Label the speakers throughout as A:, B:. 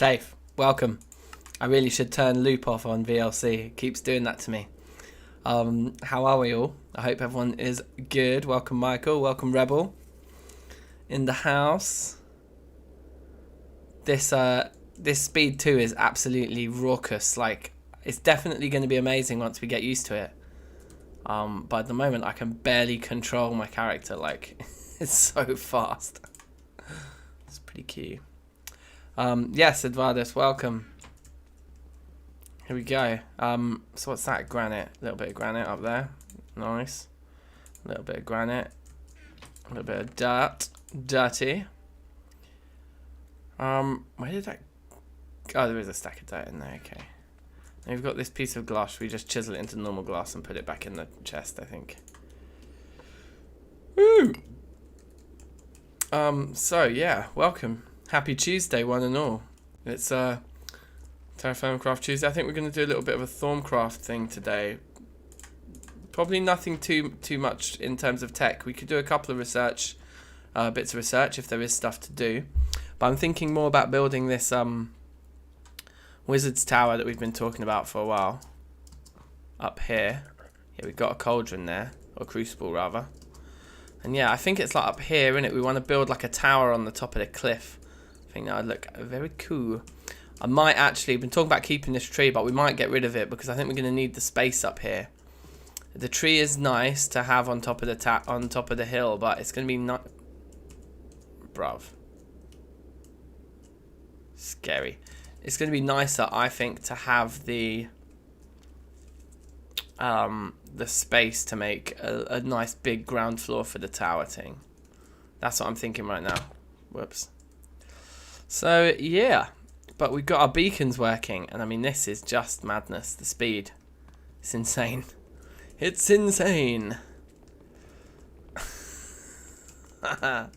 A: Safe. Welcome. I really should turn loop off on VLC. It keeps doing that to me. How are we all? I hope everyone is good. Welcome Michael. Welcome Rebel. In the house. This speed 2 is absolutely raucous. Like, it's definitely going to be amazing once we get used to it. But at the moment I can barely control my character. Like, it's so fast. It's pretty cute. Yes, Edvardas, welcome. Here we go. So what's that? Granite. A little bit of granite up there. Nice. A little bit of granite. A little bit of dirt. Dirty. Where did that... Oh, there is a stack of dirt in there. Okay. And we've got this piece of glass. We just chisel it into normal glass and put it back in the chest, I think. Woo! So, yeah. Welcome. Happy Tuesday, one and all. It's Terrafirmacraft Tuesday. I think we're going to do a little bit of a Thaumcraft thing today. Probably nothing too much in terms of tech. We could do a couple of research, bits of research if there is stuff to do. But I'm thinking more about building this wizard's tower that we've been talking about for a while. Up here. Yeah, we've got a cauldron there, or crucible rather. And yeah, I think it's like up here, innit? We want to build like a tower on the top of the cliff. I think that would look very cool. I might actually, been talking about keeping this tree, but we might get rid of it because I think we're going to need the space up here. The tree is nice to have on top of the hill, but it's going to be not, bruv. Scary. It's going to be nicer, I think, to have the space to make a nice big ground floor for the tower thing. That's what I'm thinking right now. Whoops. So yeah, but we've got our beacons working, and I mean this is just madness. The speed, it's insane. It's insane. It's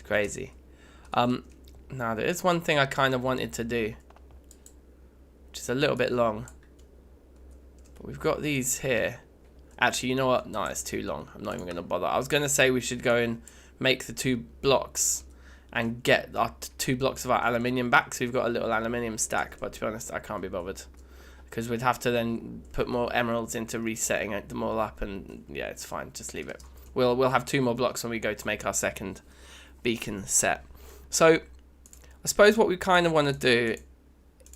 A: crazy. Now there is one thing I kind of wanted to do, which is a little bit long. But we've got these here. Actually, you know what? No, it's too long. I'm not even going to bother. I was going to say we should go and make the 2 blocks and get our 2 blocks of our aluminium back. So we've got a little aluminium stack. But to be honest, I can't be bothered. Because we'd have to then put more emeralds into resetting them all up. And yeah, it's fine. Just leave it. We'll have 2 more blocks when we go to make our second beacon set. So I suppose what we kind of want to do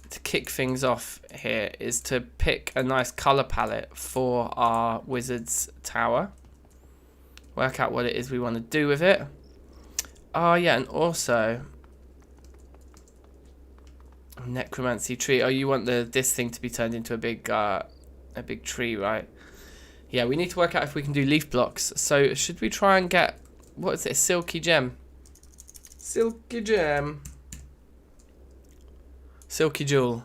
A: to kick things off here is to pick a nice color palette for our wizard's tower. Work out what it is we want to do with it. Oh yeah, and also necromancy tree. Oh, you want this thing to be turned into a big tree, right? Yeah, we need to work out if we can do leaf blocks. So should we try and get, what is it, a silky gem? Silky gem. Silky jewel.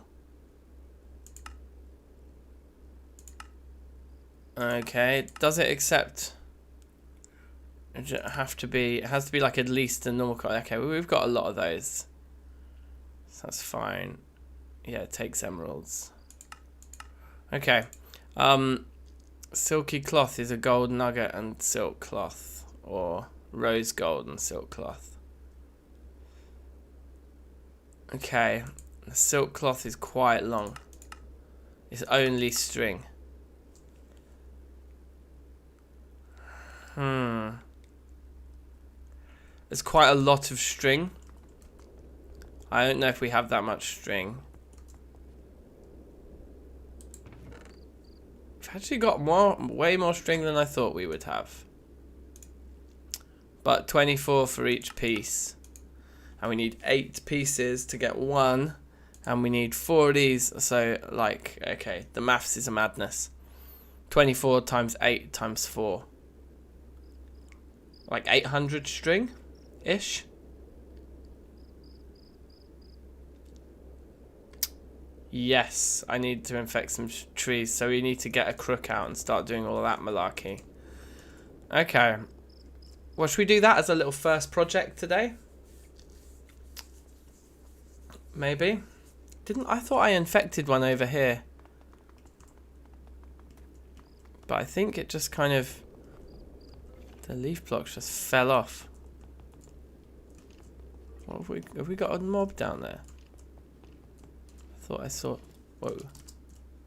A: Okay, does it accept? It has to be like at least a normal color. Okay, well, we've got a lot of those. So that's fine. Yeah, it takes emeralds. Okay. Silky cloth is a gold nugget and silk cloth, or rose gold and silk cloth. Okay. The silk cloth is quite long. It's only string. There's quite a lot of string. I don't know if we have that much string. We've actually got way more string than I thought we would have. But 24 for each piece. And we need 8 pieces to get 1. And we need 4 of these. So, like, okay, the maths is a madness. 24 times 8 times 4. Like 800 string-ish. Yes, I need to infect some trees. So we need to get a crook out and start doing all of that malarkey. Okay. Well, should we do that as a little first project today? Maybe. I thought I infected one over here. But I think it just kind of... The leaf blocks just fell off. What have we got a mob down there? Thought I saw... Whoa.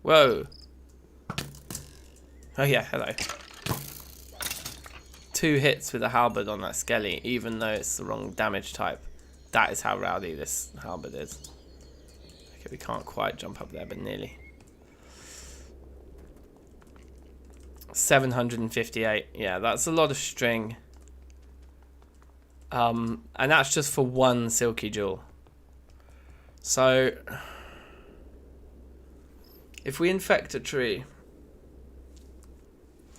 A: Whoa. Oh yeah, hello. 2 hits with a halberd on that skelly, even though it's the wrong damage type. That is how rowdy this halberd is. Okay, we can't quite jump up there, but nearly. 758. Yeah, that's a lot of string. And that's just for 1 silky jewel. So, if we infect a tree,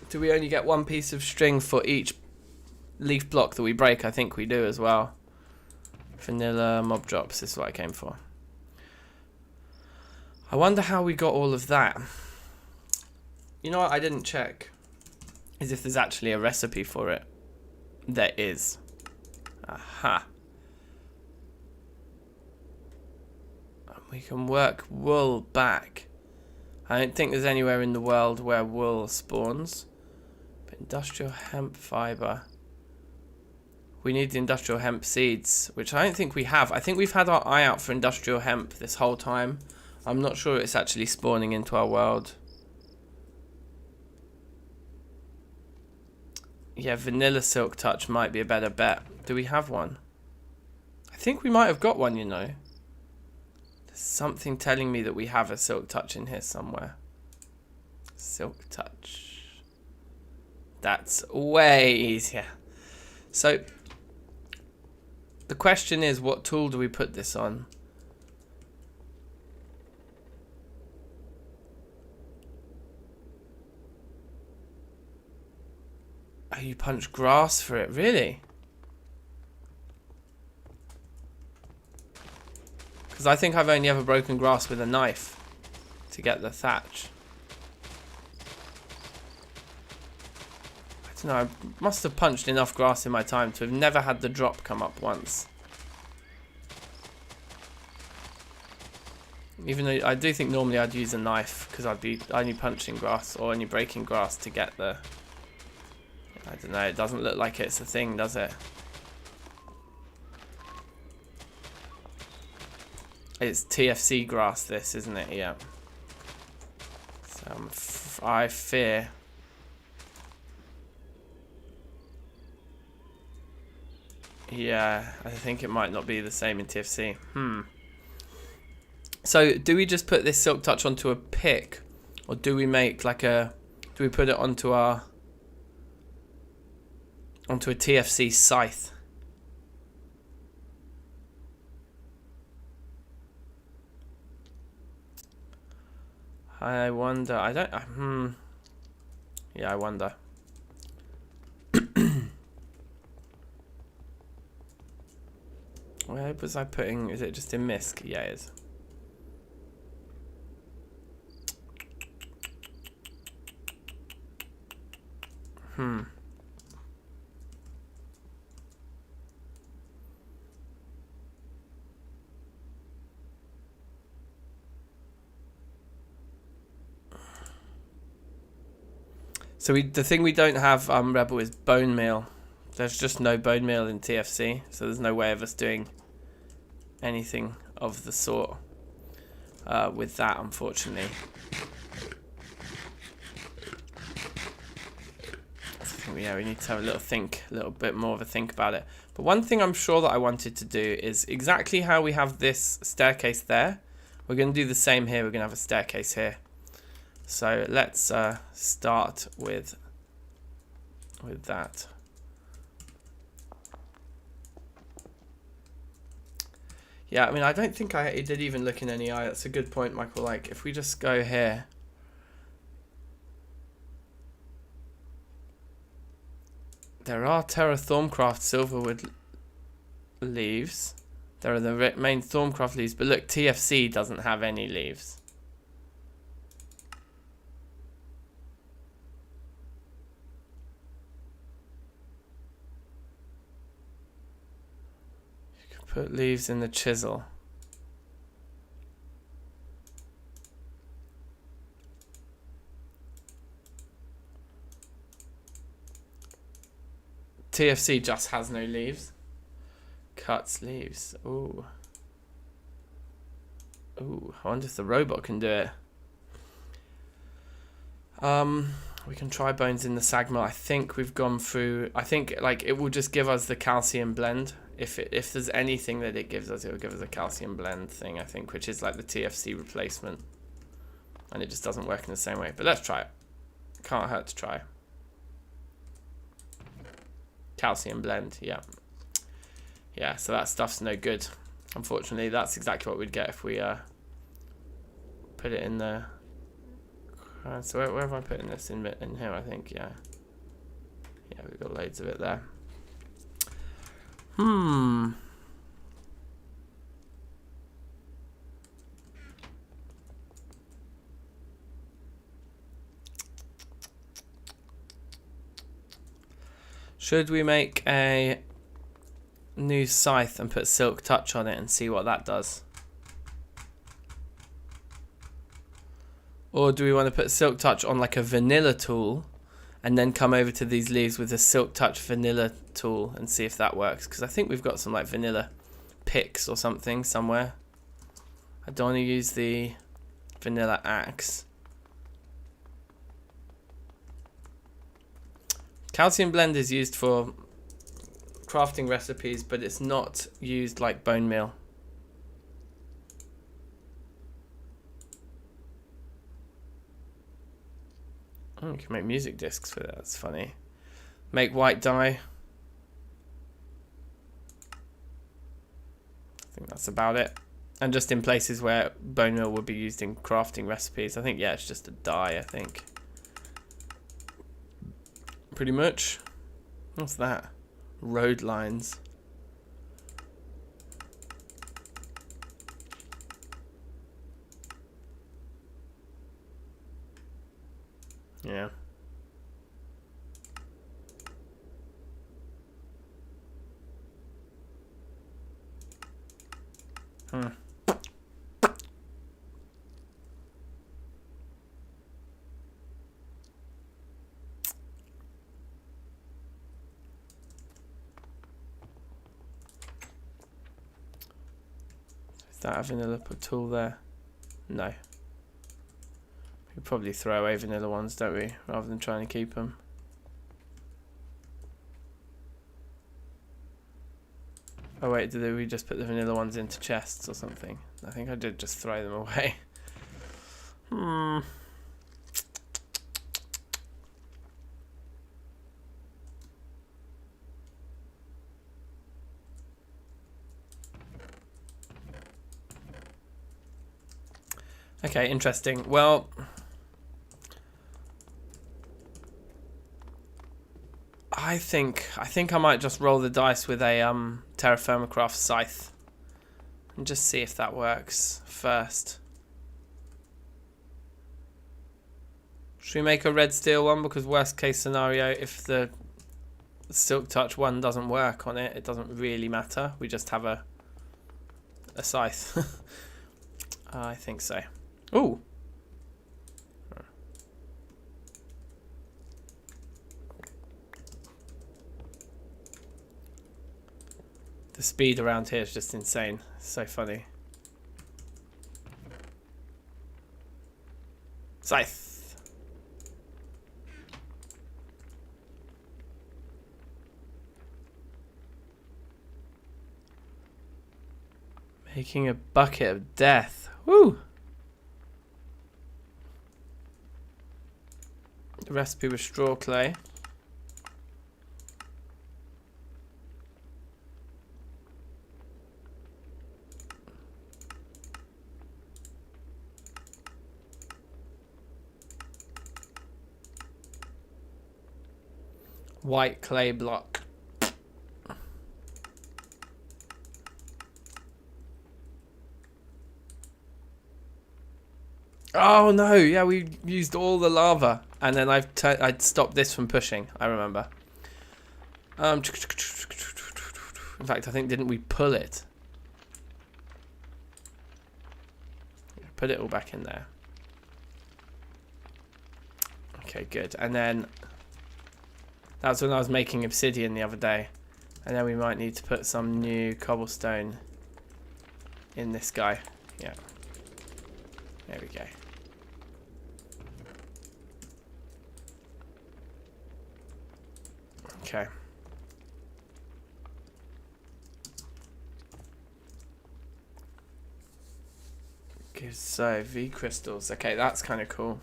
A: do we only get 1 piece of string for each leaf block that we break? I think we do as well. Vanilla mob drops is what I came for. I wonder how we got all of that. You know what I didn't check? Is if there's actually a recipe for it. There is. Aha. We can work wool back. I don't think there's anywhere in the world where wool spawns. But industrial hemp fiber. We need the industrial hemp seeds, which I don't think we have. I think we've had our eye out for industrial hemp this whole time. I'm not sure it's actually spawning into our world. Yeah, vanilla silk touch might be a better bet. Do we have one? I think we might have got one, you know. There's something telling me that we have a silk touch in here somewhere. Silk touch. That's way easier. So, the question is, what tool do we put this on? Oh, you punch grass for it, really? Because I think I've only ever broken grass with a knife to get the thatch. I don't know, I must have punched enough grass in my time to have never had the drop come up once. Even though I do think normally I'd use a knife because I'd be only punching grass or only breaking grass to get the... I don't know, it doesn't look like it's a thing, does it? It's TFC grass, this, isn't it? Yeah. So I fear... Yeah, I think it might not be the same in TFC. So, do we just put this silk touch onto a pick? Or do we make like a... Do we put it onto our... Onto a TFC scythe? I wonder... I don't... Yeah, I wonder. Where was I putting... Is it just in misc? Yeah, it is. So the thing we don't have, Rebel, is bone meal. There's just no bone meal in TFC, so there's no way of us doing anything of the sort with that, unfortunately. Yeah, we need to have a little bit more of a think about it. But one thing I'm sure that I wanted to do is exactly how we have this staircase there. We're going to do the same here. We're going to have a staircase here. So let's start with that. Yeah, I mean, I don't think I did even look in any eye. That's a good point, Michael. Like, if we just go here. There are Thaumcraft silverwood leaves. There are the main Thaumcraft leaves. But look, TFC doesn't have any leaves. Put leaves in the chisel. TFC just has no leaves. Cuts leaves. Ooh. Ooh, I wonder if the robot can do it. We can try bones in the sagma. I think we've gone through. I think like it will just give us the calcium blend. If there's anything that it gives us, it will give us a calcium blend thing. I think, which is like the TFC replacement, and it just doesn't work in the same way. But let's try it. Can't hurt to try. Calcium blend, yeah. Yeah, so that stuff's no good. Unfortunately, that's exactly what we'd get if we put it in the. So where have I put this? In here, I think, yeah. Yeah, we've got loads of it there. Should we make a new scythe and put silk touch on it and see what that does? Or do we want to put silk touch on like a vanilla tool and then come over to these leaves with a silk touch vanilla tool and see if that works? Because I think we've got some like vanilla picks or something somewhere. I don't want to use the vanilla axe. Calcium blend is used for crafting recipes, but it's not used like bone meal. Oh, you can make music discs with it. That's funny. Make white dye. I think that's about it. And just in places where bone meal would be used in crafting recipes. I think, yeah, it's just a dye, I think. Pretty much. What's that? Road lines. Yeah. Is that a vanilla tool there? No. We probably throw away vanilla ones, don't we? Rather than trying to keep them. Oh wait, did we just put the vanilla ones into chests or something? I think I did just throw them away. Okay, interesting. Well, I think I might just roll the dice with a Terrafirmacraft scythe and just see if that works first. Should we make a red steel one? Because worst case scenario, if the silk touch one doesn't work on it, it doesn't really matter. We just have a scythe. I think so. Ooh. The speed around here is just insane. It's so funny. Scythe. Making a bucket of death. Woo! The recipe with straw clay. White clay block. Oh no, yeah, we used all the lava. And then I'd stopped this from pushing, I remember. In fact, I think, didn't we pull it? Put it all back in there. Okay, good. And then that's when I was making obsidian the other day. And then we might need to put some new cobblestone in this guy. Yeah. There we go. Okay. Okay, so V crystals. Okay, that's kind of cool.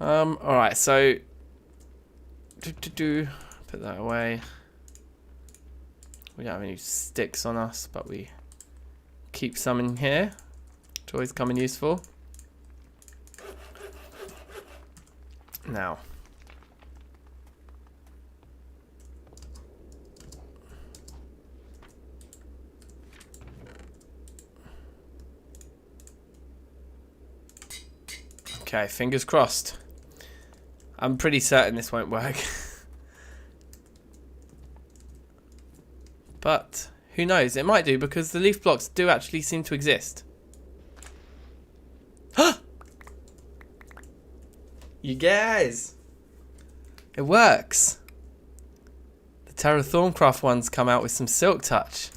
A: Alright, so put that away. We don't have any sticks on us, but we keep some in here. It's always come in useful. Now. Okay, fingers crossed. I'm pretty certain this won't work. But who knows? It might do, because the leaf blocks do actually seem to exist. You guys! It works! The Thaumcraft ones come out with some silk touch.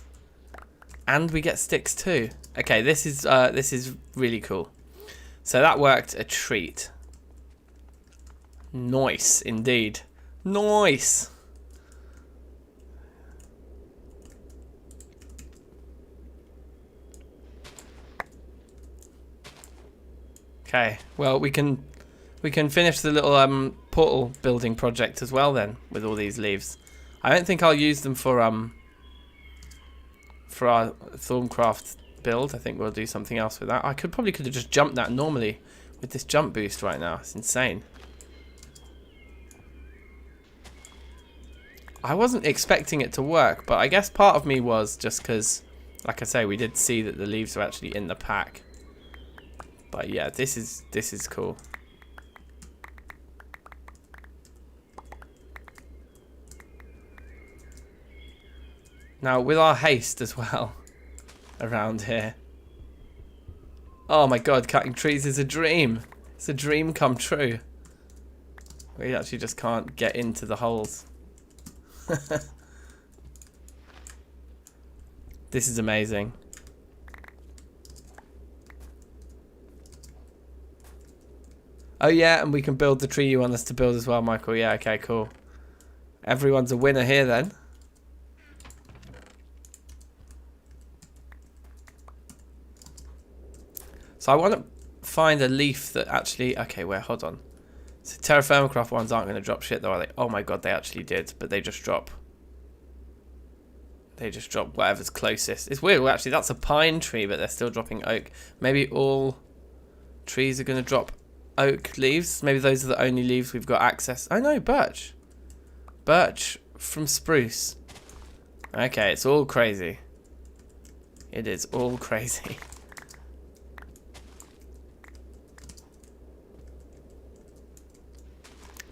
A: And we get sticks too. Okay, this is really cool. So that worked a treat. Nice indeed. Nice! Okay, well we can finish the little portal building project as well then with all these leaves. I don't think I'll use them for our Thaumcraft build. I think we'll do something else with that. I probably could have just jumped that normally with this jump boost right now. It's insane. I wasn't expecting it to work, but I guess part of me was just because, like I say, we did see that the leaves were actually in the pack. But yeah, this is cool. Now with our haste as well around here. Oh my god, cutting trees is a dream. It's a dream come true. We actually just can't get into the holes. This is amazing. Oh yeah, and we can build the tree you want us to build as well, Michael. Yeah, okay, cool. Everyone's a winner here then. So I want to find a leaf that actually... Okay, where? Hold on. So Terrafirmacraft ones aren't going to drop shit though, are they? Oh my god, they actually did. But they just drop... They just drop whatever's closest. It's weird. Well, actually, that's a pine tree, but they're still dropping oak. Maybe all trees are going to drop oak leaves. Maybe those are the only leaves we've got access. Oh no, birch. Birch from spruce. Okay, it's all crazy. It is all crazy.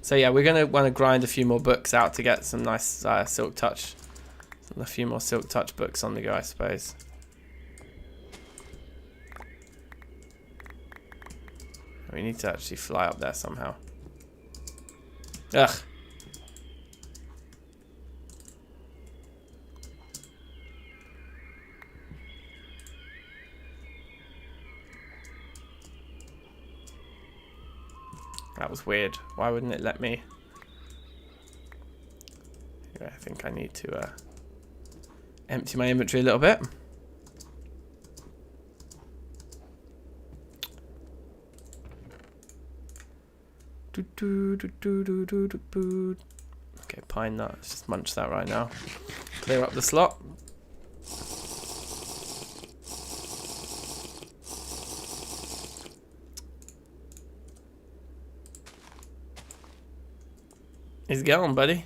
A: So yeah, we're going to want to grind a few more books out to get some nice silk touch. A few more silk touch books on the go, I suppose. We need to actually fly up there somehow. Ugh. That was weird. Why wouldn't it let me? Yeah, I think I need to empty my inventory a little bit. Okay, pine nut. Let's just munch that right now. Clear up the slot. He's going, buddy.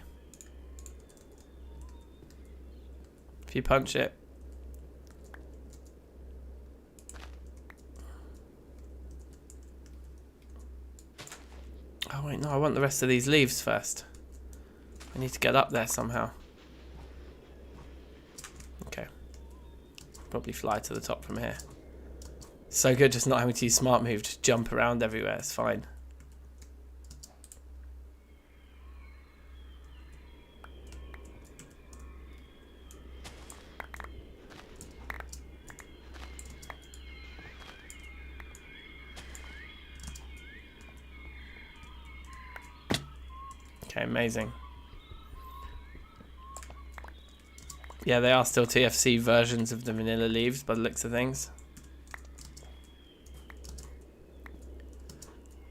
A: If you punch it. Oh wait, no, I want the rest of these leaves first. I need to get up there somehow. Okay. Probably fly to the top from here. So good just not having to use smart move, just jump around everywhere, it's fine. Okay, amazing. Yeah, they are still TFC versions of the vanilla leaves by the looks of things.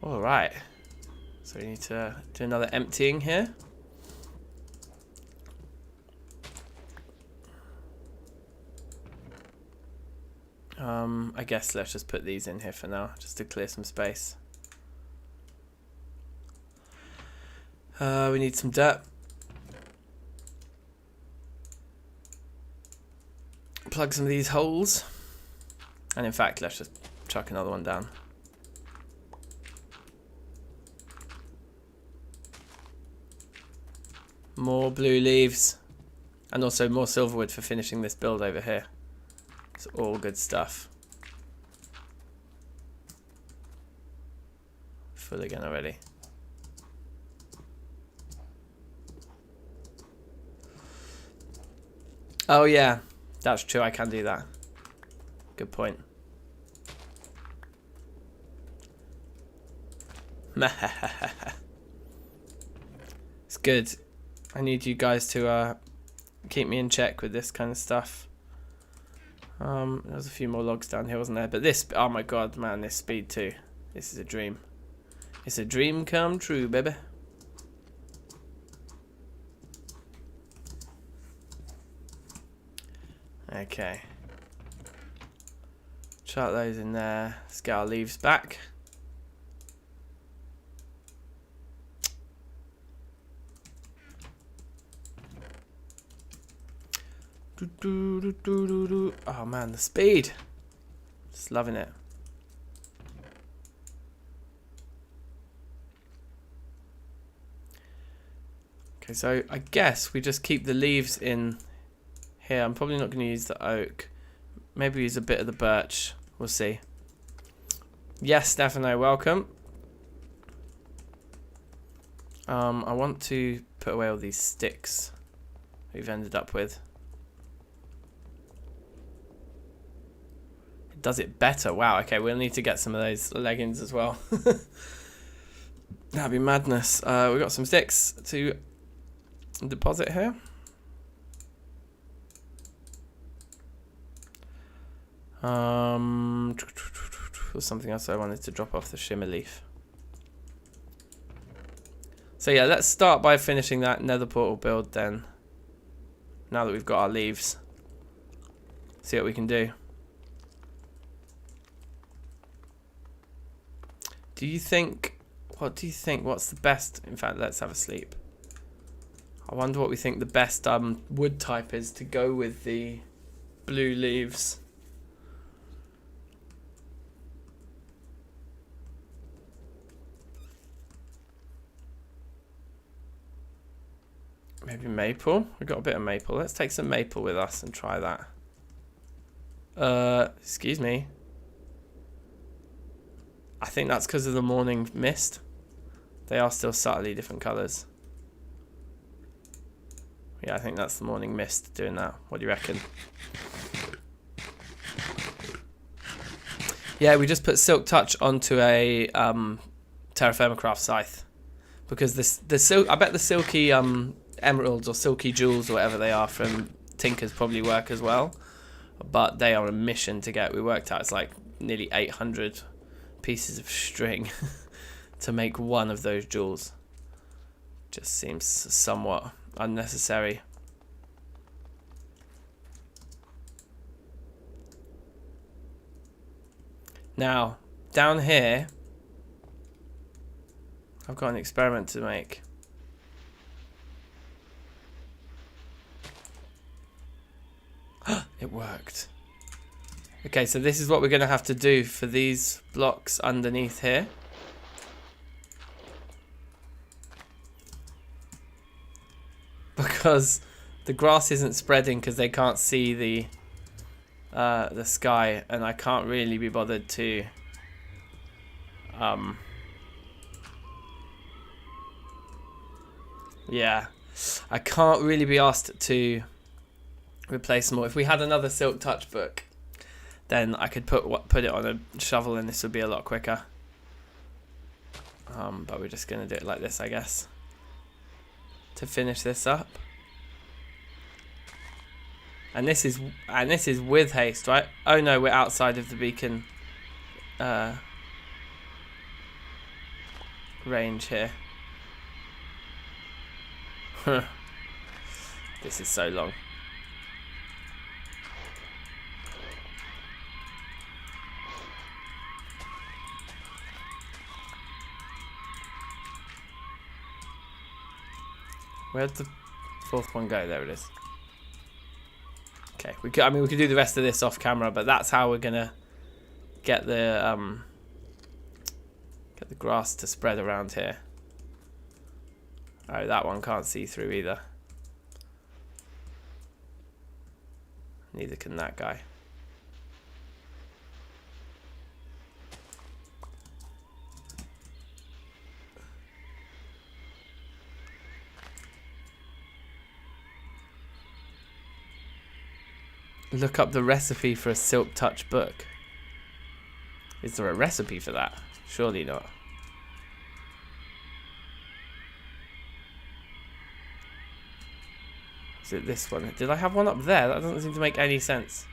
A: Alright. So we need to do another emptying here. I guess let's just put these in here for now, just to clear some space. We need some dirt. Plug some of these holes. And in fact, let's just chuck another one down. More blue leaves. And also more silverwood for finishing this build over here. It's all good stuff. Full again already. Oh yeah, that's true, I can do that. Good point. It's good. I need you guys to keep me in check with this kind of stuff. There's a few more logs down here, wasn't there? But this, oh my god, man, this speed too. This is a dream. It's a dream come true, baby. Okay. Chuck those in there. Let's get our leaves back. Oh man, the speed. Just loving it. Okay, so I guess we just keep the leaves in here. I'm probably not going to use the oak. Maybe use a bit of the birch. We'll see. Yes, Stefano, welcome. I want to put away all these sticks we've ended up with. It does it better. Wow, okay, we'll need to get some of those leggings as well. That'd be madness. We've got some sticks to deposit here. There's something else I wanted to drop off the shimmer leaf. So yeah, let's start by finishing that nether portal build then. Now that we've got our leaves. See what we can do. Do you think, what do you think, what's the best, in fact let's have a sleep. I wonder what we think the best wood type is to go with the blue leaves. Maybe maple? We've got a bit of maple. Let's take some maple with us and try that. Excuse me. I think that's because of the morning mist. They are still subtly different colours. Yeah, I think that's the morning mist doing that. What do you reckon? Yeah, we just put Silk Touch onto a Terrafirmacraft scythe. Because I bet the silky emeralds or silky jewels or whatever they are from Tinker's probably work as well. But they are a mission to get. We worked out it's like nearly 800 pieces of string to make one of those jewels. Just seems somewhat unnecessary. Now, down here, I've got an experiment to make. It worked. Okay, so this is what we're going to have to do for these blocks underneath here. Because the grass isn't spreading because they can't see the sky, and I can't really be bothered to yeah, I can't really be asked to replace more. If we had another Silk Touch book, then I could put it on a shovel and this would be a lot quicker. But we're just gonna do it like this, I guess. to finish this up. And this is with haste, right? Oh no, we're outside of the beacon range here. This is so long. Where'd the fourth one go? There it is. Okay, we could do the rest of this off camera, but that's how we're gonna get the grass to spread around here. Oh, that one can't see through either. Neither can that guy. Look up the recipe for a Silk Touch book. Is there a recipe for that? Surely not. Is it this one? Did I have one up there? That doesn't seem to make any sense.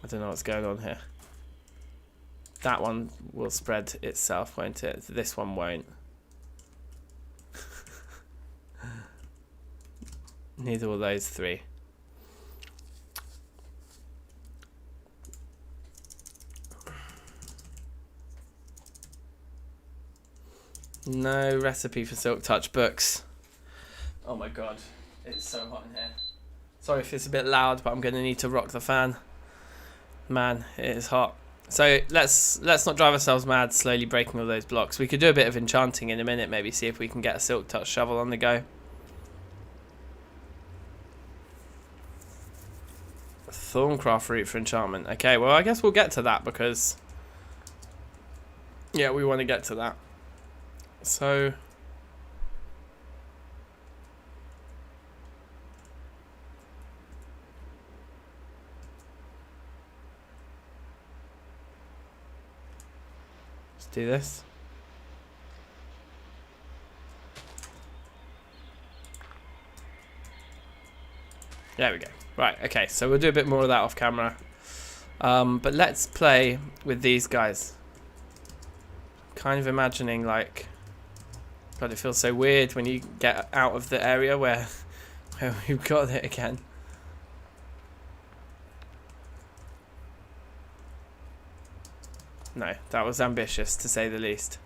A: I don't know what's going on here. That one will spread itself, won't it? This one won't. Neither will those three. No recipe for Silk Touch books. Oh my god, it's so hot in here. Sorry if it's a bit loud, but I'm going to need to rock the fan. Man, it is hot. So let's not drive ourselves mad slowly breaking all those blocks. We could do a bit of enchanting in a minute, maybe see if we can get a Silk Touch shovel on the go. Thaumcraft route for enchantment. Okay, well I guess we'll get to that because yeah, we want to get to that. So let's do this. There we go. Right, okay, so we'll do a bit more of that off camera. But let's play with these guys. Kind of imagining like, God, it feels so weird when you get out of the area where we've got it again. No, that was ambitious to say the least.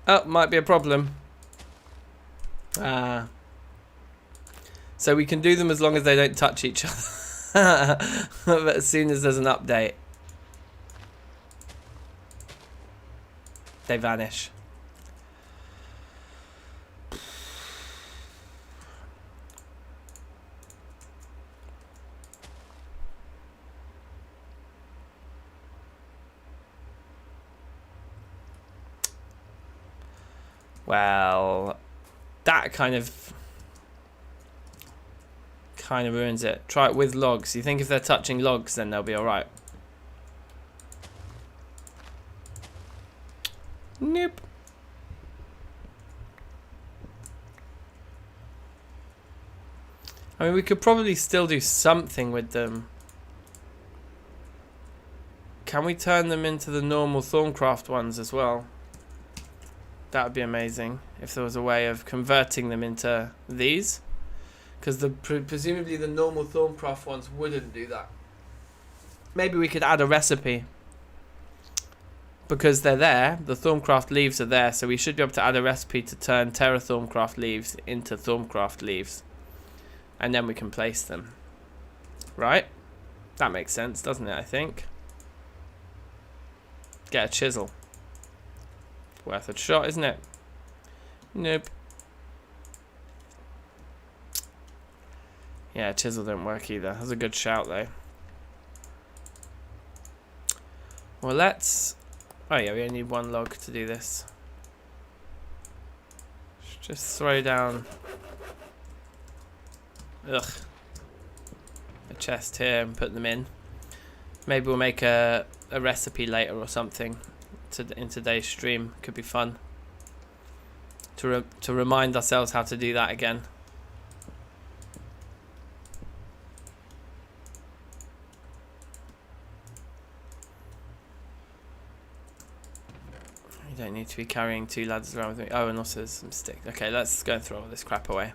A: Oh, might be a problem. So we can do them as long as they don't touch each other. But as soon as there's an update, they vanish. Well, that kind of ruins it. Try it with logs. You think if they're touching logs, then they'll be alright? Nope. I mean, we could probably still do something with them. Can we turn them into the normal Thaumcraft ones as well? That would be amazing if there was a way of converting them into these, because presumably the normal Thaumcraft ones wouldn't do that. Maybe we could add a recipe, because they're there. The Thaumcraft leaves are there, so we should be able to add a recipe to turn Terrafirmacraft leaves into Thaumcraft leaves, and then we can place them. Right? That makes sense, doesn't it? I think. Get a chisel. Worth a shot, isn't it? Nope. Yeah, chisel don't work either. That's a good shout, though. Well, let's... Oh yeah, we only need one log to do this. Just throw down... Ugh. A chest here and put them in. Maybe we'll make a recipe later or something in today's stream. Could be fun. To remind ourselves how to do that again. You don't need to be carrying 2 ladders around with me. Oh, and also there's some sticks. Okay, let's go and throw all this crap away.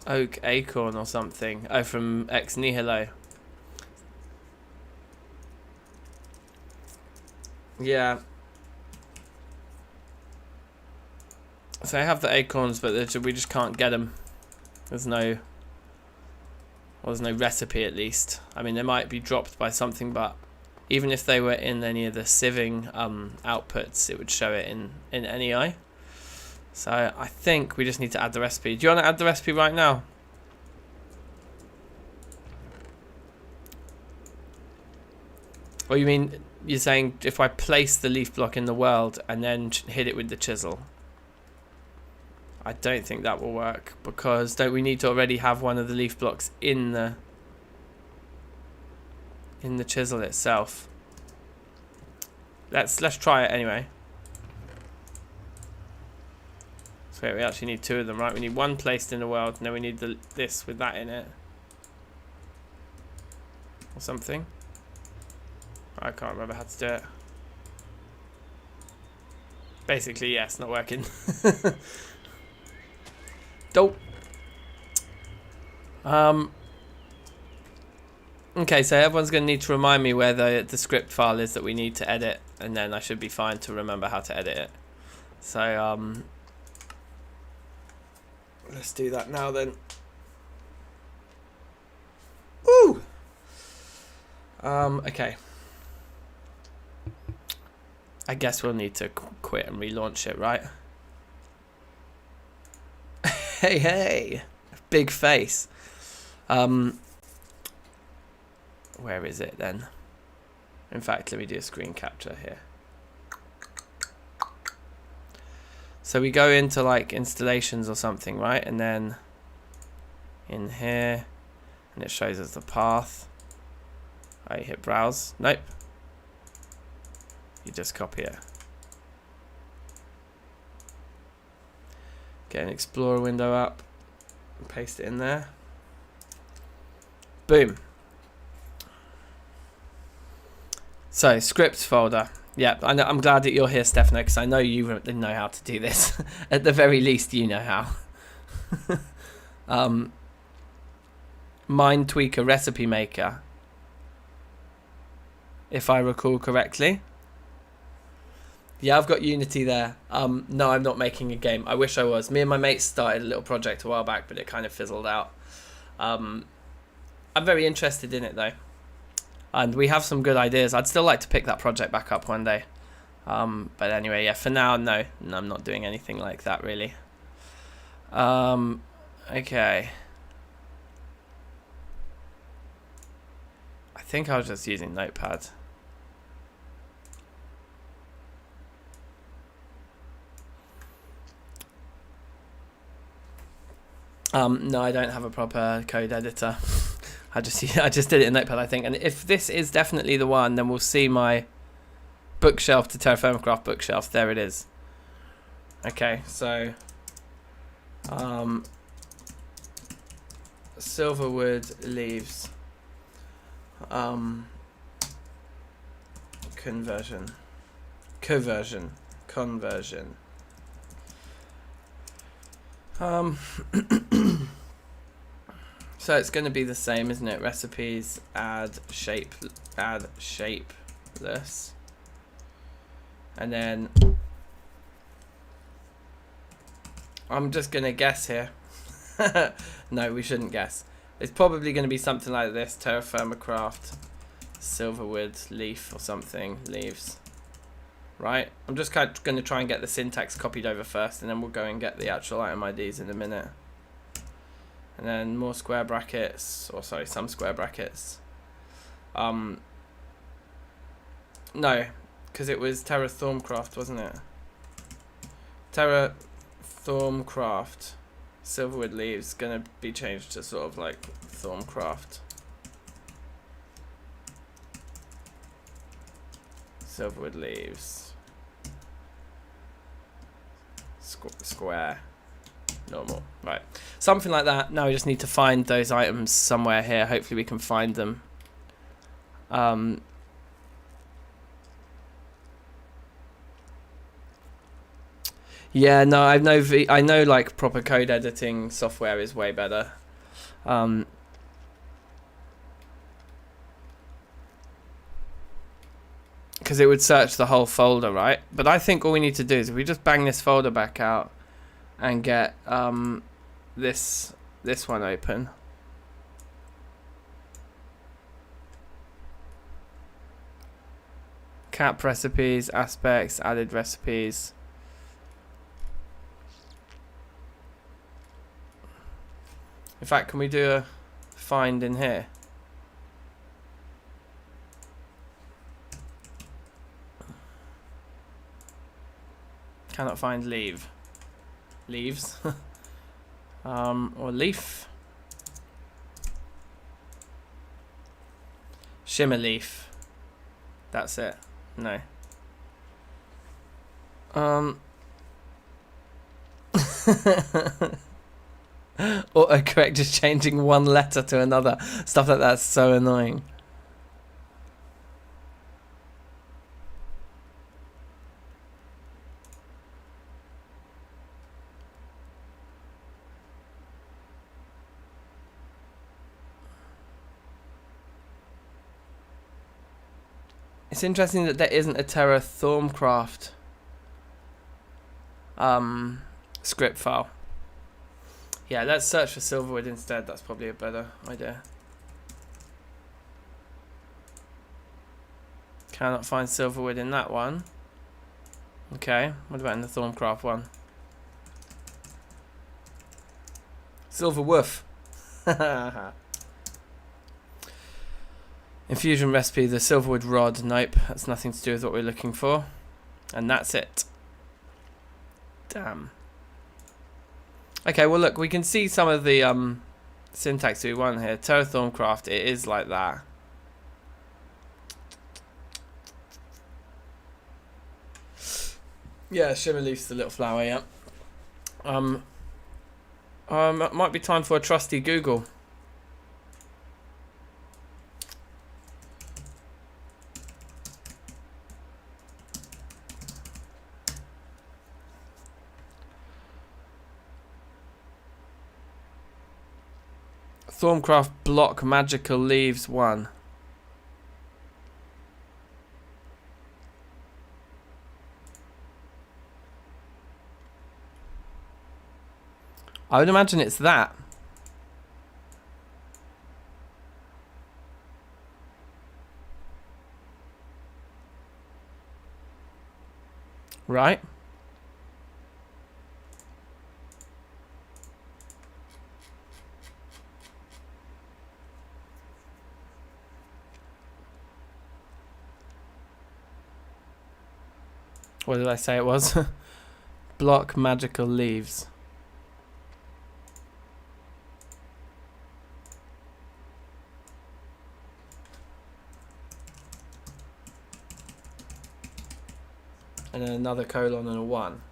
A: Oak acorn or something. Oh, from Ex Nihilo. Yeah. So I have the acorns, but we just can't get them. There's no recipe, at least. I mean, they might be dropped by something, but even if they were in any of the sieving outputs, it would show it in NEI. So I think we just need to add the recipe. Do you want to add the recipe right now? Or you mean you're saying if I place the leaf block in the world and then hit it with the chisel? I don't think that will work, because don't we need to already have one of the leaf blocks in the chisel itself? Let's try it anyway. So we actually need 2 of them, right? We need one placed in the world, and then we need this with that in it, or something. I can't remember how to do it. Basically, yes, not working. Dope. Okay, so everyone's going to need to remind me where the script file is that we need to edit, and then I should be fine to remember how to edit it. So, let's do that now then. Ooh! Okay. I guess we'll need to quit and relaunch it, right? Hey, hey! Big face. Where is it then? In fact, let me do a screen capture here. So we go into like installations or something, right? And then in here, and it shows us the path. Oh, you hit browse. Nope. You just copy it. Get an Explorer window up and paste it in there. Boom. So, scripts folder. Yeah, I'm glad that you're here, Stefano, because I know you didn't know how to do this. At the very least, you know how. Mind Tweaker Recipe Maker, if I recall correctly. Yeah, I've got Unity there. No, I'm not making a game. I wish I was. Me and my mates started a little project a while back, but it kind of fizzled out. I'm very interested in it, though. And we have some good ideas. I'd still like to pick that project back up one day. But anyway, yeah, for now, no, I'm not doing anything like that, really. Okay. I think I was just using Notepad. No, I don't have a proper code editor. I just did it in Notepad, I think. And if this is definitely the one, then we'll see my bookshelf to Terrafirmacraft bookshelf. There it is. Okay, so Silverwood leaves conversion. So it's going to be the same, isn't it? Recipes, add shapeless, and then I'm just going to guess here. No, we shouldn't guess. It's probably going to be something like this: Terrafirmacraft Silverwood leaf or something, leaves right? I'm just kind of going to try and get the syntax copied over first, and then we'll go and get the actual item IDs in a minute. And then more square brackets, or sorry, some square brackets. No, because it was Thaumcraft, wasn't it? Thaumcraft. Silverwood leaves gonna be changed to sort of like Thaumcraft. Silverwood leaves. Square. Normal. Right. Something like that. Now we just need to find those items somewhere here. Hopefully we can find them. Yeah, no, I know like proper code editing software is way better. Because it would search the whole folder, right? But I think all we need to do is if we just bang this folder back out and get this one open. Cap recipes, aspects, added recipes. In fact, can we do a find in here? Cannot find leaves. Or leaf. Shimmer leaf. That's it. No. Autocorrect just changing one letter to another. Stuff like that's so annoying. It's interesting that there isn't a Thaumcraft script file. Yeah, let's search for Silverwood instead. That's probably a better idea. Cannot find Silverwood in that one. Okay, what about in the Thaumcraft one? Silverwoof. Infusion recipe, the Silverwood rod. Nope, that's nothing to do with what we're looking for. And that's it. Damn. Okay, well look, we can see some of the syntax we want here. Thaumcraft, it is like that. Yeah, shimmer leaf's the little flower, yeah. It might be time for a trusty Google. Thaumcraft block magical leaves 1. I would imagine it's that. Right? What did I say it was? Block magical leaves. And then another colon and a 1.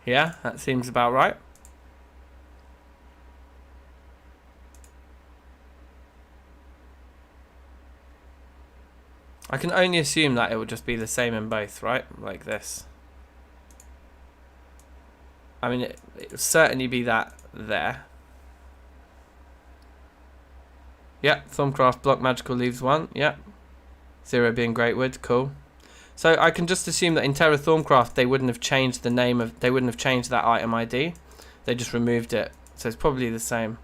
A: Yeah, that seems about right. I can only assume that it will just be the same in both, right? Like this. I mean, it will certainly be that there. Yeah, Thaumcraft block magical leaves 1. Yeah. 0 being Greatwood. Cool. So I can just assume that in Thaumcraft they wouldn't have changed the name of. They wouldn't have changed that item ID. They just removed it. So it's probably the same.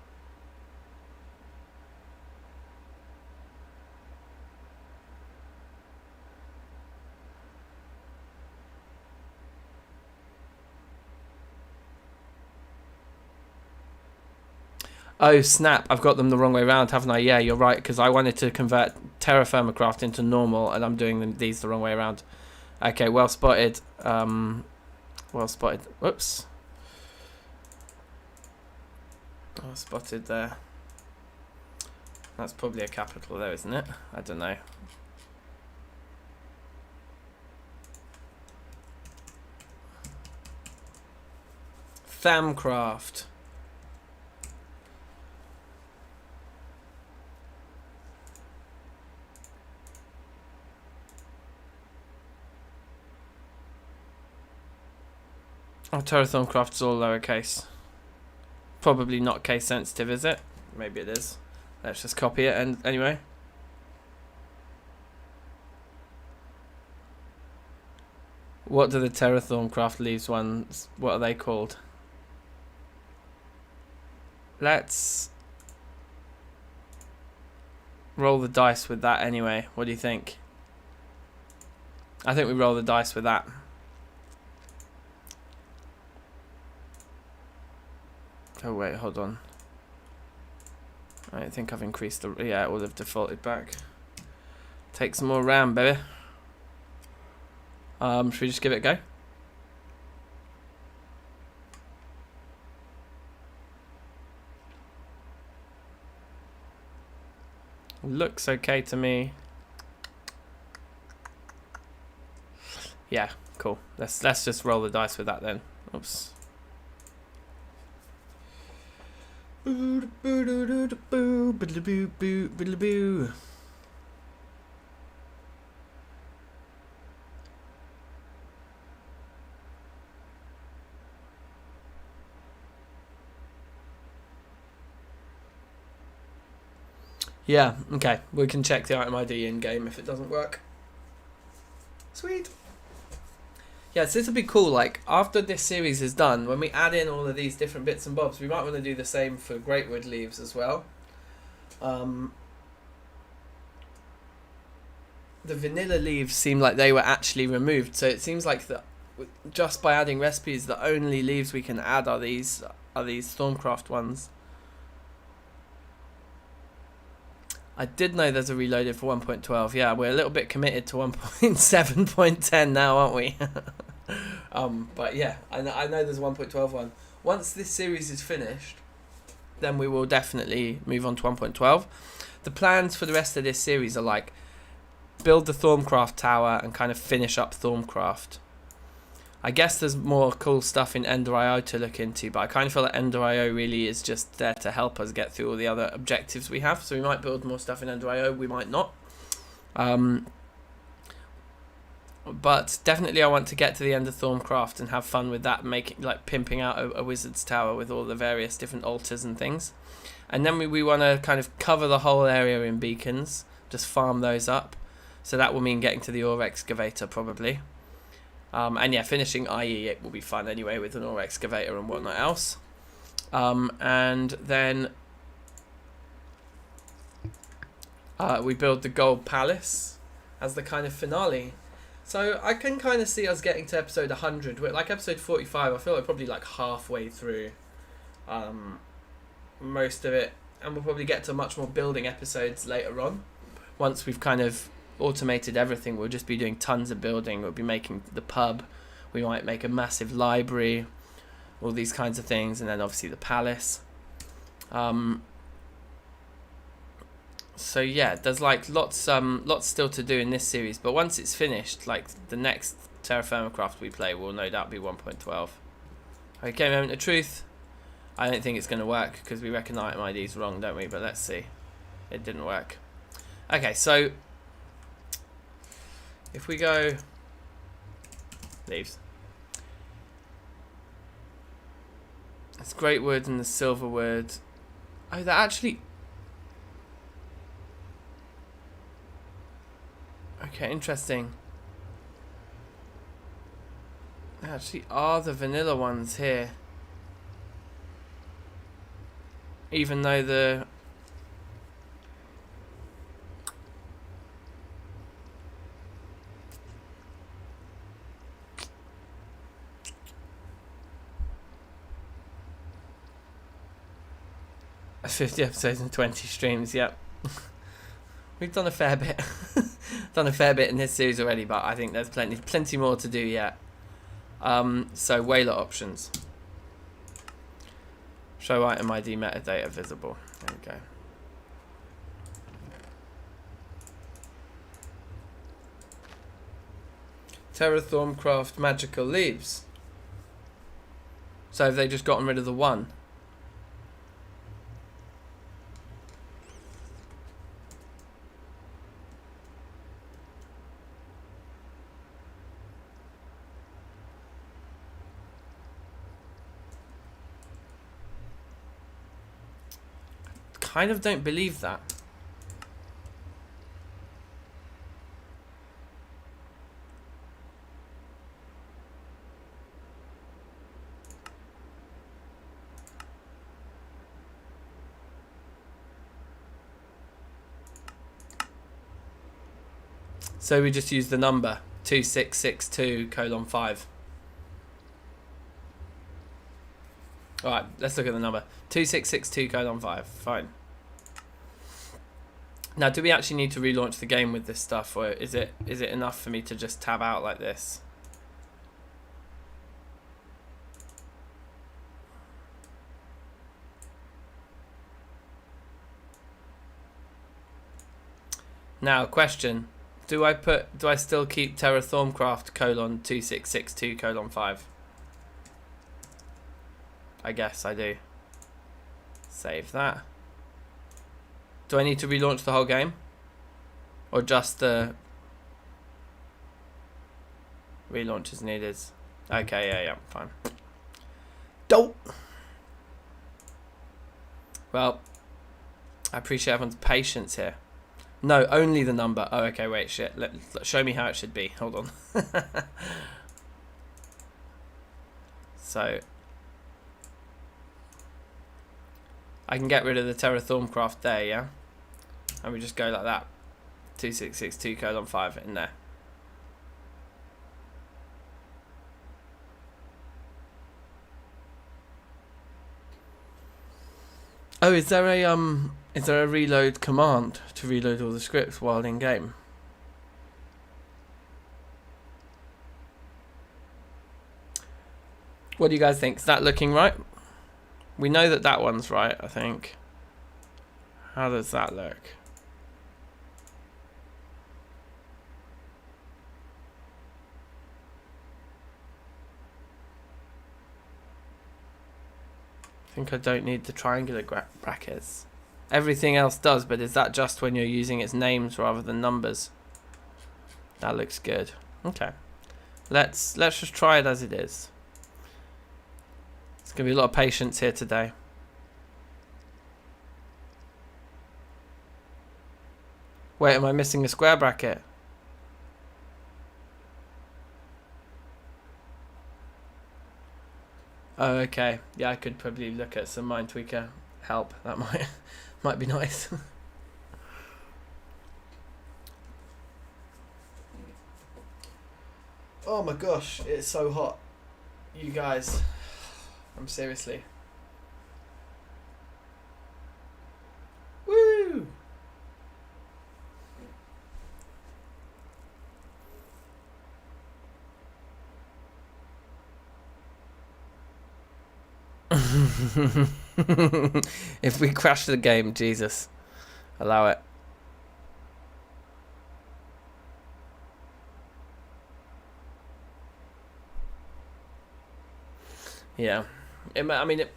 A: Oh, snap. I've got them the wrong way around, haven't I? Yeah, you're right, because I wanted to convert Terrafirmacraft into normal, and I'm doing these the wrong way around. Okay, well spotted. Well spotted. Whoops. Well spotted there. That's probably a capital there, isn't it? I don't know. Thaumcraft. Oh, Thaumcraft's all lowercase. Probably not case sensitive, is it? Maybe it is. Let's just copy it, and anyway. What do the Thaumcraft leaves ones, what are they called? Let's roll the dice with that anyway. What do you think? I think we roll the dice with that. Oh wait, hold on. I don't think I've increased the... Yeah, it would have defaulted back. Take some more RAM, baby. Should we just give it a go? Looks okay to me. Yeah, cool. Let's just roll the dice with that then. Oops. Yeah, okay. We can check the item ID in game if it doesn't work. Sweet. Yeah, so this will be cool. Like, after this series is done, when we add in all of these different bits and bobs, we might want to do the same for Greatwood leaves as well. The vanilla leaves seem like they were actually removed, so it seems like that just by adding recipes, the only leaves we can add are these Thaumcraft ones. I did know there's a reloaded for 1.12. Yeah, we're a little bit committed to 1.7.10 now, aren't we? But yeah, I know there's a 1.12 one. Once this series is finished, then we will definitely move on to 1.12. The plans for the rest of this series are like build the Thaumcraft tower and kind of finish up Thaumcraft. I guess there's more cool stuff in Ender.io to look into, but I kind of feel that Ender.io really is just there to help us get through all the other objectives we have. So we might build more stuff in Ender.io, we might not. But definitely I want to get to the end of Thaumcraft and have fun with that, making like pimping out a wizard's tower with all the various different altars and things. And then we want to kind of cover the whole area in beacons, just farm those up. So that will mean getting to the ore excavator probably. And yeah, finishing IE it will be fun anyway with an ore excavator and whatnot else. And then we build the gold palace as the kind of finale. So I can kind of see us getting to episode 100. Like episode 45, I feel like probably like halfway through most of it. And we'll probably get to much more building episodes later on. Once we've kind of automated everything, we'll just be doing tons of building. We'll be making the pub, we might make a massive library, all these kinds of things, and then obviously the palace. So yeah, there's like lots still to do in this series, but once it's finished, like the next Terrafirmacraft we play will no doubt be 1.12. Okay, moment of truth. I don't think it's going to work because we reckon item ID is wrong, don't we? But let's see. It didn't work. Okay, so if we go leaves, it's great wood and the silver wood. Oh, that actually. Okay, interesting. There actually are the vanilla ones here, even though the 50 episodes and 20 streams, yep. We've done a fair bit. Done a fair bit in this series already, but I think there's plenty more to do yet. So whaler options. Show item ID metadata visible. There we go. Thaumcraft magical leaves. So have they just gotten rid of the one? Kind of don't believe that. So we just use the number 2662:5. Alright, let's look at the number. 2662:5. Fine. Now, do we actually need to relaunch the game with this stuff, or is it enough for me to just tab out like this? Now, question. Do I still keep Terrafirmacraft :2662:5? I guess I do. Save that. Do I need to relaunch the whole game? Or just the relaunch is needed? Okay, yeah, fine. Dope. Well, I appreciate everyone's patience here. No, only the number. Oh, okay, wait, shit. Show me how it should be. Hold on. So, I can get rid of the Terrafirmacraft there, yeah? And we just go like that. 2662:5 in there. Oh, is there a reload command to reload all the scripts while in game? What do you guys think? Is that looking right? We know that that one's right, I think. How does that look? I think I don't need the triangular brackets. Everything else does, but is that just when you're using its names rather than numbers? That looks good. Okay. Let's just try it as it is. There's going to be a lot of patience here today. Wait, am I missing a square bracket? Oh, okay. Yeah, I could probably look at some Mindtweaker help. That might be nice. Oh my gosh, it's so hot. You guys, I'm seriously. Woo! If we crash the game, Jesus, allow it. Yeah, you'd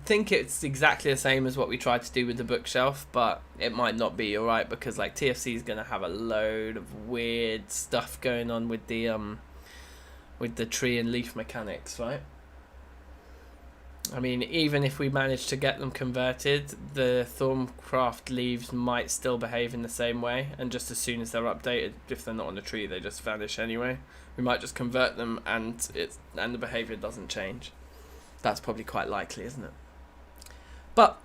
A: think it's exactly the same as what we tried to do with the bookshelf, but it might not be. Alright, because like TFC is gonna have a load of weird stuff going on with the tree and leaf mechanics, right? I mean, even if we manage to get them converted, the Thaumcraft leaves might still behave in the same way, and just as soon as they're updated, if they're not on the tree, they just vanish anyway. We might just convert them, and the behavior doesn't change. That's probably quite likely, isn't it? But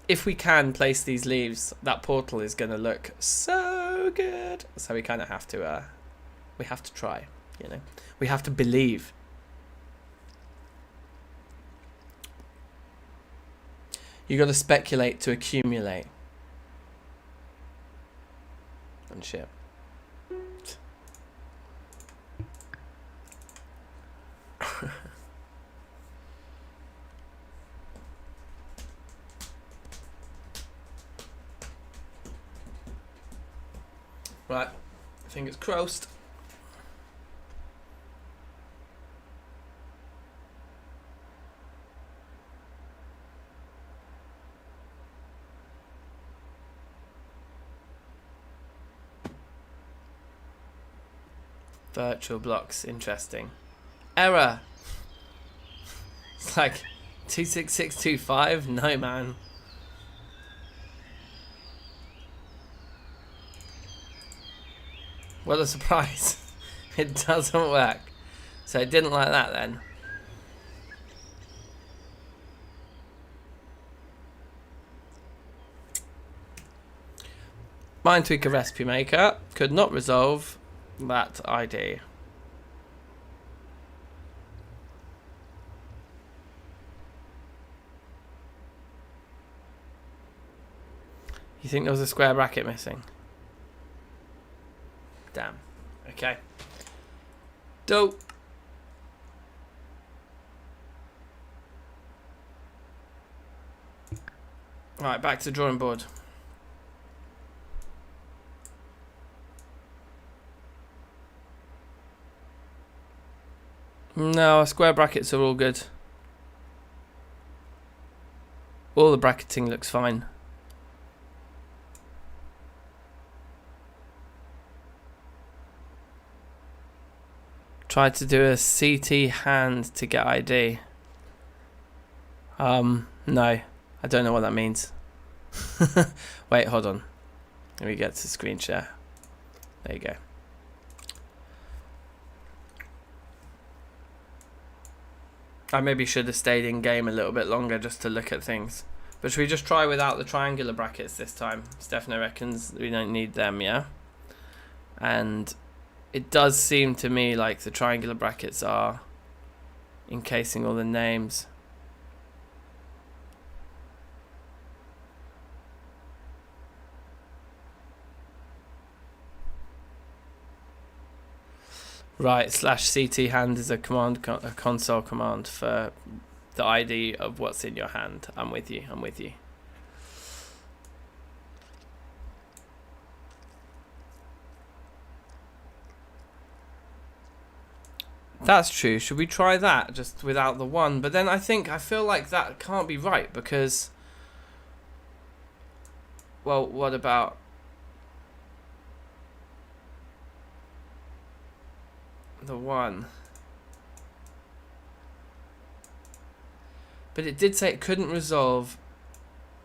A: if we can place these leaves, that portal is going to look so good. So we kind of have to, we have to try, you know. We have to believe. You got to speculate to accumulate. And shit. Right, I think it's crossed. Virtual blocks, interesting. Error. It's like 26625. No, man. What a surprise. It doesn't work. So it didn't like that then. Mind Tweaker Recipe Maker could not resolve that ID. You think there was a square bracket missing? Damn. Okay. Dope. Right, back to drawing board. No, square brackets are all good. All the bracketing looks fine. Tried to do a CT hand to get ID. No, I don't know what that means. Wait, hold on. Let me get to screen share. There you go. I maybe should have stayed in game a little bit longer just to look at things. But should we just try without the triangular brackets this time? Stefano reckons we don't need them, yeah? And it does seem to me like the triangular brackets are encasing all the names. Right, /CT hand is a command, a console command for the ID of what's in your hand. I'm with you, I'm with you. That's true. Should we try that just without the one? But then I feel like that can't be right because, well, what about the one? But it did say it couldn't resolve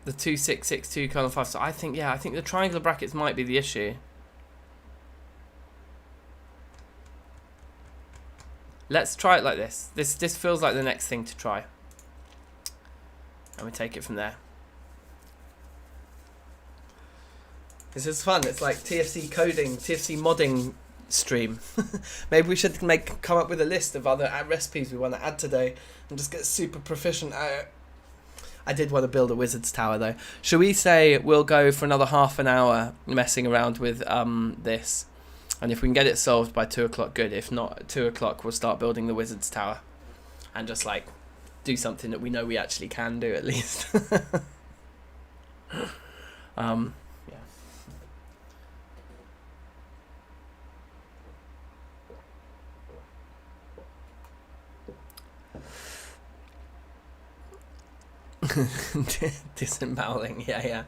A: the 2662:5. So I think the triangular brackets might be the issue. Let's try it like this. This feels like the next thing to try. And we take it from there. This is fun. It's like TFC coding, TFC modding stream. Maybe we should come up with a list of other recipes we want to add today and just get super proficient at it. I did want to build a wizard's tower though. Should we say we'll go for another half an hour messing around with this? And if we can get it solved by 2 o'clock, good. If not, at 2 o'clock, we'll start building the wizard's tower. And just, like, do something that we know we actually can do, at least. Yeah. Disemboweling, yeah.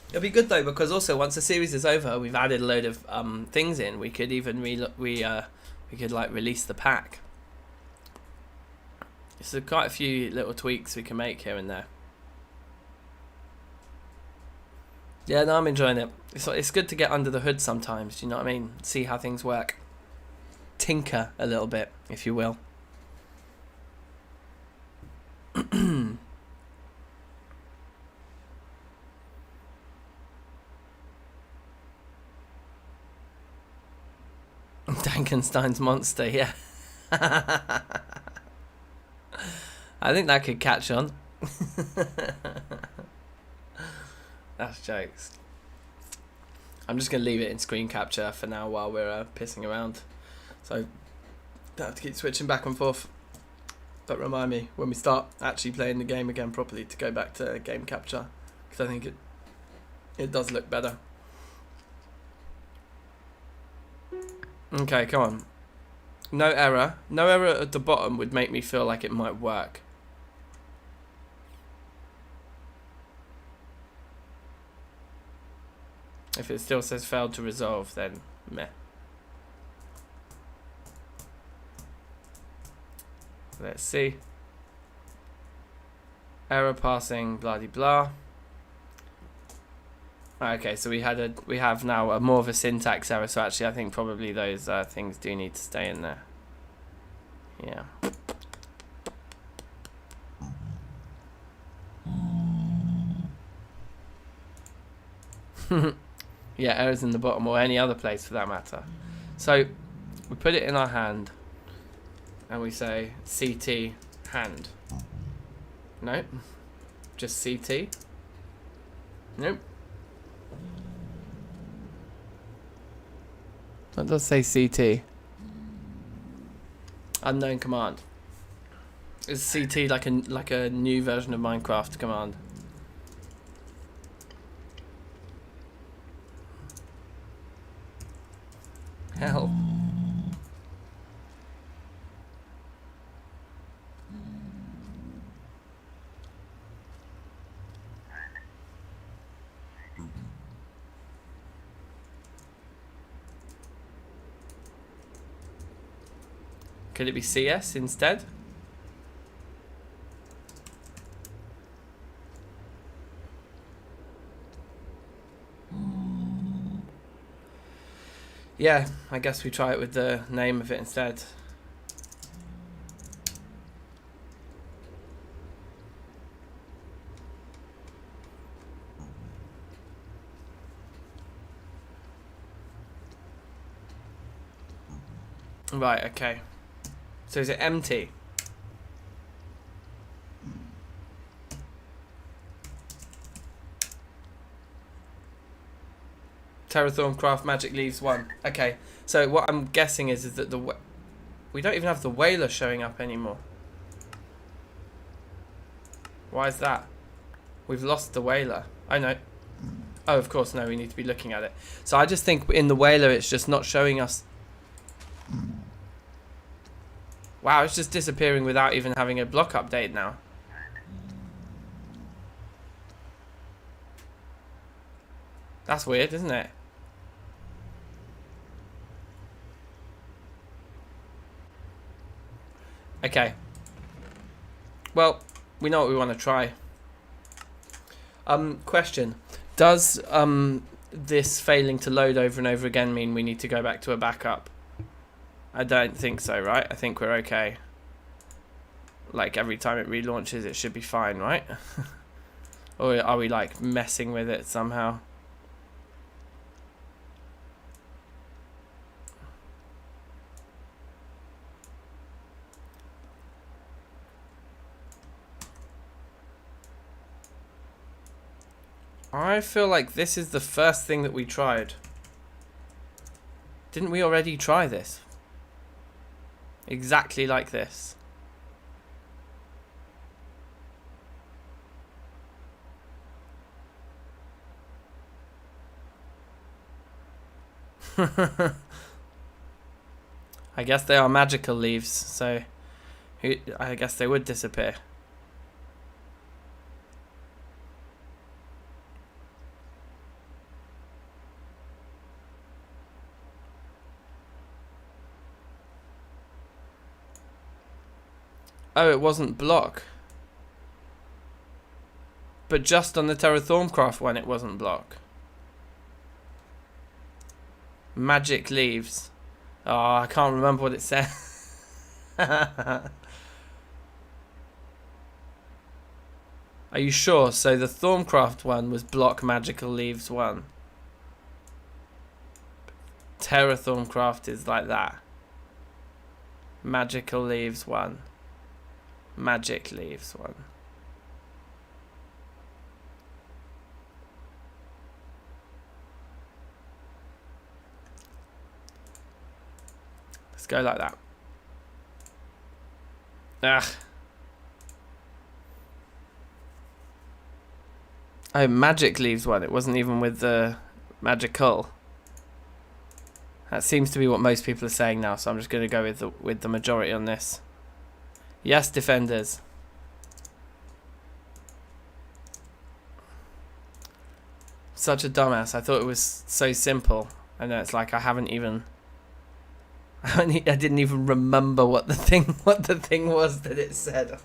A: It'll be good though, because also once the series is over, we've added a load of things in. We could even we could like release the pack. So quite a few little tweaks we can make here and there. Yeah, no, I'm enjoying it. It's good to get under the hood sometimes. Do you know what I mean? See how things work. Tinker a little bit, if you will. DankNStein's monster, yeah. I think that could catch on. That's jokes. I'm just going to leave it in screen capture for now while we're pissing around. So, don't have to keep switching back and forth. But remind me when we start actually playing the game again properly to go back to game capture. Because I think it does look better. Okay, come on. No error. No error at the bottom would make me feel like it might work. If it still says failed to resolve, then meh. Let's see. Error passing, blah de blah. Okay, so we have now more of a syntax error. So actually, I think probably those things do need to stay in there. Yeah. Yeah, errors in the bottom or any other place for that matter. So we put it in our hand and we say CT hand. No, just CT. Nope. That does say CT. Unknown command. Is CT like a new version of Minecraft command? Hell. Could it be CS instead? Yeah, I guess we try it with the name of it instead. Right, okay. So is it empty? Thaumcraft magic leaves 1. Okay, so what I'm guessing is that we don't even have the whaler showing up anymore. Why is that? We've lost the whaler. I know. Oh, of course, no, we need to be looking at it. So I just think in the whaler it's just not showing us. Wow, it's just disappearing without even having a block update now. That's weird, isn't it? Okay. Well, we know what we want to try. Question. Does this failing to load over and over again mean we need to go back to a backup? I don't think so, right? I think we're okay. Like every time it relaunches it should be fine, right? Or are we like messing with it somehow? I feel like this is the first thing that we tried. Didn't we already try this? Exactly like this. I guess they are magical leaves, so I guess they would disappear. Oh, it wasn't block. But just on the Thaumcraft one it wasn't block. Magic leaves. Oh, I can't remember what it said. Are you sure? So the Thaumcraft one was block magical leaves 1. Thaumcraft is like that. Magical leaves 1. Magic leaves 1. go like that. Ugh. Oh, magic leaves one. It wasn't even with the magical. That seems to be what most people are saying now, so I'm just going to go with the majority on this. Yes, defenders. Such a dumbass. I thought it was so simple. I know it's like I didn't even remember what the thing was that it said.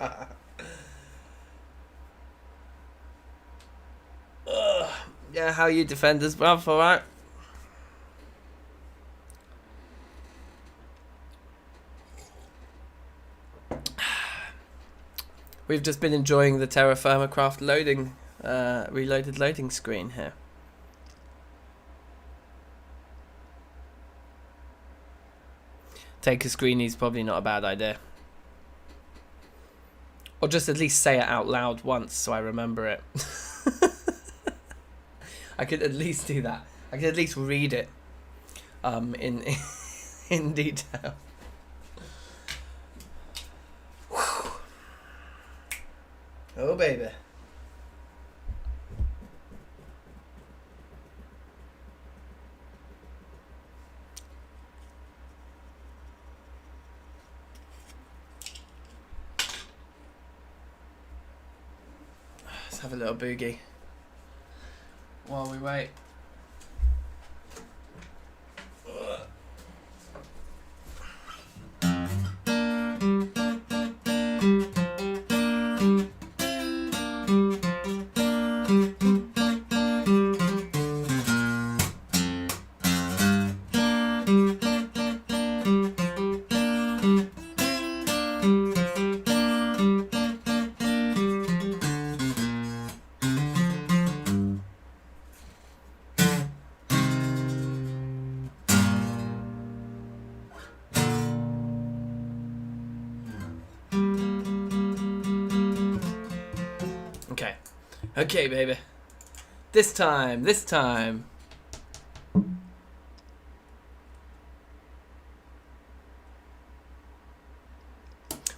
A: Yeah, how are you, defenders, bruv? All right. We've just been enjoying the Terrafirmacraft Reloaded loading screen here. Take a screenie is probably not a bad idea. Or just at least say it out loud once so I remember it. I could at least do that. I could at least read it in detail. Whew. Oh baby. Let's have a little boogie while we wait. Okay, baby. This time.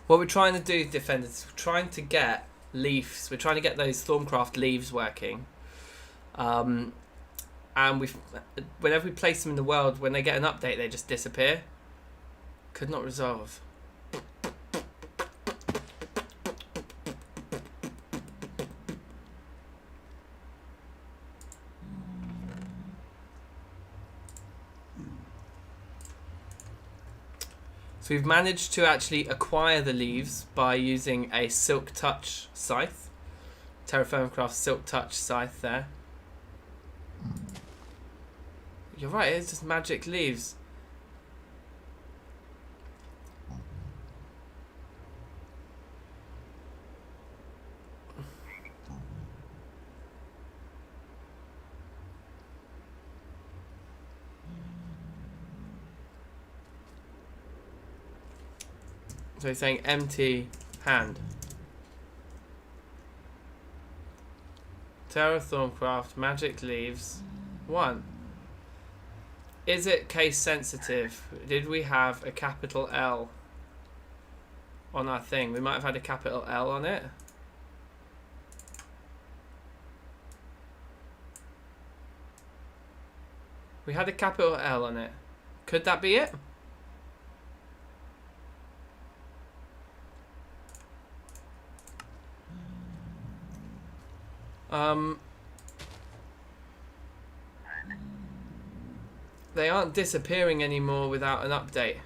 A: What we're trying to do, defenders, we're trying to get leaves. We're trying to get those Thaumcraft leaves working. And whenever we place them in the world, when they get an update, they just disappear. Could not resolve. So we've managed to actually acquire the leaves by using a Silk Touch scythe. Terrafirmacraft Silk Touch scythe there. You're right, it's just magic leaves. So he's saying empty hand. Thaumcraft magic leaves 1. Is it case sensitive? Did we have a capital L on our thing? We might have had a capital L on it. We had a capital L on it. Could that be it? They aren't disappearing anymore without an update,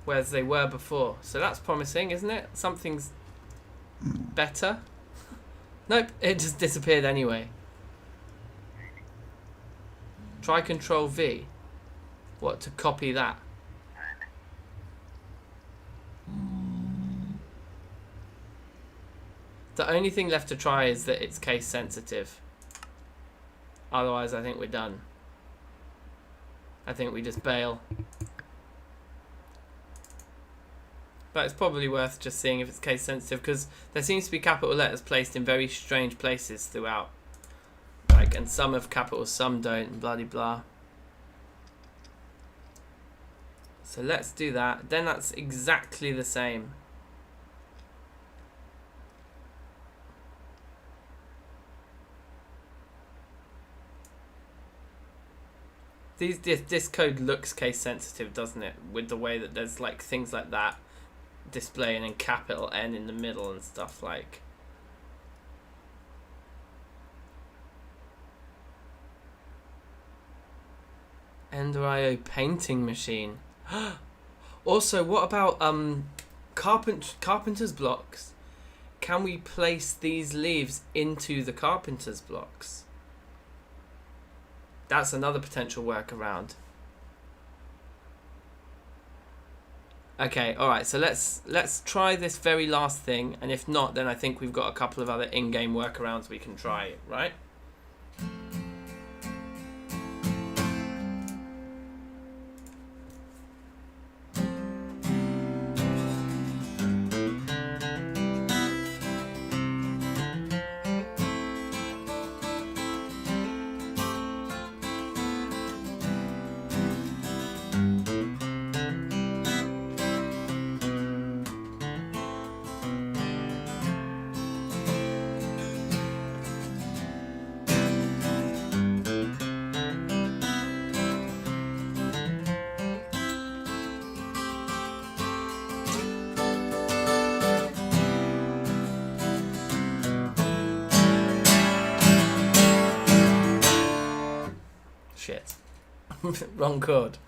A: whereas they were before. So that's promising, isn't it? Something's better. Nope, it just disappeared anyway. Try Control V. What, to copy that? The only thing left to try is that it's case sensitive. Otherwise, I think we're done. I think we just bail. But it's probably worth just seeing if it's case sensitive, because there seems to be capital letters placed in very strange places throughout. Like, and some have capitals, some don't, and bloody blah. So let's do that. Then that's exactly the same. This code looks case sensitive, doesn't it? With the way that there's like things like that displaying in capital N in the middle and stuff like. Ender.io painting machine. Also, what about carpenter's blocks? Can we place these leaves into the carpenter's blocks? That's another potential workaround. Okay, alright, so let's try this very last thing, and if not, then I think we've got a couple of other in-game workarounds we can try, right? Shit. Wrong chord.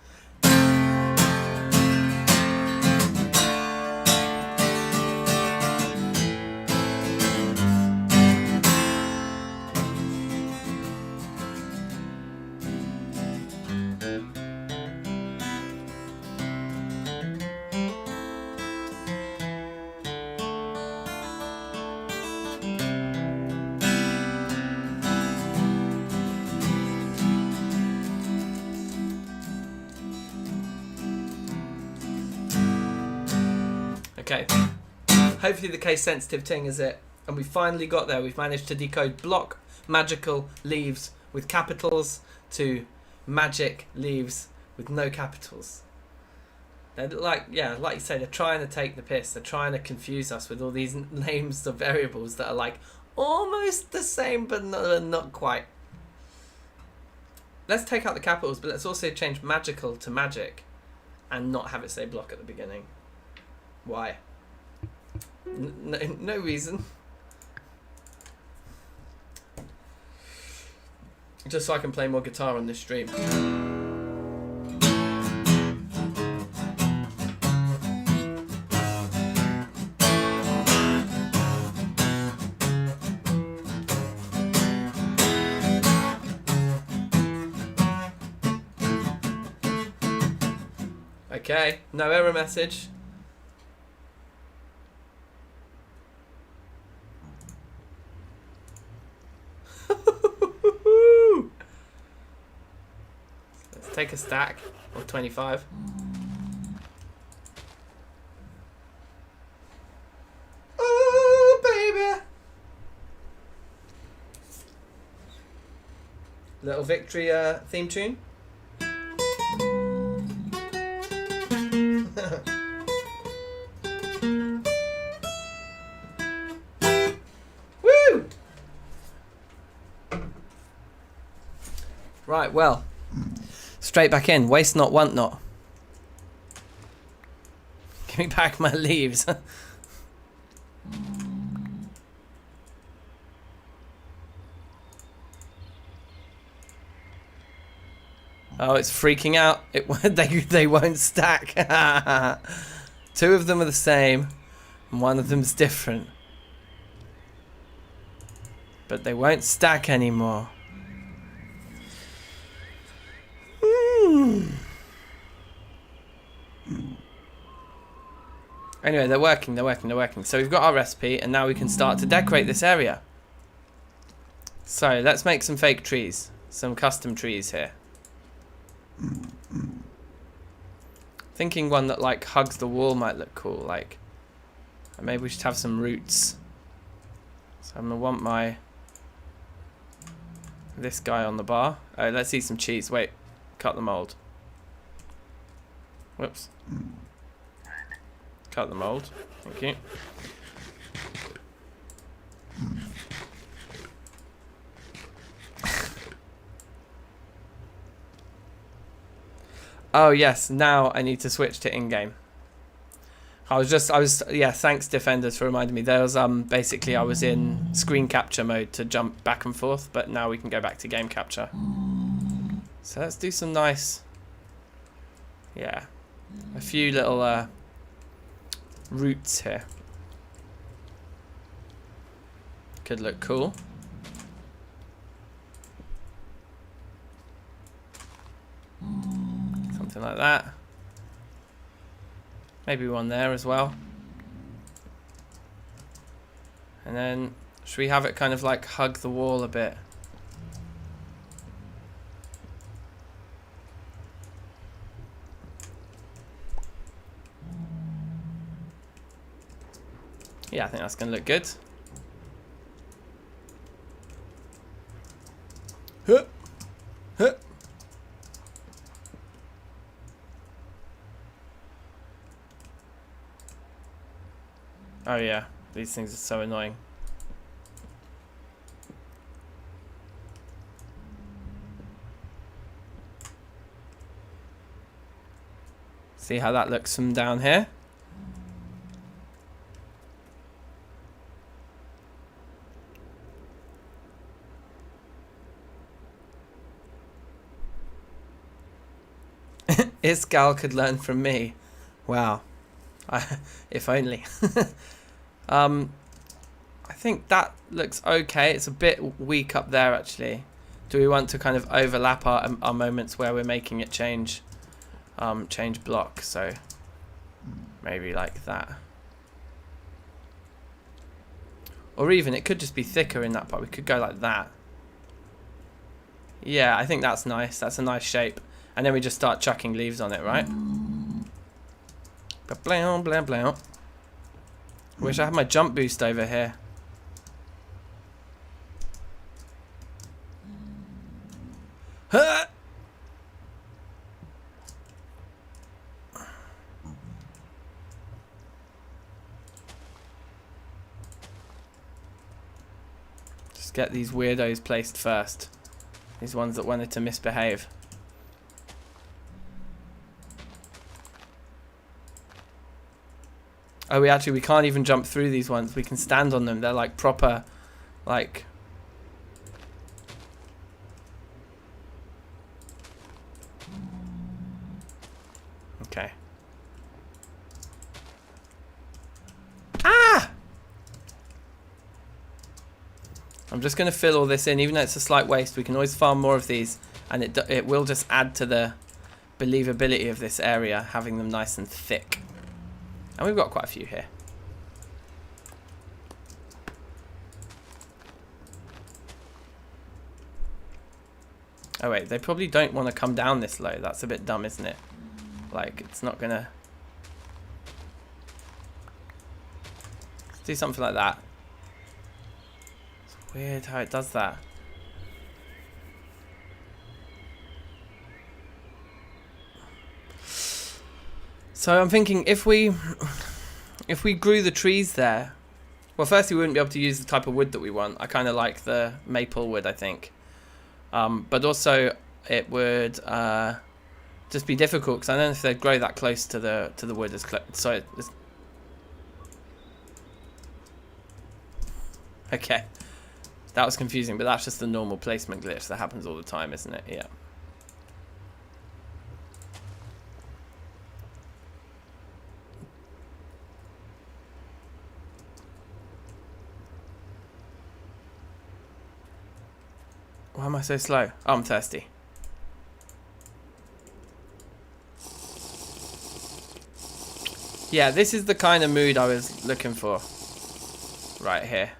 A: Okay, hopefully the case sensitive thing is it, and we finally got there. We've managed to decode block magical leaves with capitals to magic leaves with no capitals. They're like, yeah, like you say, they're trying to take the piss. They're trying to confuse us with all these names of variables that are like almost the same but not quite. Let's take out the capitals, but let's also change magical to magic and not have it say block at the beginning. Why? No reason. Just so I can play more guitar on this stream. Okay, no error message. Take a stack of 25. Oh, baby. Little victory theme tune. Woo! Right, well. Straight back in. Waste not, want not. Give me back my leaves. Oh, it's freaking out. They won't stack. Two of them are the same, and one of them's different. But they won't stack anymore. Anyway, they're working. So we've got our recipe, and now we can start to decorate this area. So let's make some fake trees, some custom trees here. Thinking one that like hugs the wall might look cool. Like maybe we should have some roots. So I'm gonna want this guy on the bar. Oh, let's eat some cheese. Wait, cut the mold. Whoops. Cut the mold. Thank you. Oh yes, now I need to switch to in-game. Yeah, thanks Defenders for reminding me. There was basically I was in screen capture mode to jump back and forth, but now we can go back to game capture. So let's do some nice, yeah, a few little roots here. Could look cool. Something like that. Maybe one there as well. And then, should we have it kind of like hug the wall a bit? Yeah, I think that's going to look good. Huh. Huh. Oh yeah, these things are so annoying. See how that looks from down here? Isgal could learn from me. Wow. If only. I think that looks okay. It's a bit weak up there actually. Do we want to kind of overlap our moments where we're making it change block? So maybe like that. Or even it could just be thicker in that part. We could go like that. Yeah, I think that's nice. That's a nice shape. And then we just start chucking leaves on it, right? Blah, blah, blah. Wish I had my jump boost over here. Huh! Just get these weirdos placed first. These ones that wanted to misbehave. Oh, we can't even jump through these ones. We can stand on them. They're like proper, like... Okay. Ah! I'm just going to fill all this in. Even though it's a slight waste, we can always farm more of these. And it will just add to the believability of this area, having them nice and thick. And we've got quite a few here. Oh wait, they probably don't want to come down this low. That's a bit dumb, isn't it? Like, it's not gonna... Let's do something like that. It's weird how it does that. So I'm thinking if we grew the trees there, well, firstly we wouldn't be able to use the type of wood that we want. I kind of like the maple wood, I think, but also it would just be difficult because I don't know if they'd grow that close to the wood as so. Okay, that was confusing, but that's just the normal placement glitch that happens all the time, isn't it? Yeah. Why am I so slow? Oh, I'm thirsty. Yeah, this is the kind of mood I was looking for. Right here.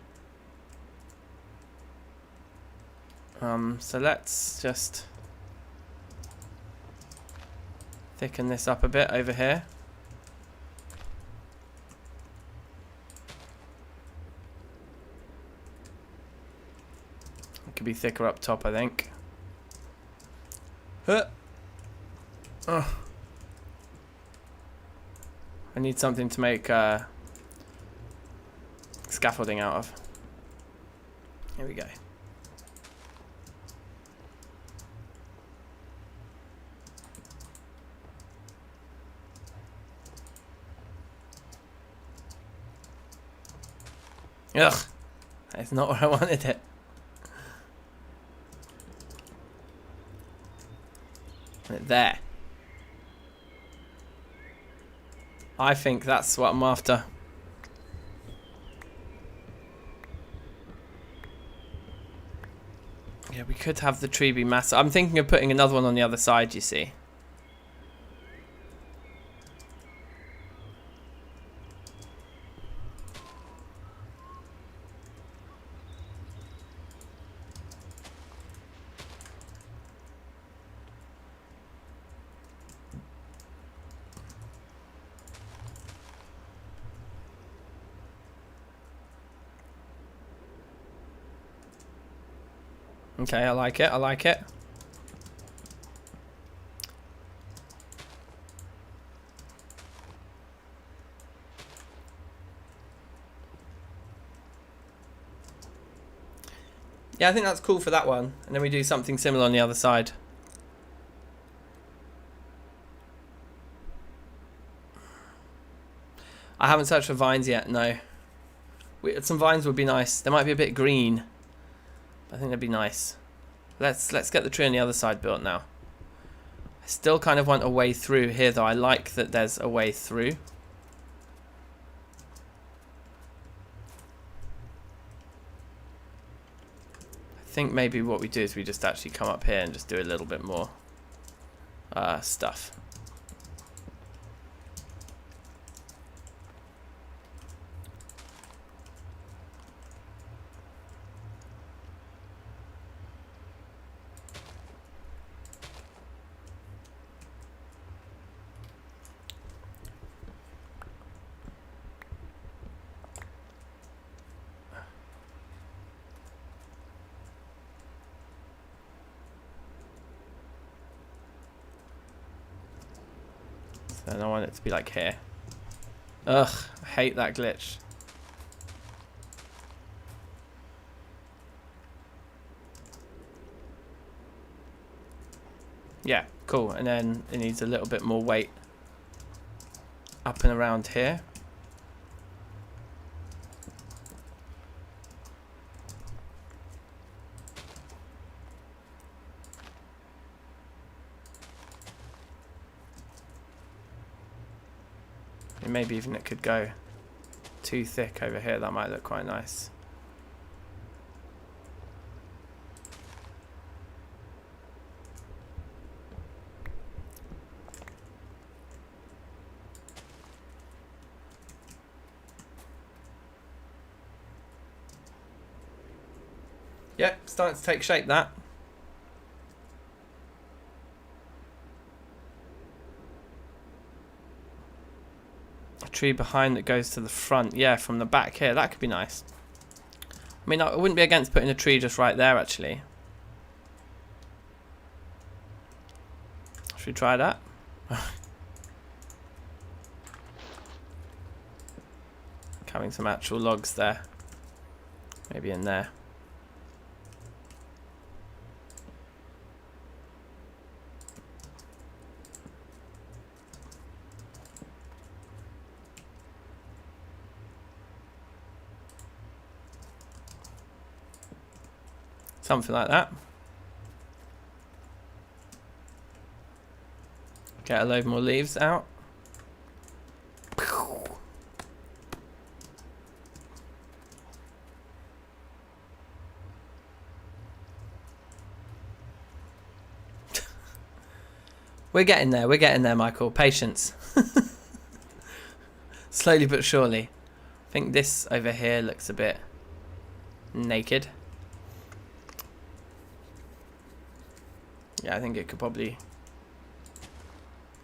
A: So let's just thicken this up a bit over here. It could be thicker up top, I think. Huh. Oh. I need something to make scaffolding out of. Here we go. Ugh, that's not where I wanted it. There. I think that's what I'm after. Yeah, we could have the tree be massive. I'm thinking of putting another one on the other side, you see. Okay, I like it, I like it. Yeah, I think that's cool for that one. And then we do something similar on the other side. I haven't searched for vines yet, no. Some vines would be nice. They might be a bit green. I think that'd be nice. Let's get the tree on the other side built now. I still kind of want a way through here though. I like that there's a way through. I think maybe what we do is we just actually come up here and just do a little bit more stuff. And I want it to be like here. Ugh, I hate that glitch. Yeah, cool. And then it needs a little bit more weight up and around here. Maybe even it could go too thick over here. That might look quite nice. Yep, starting to take shape that. Tree behind that goes to the front. Yeah, from the back here. That could be nice. I mean, I wouldn't be against putting a tree just right there, actually. Should we try that? Having some actual logs there. Maybe in there. Something like that. Get a load more leaves out. We're getting there, Michael. Patience. Slowly but surely. I think this over here looks a bit naked. Yeah, I think it could probably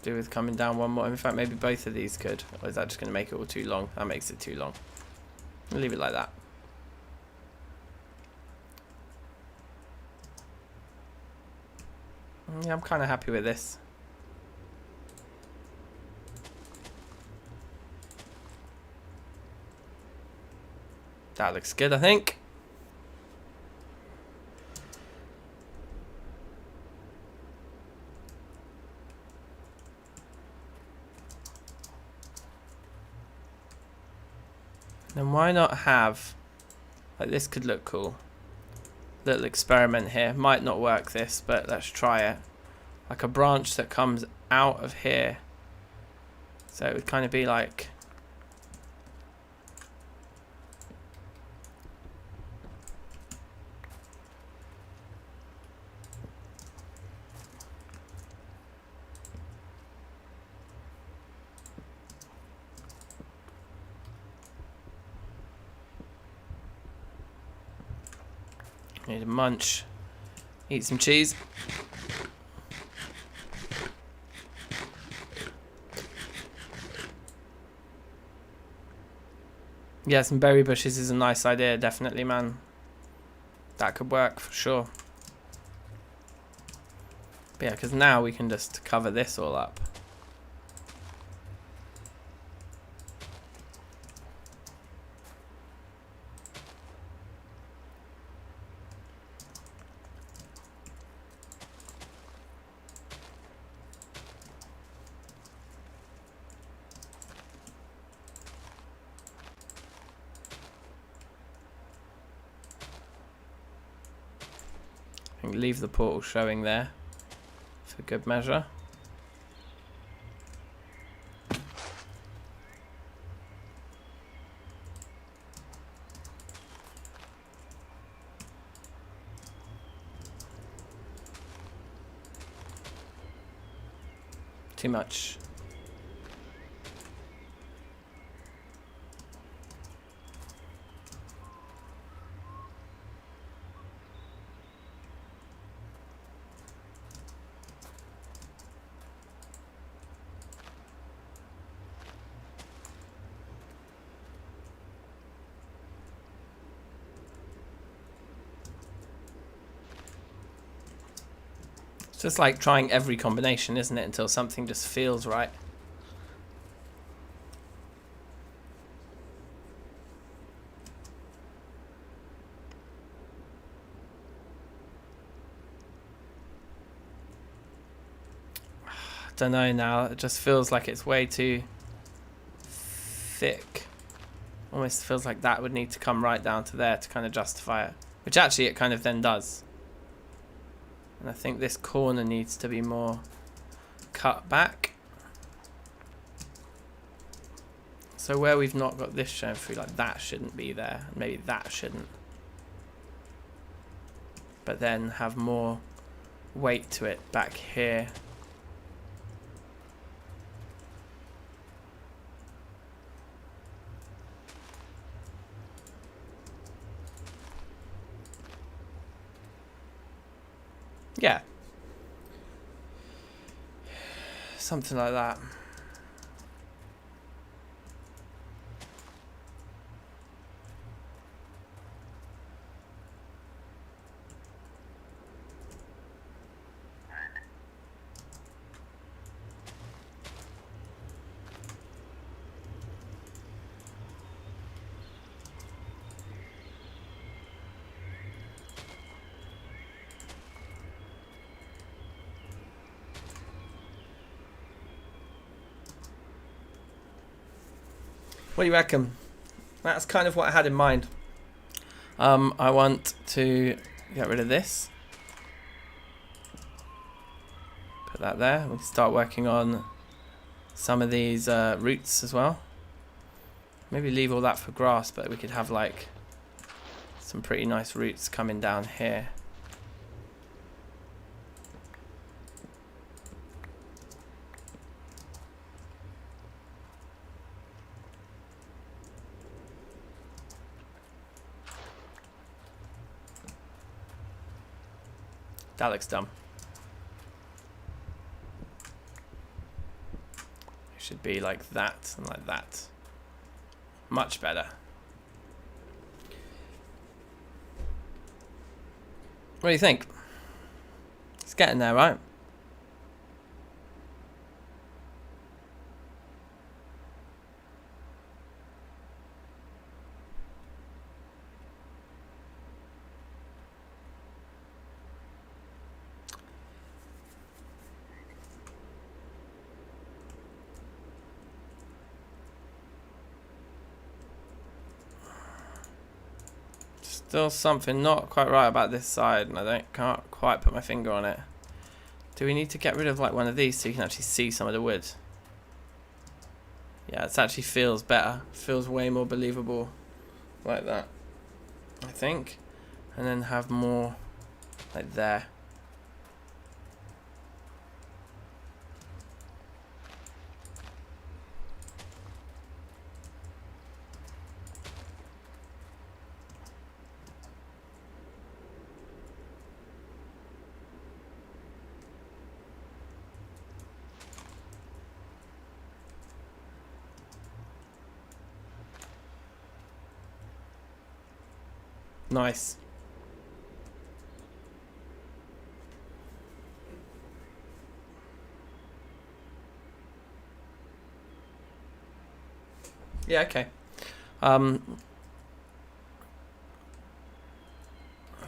A: do with coming down one more. In fact, maybe both of these could. Or is that just going to make it all too long? That makes it too long. I'll leave it like that. Yeah, I'm kind of happy with this. That looks good, I think. Then why not have, like, this could look cool. Little experiment here. Might not work this, but let's try it. Like a branch that comes out of here. So it would kind of be like, need to munch, eat some cheese. Yeah, some berry bushes is a nice idea, definitely, man. That could work for sure. But yeah, because now we can just cover this all up. Leave the portal showing there for good measure. Too much. It's just like trying every combination, isn't it? Until something just feels right. I don't know now. It just feels like it's way too thick. Almost feels like that would need to come right down to there to kind of justify it. Which actually it kind of then does. And I think this corner needs to be more cut back. So where we've not got this shown through, like that shouldn't be there. And maybe that shouldn't. But then have more weight to it back here. Yeah. Something like that. What do you reckon? That's kind of what I had in mind. I want to get rid of this. Put that there. We can start working on some of these roots as well. Maybe leave all that for grass, but we could have like some pretty nice roots coming down here. That looks dumb. It should be like that and like that. Much better. What do you think? It's getting there, right? Still something not quite right about this side, and I can't quite put my finger on it. Do we need to get rid of like one of these so you can actually see some of the wood? Yeah, it actually feels better. Feels way more believable like that, I think. And then have more like there. Nice. Yeah, okay. And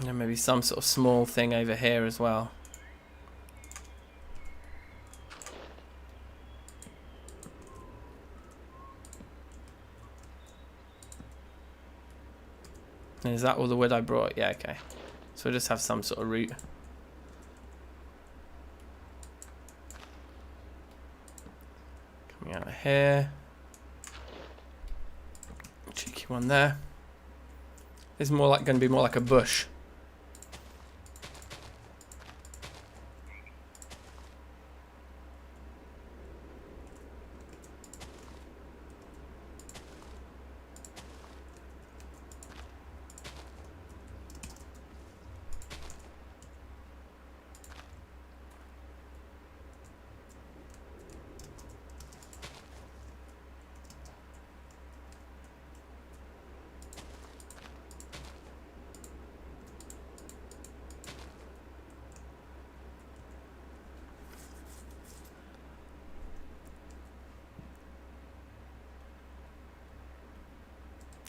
A: maybe some sort of small thing over here as well. And is that all the wood I brought? Yeah, okay. So we'll just have some sort of route. Coming out of here. Cheeky one there. This is more like going to be more like a bush.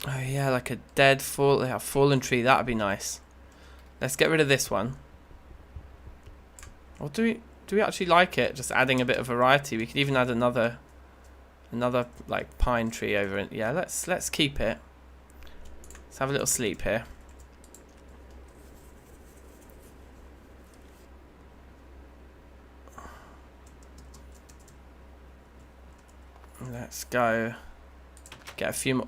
A: Oh yeah, like a dead fallen tree. That would be nice. Let's get rid of this one. Or do we actually like it? Just adding a bit of variety. We could even add another like pine tree over it. Yeah, let's keep it. Let's have a little sleep here. Let's go get a few more.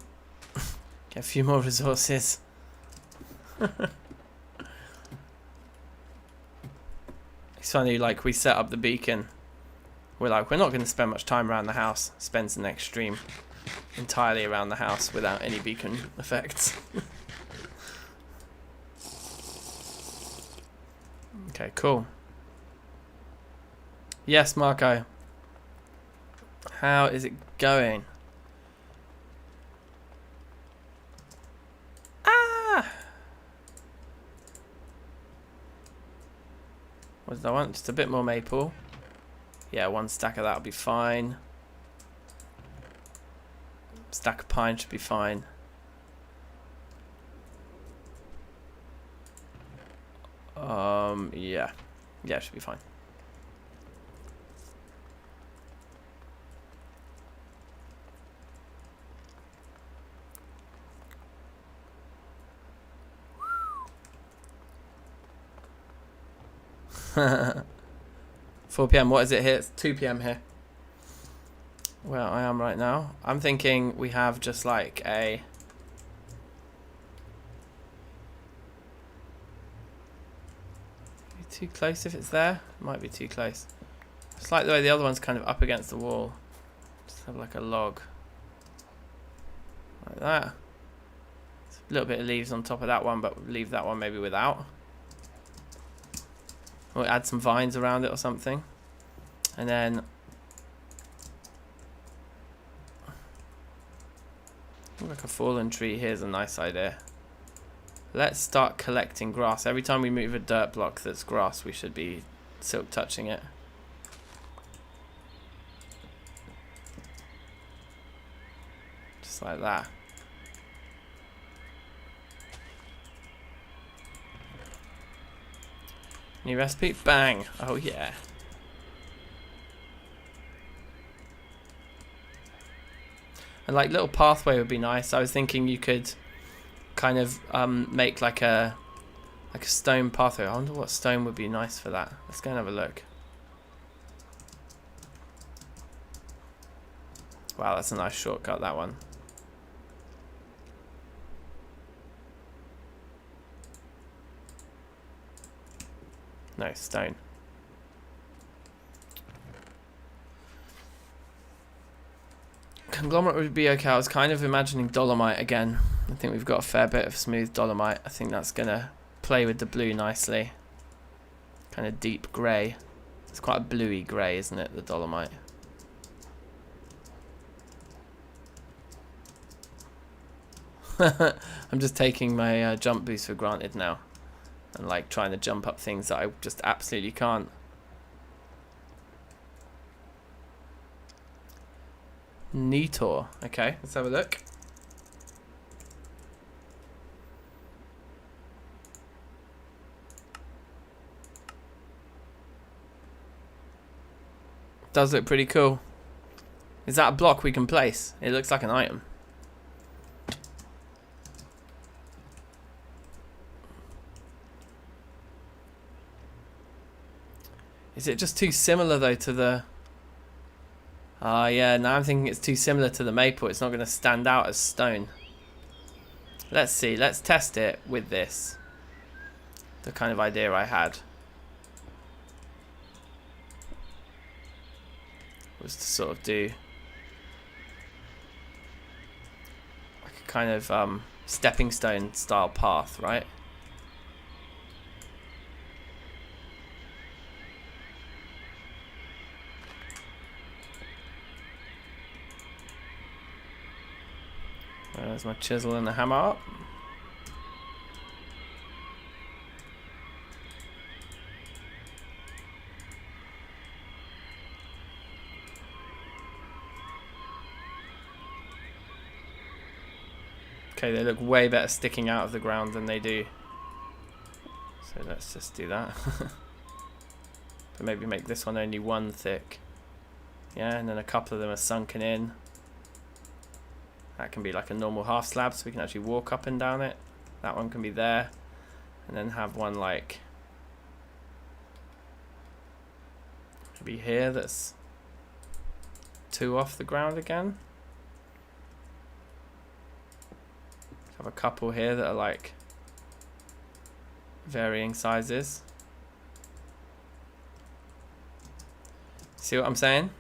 A: Get a few more resources. It's funny, like we set up the beacon. We're like, we're not going to spend much time around the house. Spends the next stream entirely around the house without any beacon effects. Okay, cool. Yes, Marco. How is it going? What did I want? Just a bit more maple. Yeah, one stack of that will be fine. Stack of pine should be fine. Yeah. Yeah, it should be fine. $4 PM. What is it here? It's 2 PM here. Where I am right now. I'm thinking we have just like a... Too close if it's there? Might be too close. It's like the way the other one's kind of up against the wall. Just have like a log. Like that. A little bit of leaves on top of that one, but leave that one maybe without. Or add some vines around it or something. And then like a fallen tree. Here's a nice idea. Let's start collecting grass. Every time we move a dirt block that's grass, we should be silk touching it. Just like that. New recipe? Bang! Oh yeah. And like little pathway would be nice. I was thinking you could kind of make like a stone pathway. I wonder what stone would be nice for that. Let's go and have a look. Wow, that's a nice shortcut, that one. No, stone. Conglomerate would be okay. I was kind of imagining dolomite again. I think we've got a fair bit of smooth dolomite. I think that's going to play with the blue nicely. Kind of deep grey. It's quite a bluey grey, isn't it, the dolomite? I'm just taking my jump boost for granted now. And like trying to jump up things that I just absolutely can't. Neator. Okay, let's have a look. Does look pretty cool. Is that a block we can place? It looks like an item. Is it just too similar though to the... yeah, now I'm thinking it's too similar to the maple. It's not going to stand out as stone. Let's see. Let's test it with this. The kind of idea I had was to sort of do like a kind of stepping stone style path, right? There's my chisel and the hammer up. Okay, they look way better sticking out of the ground than they do. So let's just do that. But maybe make this one only one thick. Yeah, and then a couple of them are sunken in. That can be like a normal half slab, so we can actually walk up and down it. That one can be there. And then have one like maybe here that's 2 off the ground again. Have a couple here that are like varying sizes. See what I'm saying?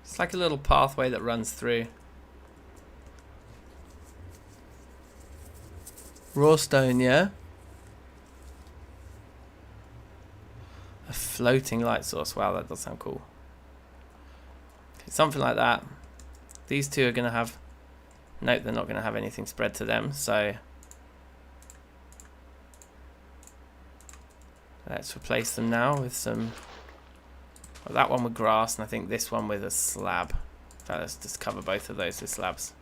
A: It's like a little pathway that runs through. Raw stone, yeah? A floating light source. Wow, that does sound cool. Okay, something like that. These two are going to have... Nope, they're not going to have anything spread to them, so... Let's replace them now with some... Well, that one with grass, and I think this one with a slab. In fact, let's just cover both of those with slabs.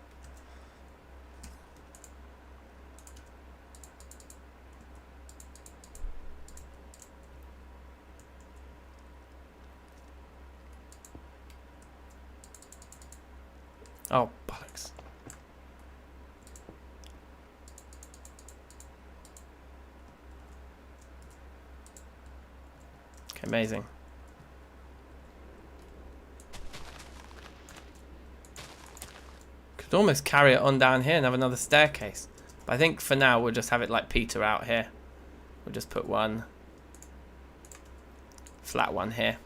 A: Oh, bollocks. Okay, amazing. Could almost carry it on down here and have another staircase. But I think for now we'll just have it like peter out here. We'll just put one flat one here.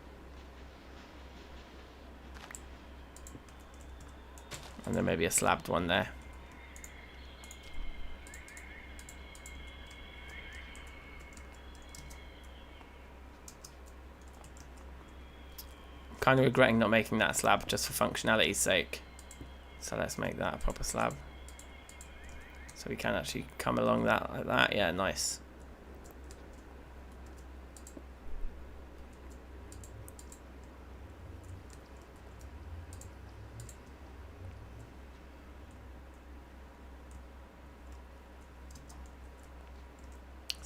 A: And then maybe a slabbed one there. I'm kind of regretting not making that slab just for functionality's sake. So let's make that a proper slab. So we can actually come along that like that. Yeah, nice.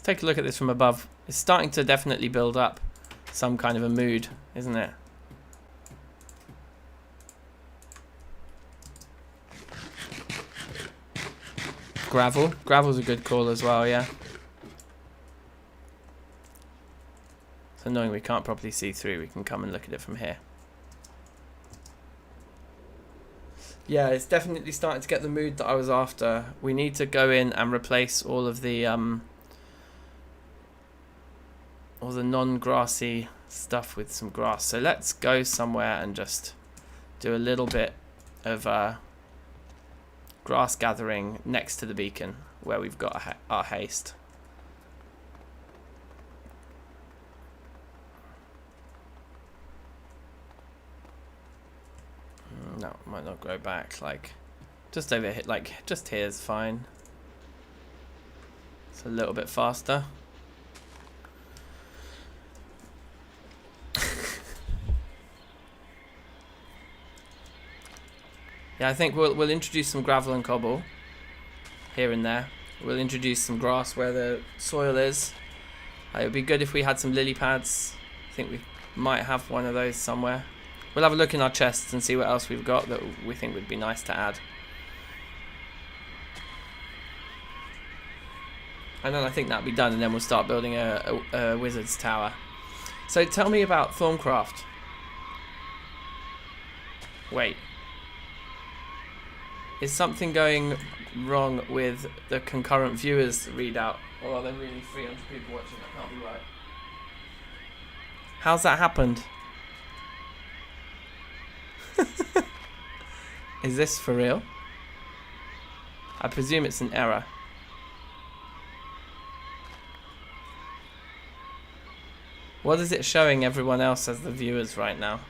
A: Take a look at this from above. It's starting to definitely build up some kind of a mood, isn't it? Gravel. Gravel's a good call as well, yeah. It's annoying we can't properly see through. We can come and look at it from here. Yeah, it's definitely starting to get the mood that I was after. We need to go in and replace all of the non-grassy stuff with some grass. So let's go somewhere and just do a little bit of grass gathering next to the beacon where we've got our haste. No, might not grow back. Like, just over here, like just here is fine. It's a little bit faster. Yeah, I think we'll introduce some gravel and cobble here and there. We'll introduce some grass where the soil is. It would be good if we had some lily pads. I think we might have one of those somewhere. We'll have a look in our chests and see what else we've got that we think would be nice to add. And then I think that'll be done, and then we'll start building a wizard's tower. So tell me about Thaumcraft. Wait. Is something going wrong with the concurrent viewers readout? Or are there really 300 people watching? That can't be right. How's that happened? Is this for real? I presume it's an error. What is it showing everyone else as the viewers right now?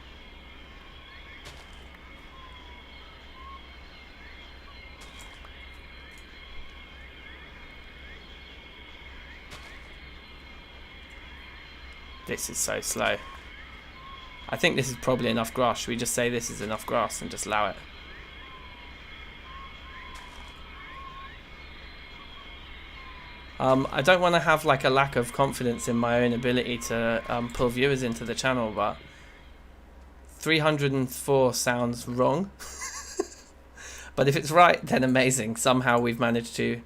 A: This is so slow. I think this is probably enough grass. Should we just say this is enough grass and just allow it? I don't want to have like a lack of confidence in my own ability to pull viewers into the channel, but 304 sounds wrong. But if it's right, then amazing. Somehow we've managed to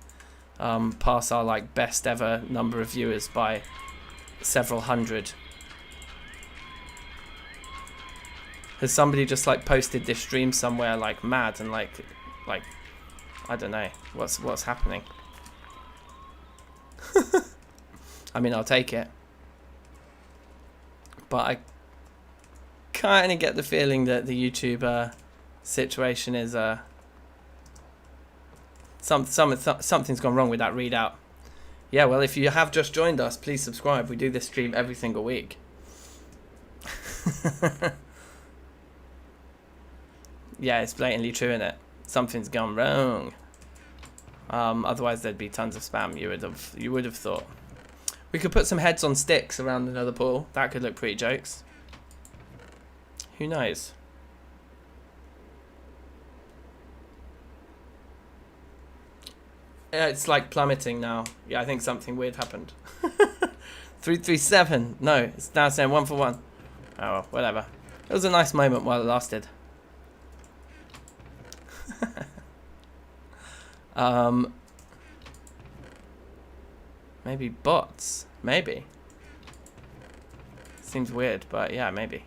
A: pass our like best ever number of viewers by several hundred. Has somebody just like posted this stream somewhere like mad and like I don't know what's happening. I mean, I'll take it, but I kind of get the feeling that the YouTube situation is something's gone wrong with that readout. Yeah, well, if you have just joined us, please subscribe. We do this stream every single week. Yeah, it's blatantly true, isn't it? Something's gone wrong. Otherwise there'd be tons of spam. You would have thought. We could put some heads on sticks around another pool. That could look pretty jokes. Who knows? Yeah, it's like plummeting now. Yeah, I think something weird happened. 337. No, it's now saying 1 for 1. Oh, well, whatever. It was a nice moment while it lasted. Maybe bots. Maybe. Seems weird, but yeah, maybe.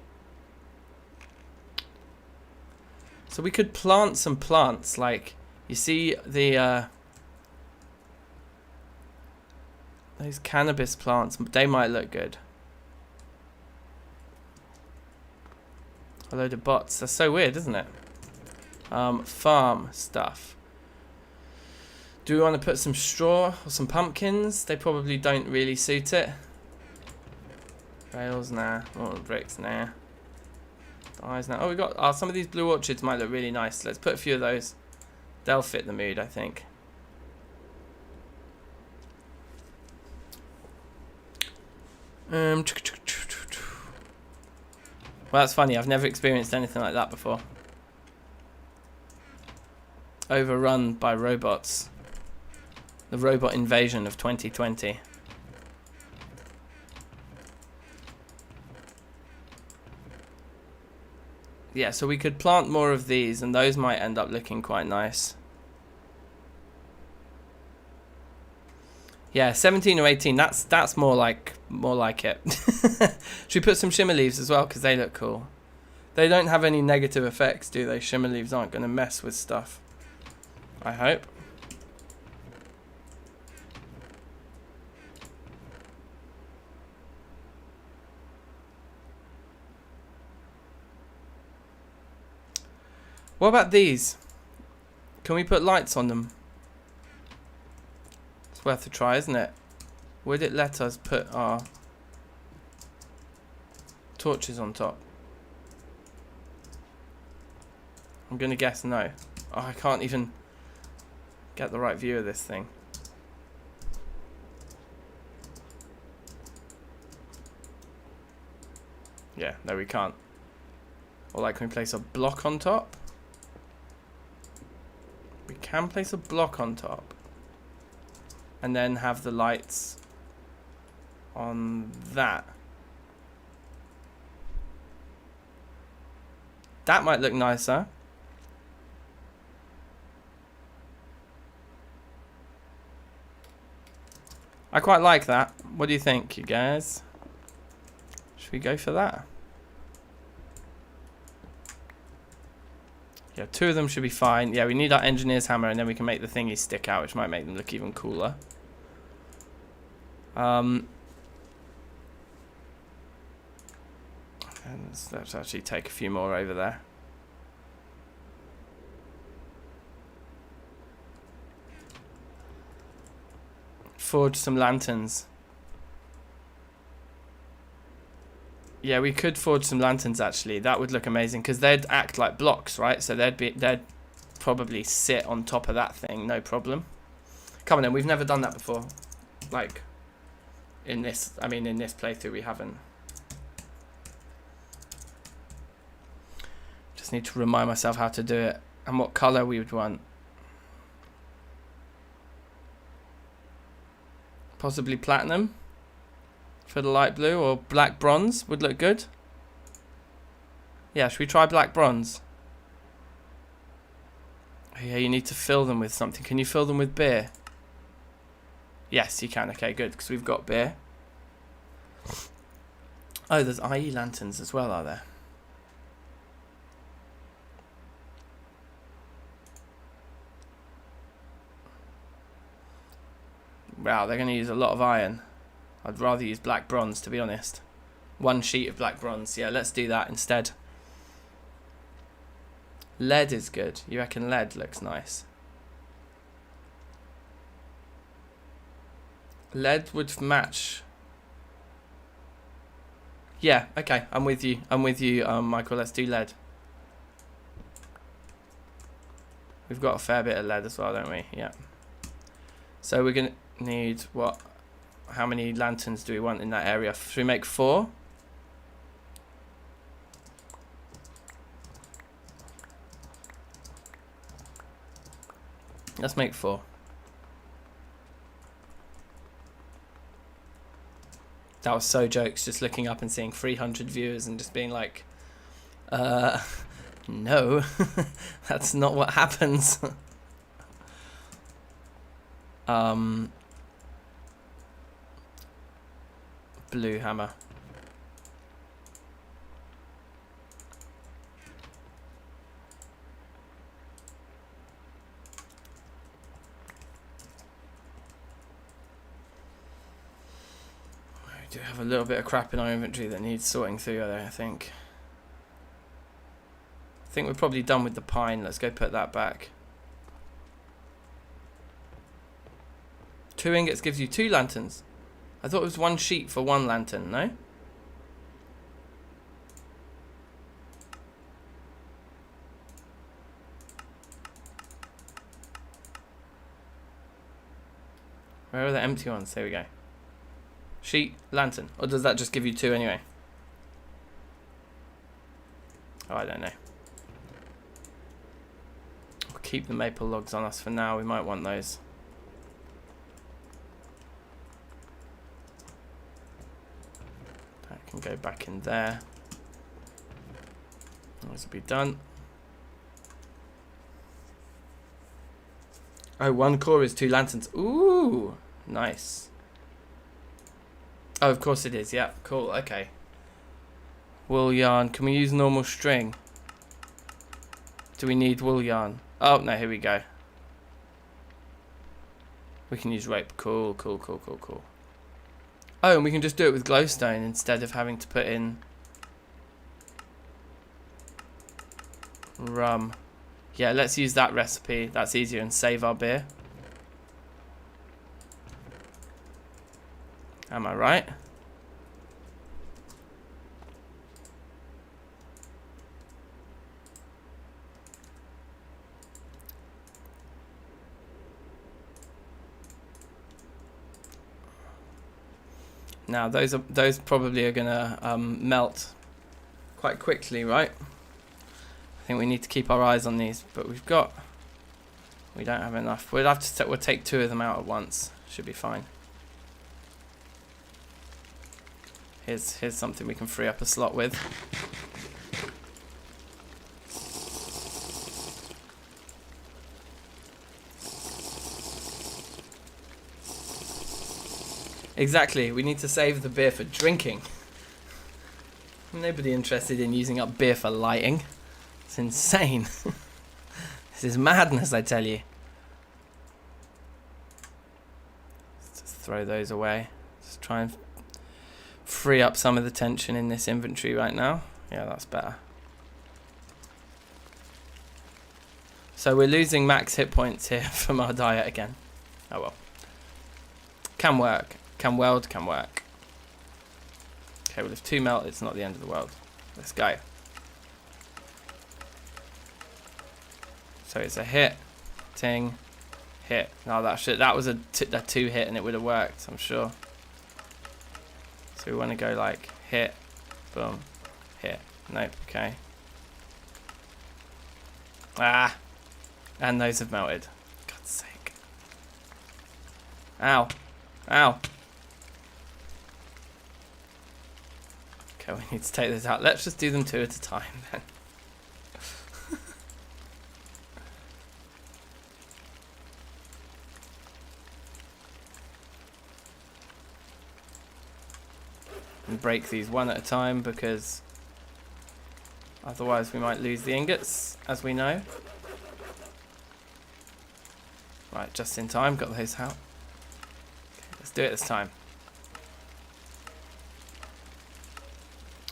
A: So we could plant some plants, like you see the those cannabis plants. They might look good. A load of bots. That's so weird, isn't it? Farm stuff. Do we want to put some straw or some pumpkins? They probably don't really suit it. Rails, nah. Oh, bricks, nah. Eyes, nah. Oh, we got some of these blue orchids might look really nice. Let's put a few of those. They'll fit the mood, I think. Well, that's funny. I've never experienced anything like that before. Overrun by robots. The robot invasion of 2020. Yeah, so we could plant more of these and those might end up looking quite nice. Yeah, 17 or 18. That's more like it. Should we put some shimmer leaves as well, because they look cool? They don't have any negative effects, do they? Shimmer leaves aren't going to mess with stuff. I hope. What about these? Can we put lights on them? It's worth a try, isn't it? Would it let us put our torches on top? I'm going to guess no. Oh, I can't even get the right view of this thing. Yeah, no, we can't. Or like, can we place a block on top? We can place a block on top. And then have the lights on that. That might look nicer. I quite like that. What do you think, you guys? Should we go for that? Yeah, 2 of them should be fine. Yeah, we need our engineer's hammer, and then we can make the thingies stick out, which might make them look even cooler. And let's actually take a few more over there. Forge some lanterns. Yeah, we could forge some lanterns actually. That would look amazing because they'd act like blocks, right? So they'd probably sit on top of that thing, no problem. Come on then, we've never done that before. Like in this, I mean in this playthrough we haven't. Just need to remind myself how to do it and what color we would want. Possibly platinum for the light blue, or black bronze would look good. Yeah, should we try black bronze? Oh, yeah, you need to fill them with something. Can you fill them with beer? Yes, you can. Okay, good, because we've got beer. Oh, there's IE lanterns as well, are there? Wow, they're going to use a lot of iron. I'd rather use black bronze, to be honest. 1 sheet of black bronze. Yeah, let's do that instead. Lead is good. You reckon lead looks nice? Lead would match. Yeah, okay. I'm with you. I'm with you, Michael. Let's do lead. We've got a fair bit of lead as well, don't we? Yeah. So we're going to need what? How many lanterns do we want in that area? Should we make 4? Let's make 4. That was so jokes, just looking up and seeing 300 viewers and just being like, no, that's not what happens. Blue hammer. We do have a little bit of crap in our inventory that needs sorting through there, I think. I think we're probably done with the pine. Let's go put that back. 2 ingots gives you 2 lanterns. I thought it was 1 sheet for 1 lantern, no? Where are the empty ones? There we go. Sheet, lantern. Or does that just give you 2 anyway? Oh, I don't know. We'll keep the maple logs on us for now. We might want those. That can go back in there. This will be done. Oh, 1 core is 2 lanterns. Ooh, Nice. Oh, of course it is. Yeah, cool. Okay. Wool yarn. Can we use normal string? Do we need wool yarn? Oh, no, here we go. We can use rope. Cool, cool, cool, cool, cool. Oh, and we can just do it with glowstone instead of having to put in rum. Yeah, let's use that recipe. That's easier and save our beer. Am I right? Now those probably are gonna melt quite quickly, right? I think we need to keep our eyes on these, but we don't have enough. We'll take 2 of them out at once. Should be fine. Here's something we can free up a slot with. Exactly, we need to save the beer for drinking. Nobody interested in using up beer for lighting. It's insane. This is madness, I tell you. Let's just throw those away. Just try and free up some of the tension in this inventory right now. Yeah, that's better. So we're losing max hit points here from our diet again. Oh well. Can work. Can weld, can work. Okay, well if 2 melt, it's not the end of the world. Let's go. So it's a hit, ting, hit. No, that was a 2 hit and it would have worked, I'm sure. So we want to go like hit, boom, hit. Nope, okay. Ah! And those have melted. God's sake. Ow. Ow. Okay, we need to take this out. Let's just do them 2 at a time then. And break these 1 at a time because otherwise we might lose the ingots, as we know. Right, just in time, got those out. Okay, let's do it this time.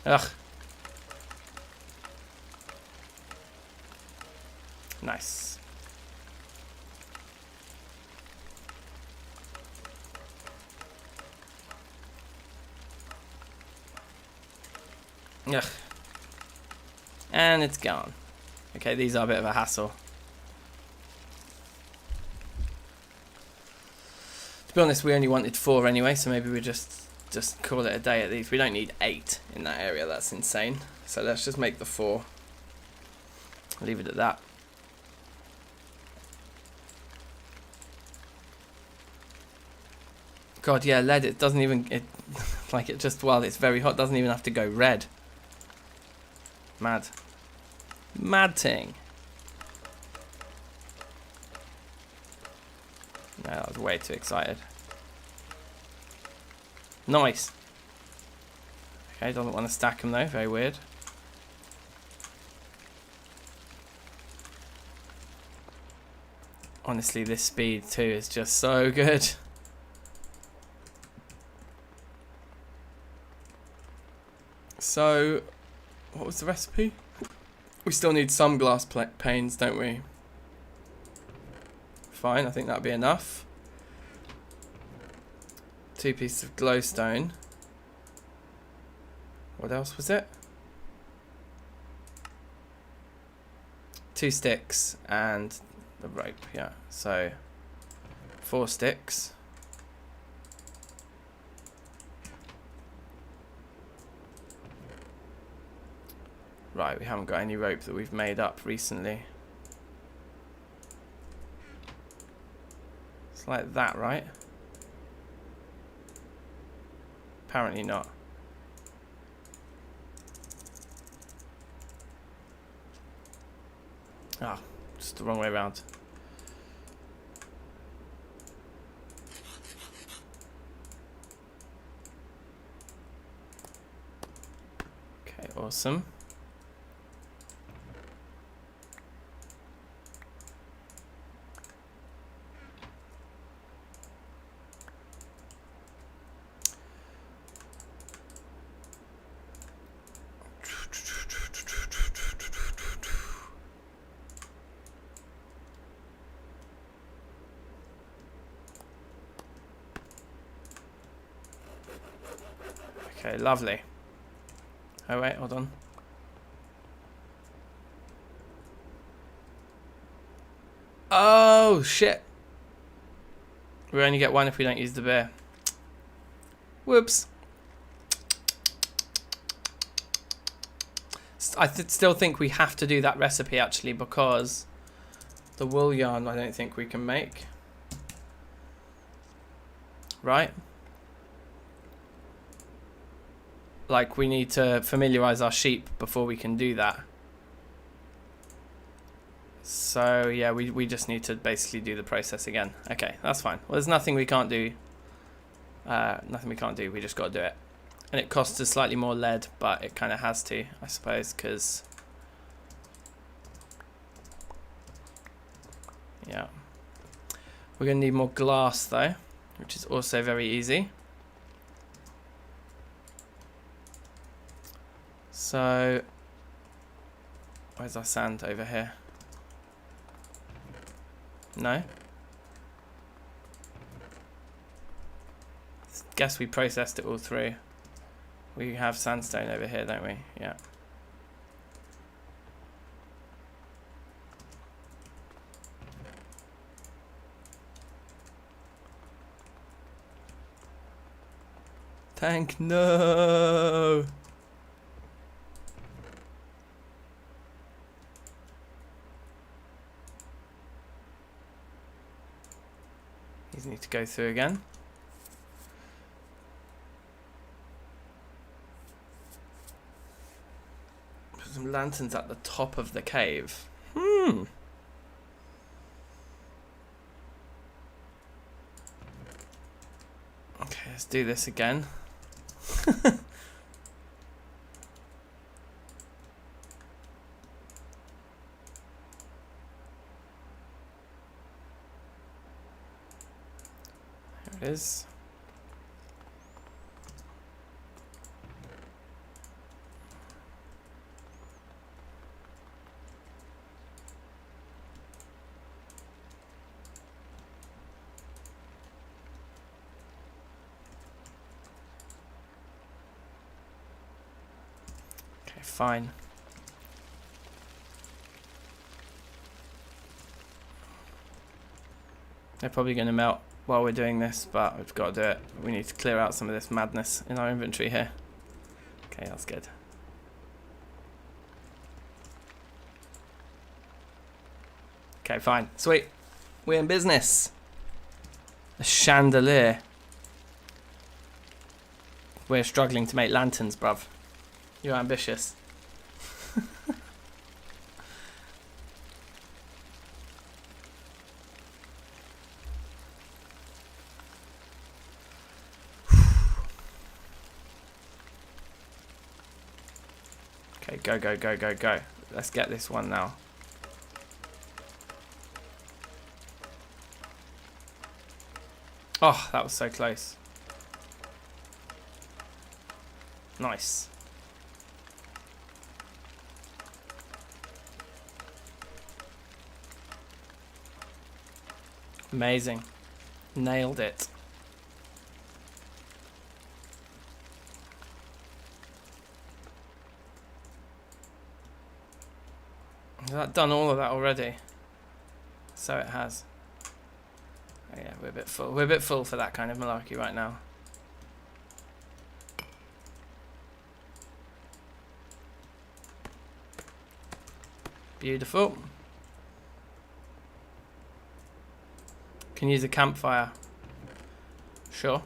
A: Ugh. Nice. Ugh. And it's gone. Okay, these are a bit of a hassle. To be honest, we only wanted 4 anyway, so maybe we just call it a day at these. We don't need 8 in that area, that's insane. So let's just make the 4. Leave it at that. God, yeah, lead, it doesn't even, like it just, while it's very hot, doesn't even have to go red. Mad. Mad thing. No, that was way too excited. Nice. Okay, doesn't want to stack them though, very weird. Honestly, this speed too is just so good. So, what was the recipe? We still need some glass panes, don't we? Fine, I think that'll be enough. 2 pieces of glowstone. What else was it? 2 sticks and the rope, yeah. So 4 sticks. Right, we haven't got any rope that we've made up recently. It's like that, right? Apparently not. Ah, just the wrong way around. Awesome. Okay, lovely. Oh wait, hold on. Oh shit. We only get one if we don't use the beer. Whoops. I still think we have to do that recipe actually, because the wool yarn I don't think we can make. Right? Like, we need to familiarize our sheep before we can do that. So yeah, we just need to basically do the process again. Okay, that's fine. Well, there's nothing we can't do. Nothing we can't do. We just got to do it. And it costs us slightly more lead, but it kind of has to, I suppose, because... Yeah. We're going to need more glass, though, which is also very easy. So... Where's our sand? Over here. No? Guess we processed it all through. We have sandstone over here, don't we? Yeah. Tank, no! These need to go through again. Put some lanterns at the top of the cave. Okay, let's do this again. Here it is. Okay, fine. They're probably going to melt while we're doing this, but we've got to do it. We need to clear out some of this madness in our inventory here. Okay, that's good. Okay, fine. Sweet. We're in business. A chandelier. We're struggling to make lanterns, bruv. You're ambitious. Okay, go, go, go, go, go. Let's get this one now. Oh, that was so close. Nice. Amazing. Nailed it. Has that done all of that already? So it has. Oh yeah, we're a bit full. We're a bit full for that kind of malarkey right now. Beautiful. Can use a campfire. Sure.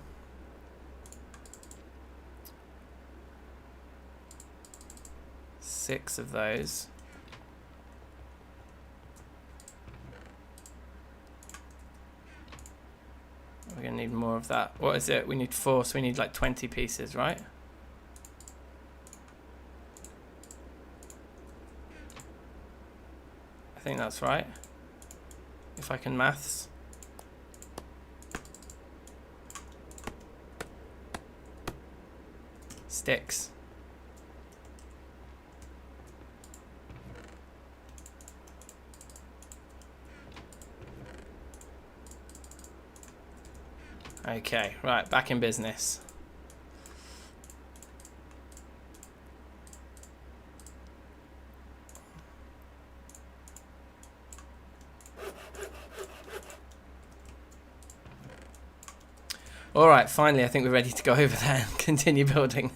A: Six of those. We're gonna need more of that. What is it? We need 4, so we need like 20 pieces, right? think that's right. If I can maths. Sticks. Okay, right, back in business. Alright, finally I think we're ready to go over there and continue building.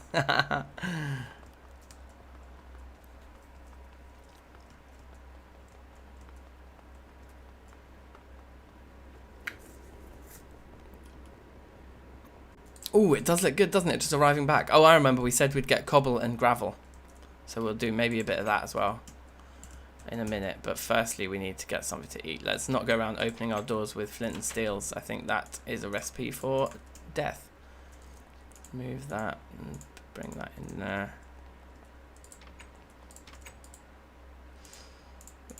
A: Oh, it does look good, doesn't it? Just arriving back. Oh, I remember we said we'd get cobble and gravel. So we'll do maybe a bit of that as well in a minute. But firstly, we need to get something to eat. Let's not go around opening our doors with flint and steels. I think that is a recipe for death. Move that and bring that in there.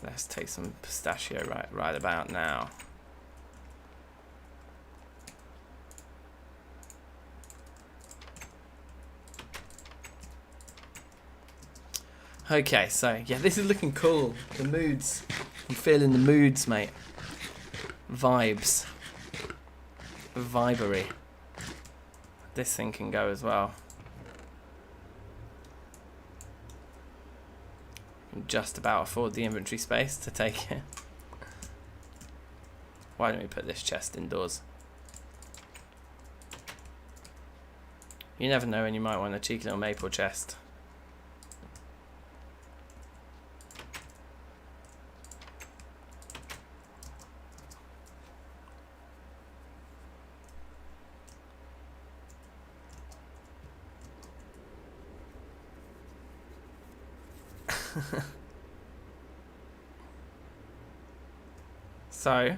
A: Let's take some pistachio right about now. Okay, so yeah, this is looking cool. The moods. I'm feeling the moods, mate. Vibes. Vibery. This thing can go as well. Can just about afford the inventory space to take it. Why don't we put this chest indoors? You never know when you might want a cheeky little maple chest. So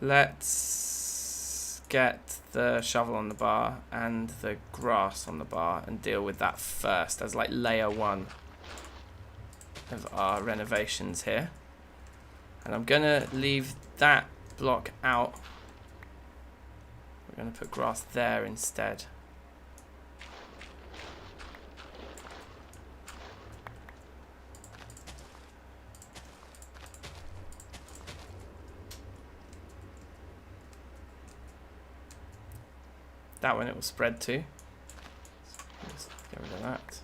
A: let's get the shovel on the bar and the grass on the bar and deal with that first as like layer 1 of our renovations here. And I'm gonna leave that block out. We're gonna put grass there instead. That one it will spread to. Let's get rid of that.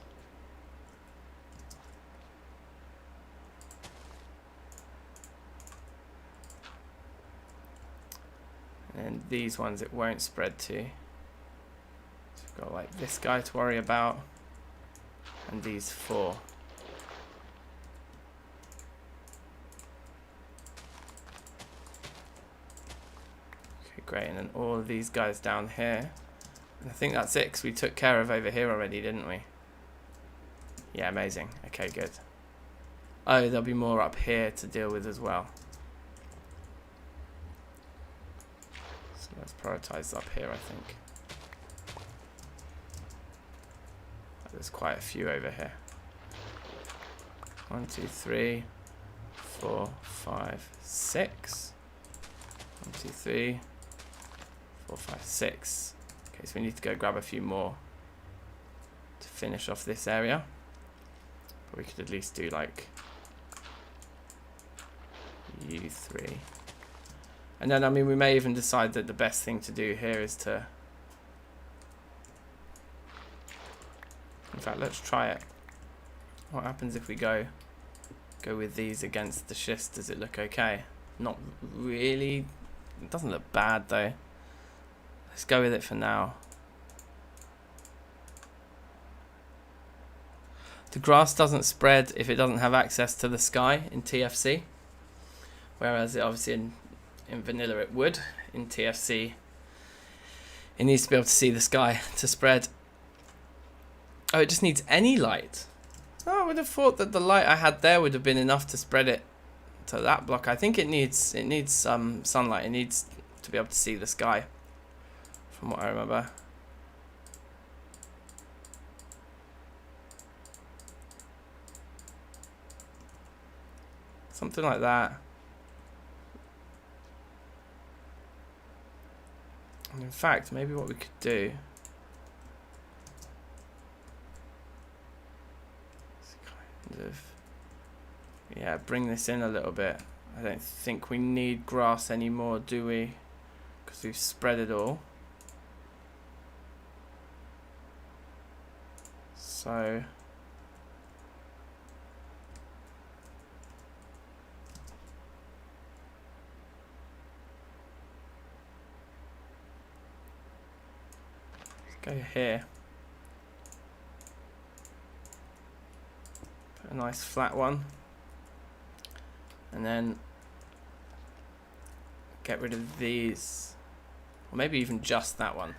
A: And then these ones it won't spread to. So we've got like this guy to worry about. And these 4. Okay, great. And then all of these guys down here. I think that's it, because we took care of over here already, didn't we? Yeah, amazing. Okay, good. Oh, there'll be more up here to deal with as well. So let's prioritize up here, I think. There's quite a few over here. 1, 2, 3, 4, 5, 6. 1, 2, 3, 4, 5, 6. Okay, so we need to go grab a few more to finish off this area. But we could at least do like you 3. And then, I mean, we may even decide that the best thing to do here is to... In fact, let's try it. What happens if we go with these against the schist? Does it look okay? Not really. It doesn't look bad though. Let's go with it for now. The grass doesn't spread if it doesn't have access to the sky in TFC. Whereas it obviously in vanilla it would. In TFC it needs to be able to see the sky to spread. Oh, it just needs any light. Oh, I would have thought that the light I had there would have been enough to spread it to that block. I think it needs some sunlight. It needs to be able to see the sky, from what I remember. Something like that. And in fact, maybe what we could do is kind of, yeah, bring this in a little bit. I don't think we need grass anymore, do we? Because we've spread it all. So let's go here. Put a nice flat one. And then get rid of these. Or maybe even just that one.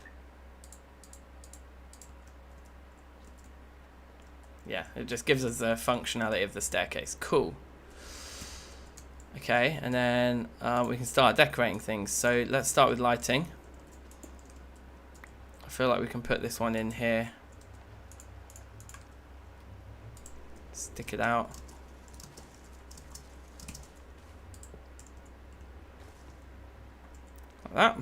A: Yeah, it just gives us the functionality of the staircase. Cool. Okay, and then we can start decorating things. So let's start with lighting. I feel like we can put this one in here. Stick it out. Like that.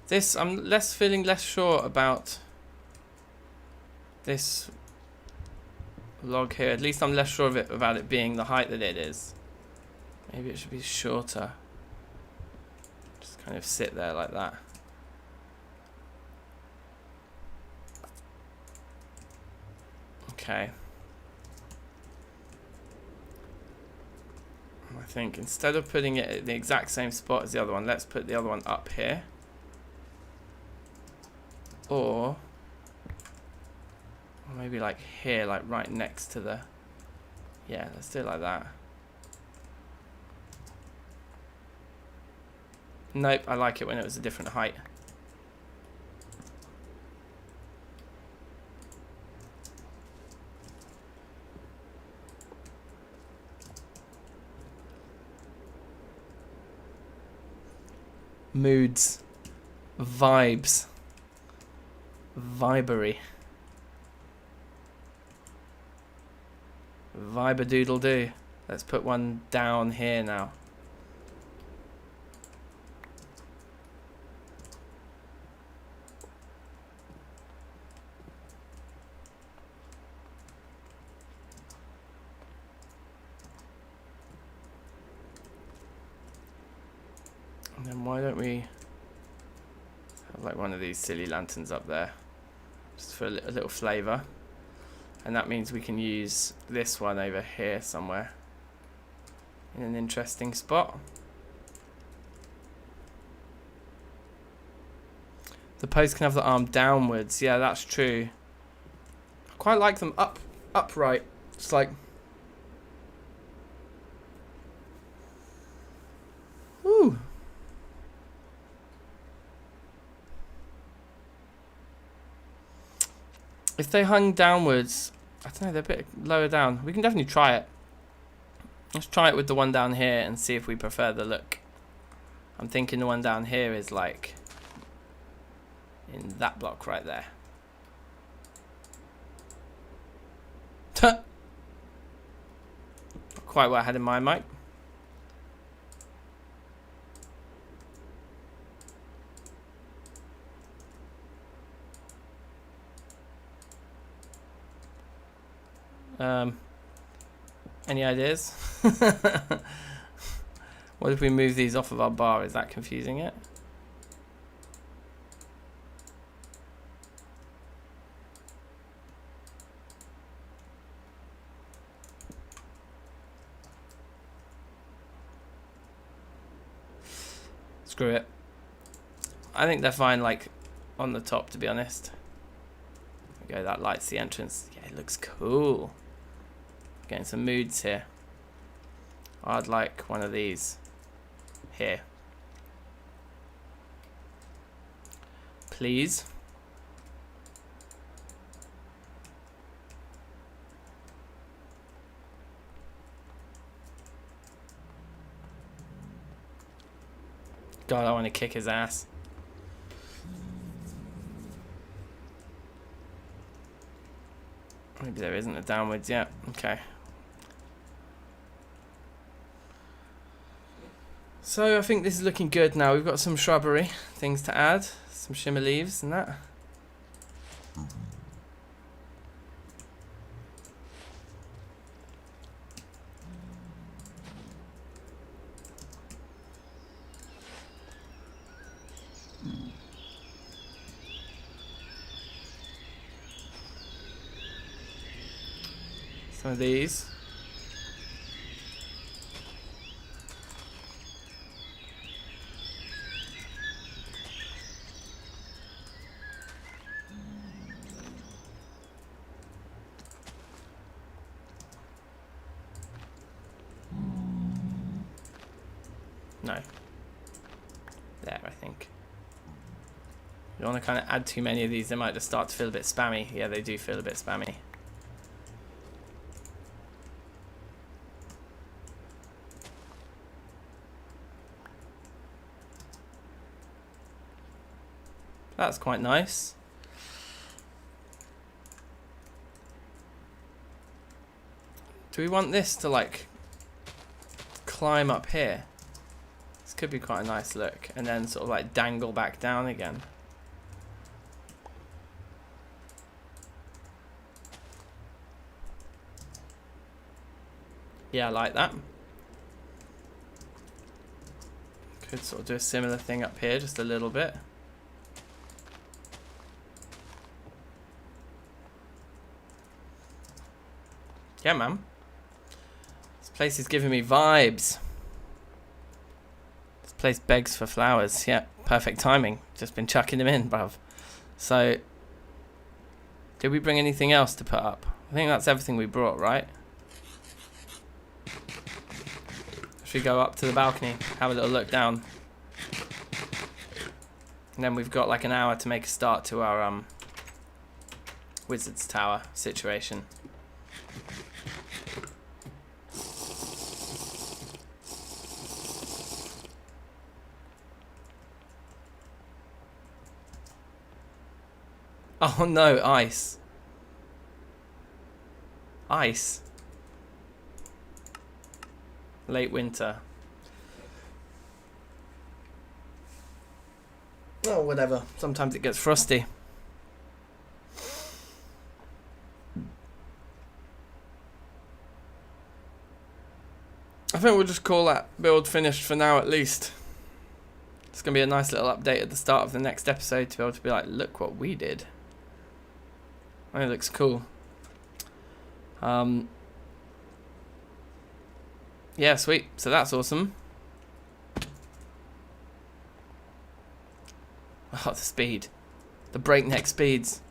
A: This, I'm feeling less sure about this log here. At least I'm less sure about it being the height that it is. Maybe it should be shorter. Just kind of sit there like that. Okay. I think instead of putting it at the exact same spot as the other one, let's put the other one up here. Or maybe like here, like right next to the, yeah, let's do it like that. Nope, I like it when it was a different height. Moods, vibes, vibery, vibe-a-doodle-doo. Let's put one down here now. And then why don't we have like one of these silly lanterns up there, just for a little flavour. And that means we can use this one over here somewhere in an interesting spot. The post can have the arm downwards. Yeah, that's true. I quite like them upright. It's like, whoo. If they hung downwards, I don't know, they're a bit lower down. We can definitely try it. Let's try it with the one down here and see if we prefer the look. I'm thinking the one down here is like in that block right there. Not quite what I had in mind, Mike. Any ideas? What if we move these off of our bar? Is that confusing it? Screw it. I think they're fine, like, on the top, to be honest. There we go, that lights the entrance. Yeah, it looks cool. Getting some moods here. I'd like one of these here. Please. God, I want to kick his ass. Maybe there isn't a downwards yet. Okay. So I think this is looking good now. We've got some shrubbery things to add, some shimmer leaves and that. Some of these. No. There, I think. You don't want to kind of add too many of these, they might just start to feel a bit spammy. Yeah, they do feel a bit spammy. That's quite nice. Do we want this to like climb up here? This could be quite a nice look, and then sort of like dangle back down again. Yeah, I like that. Could sort of do a similar thing up here, just a little bit. Yeah, man. This place is giving me vibes. This place begs for flowers. Yeah, perfect timing. Just been chucking them in, bruv. So, did we bring anything else to put up? I think that's everything we brought, right? Should we go up to the balcony, have a little look down? And then we've got like an hour to make a start to our wizard's tower situation. Oh no, ice. Ice. Late winter. Oh, whatever. Sometimes it gets frosty. I think we'll just call that build finished for now at least. It's going to be a nice little update at the start of the next episode to be able to be like, look what we did. I think it looks cool. Yeah, sweet. So that's awesome. Oh, the speed. The breakneck speeds.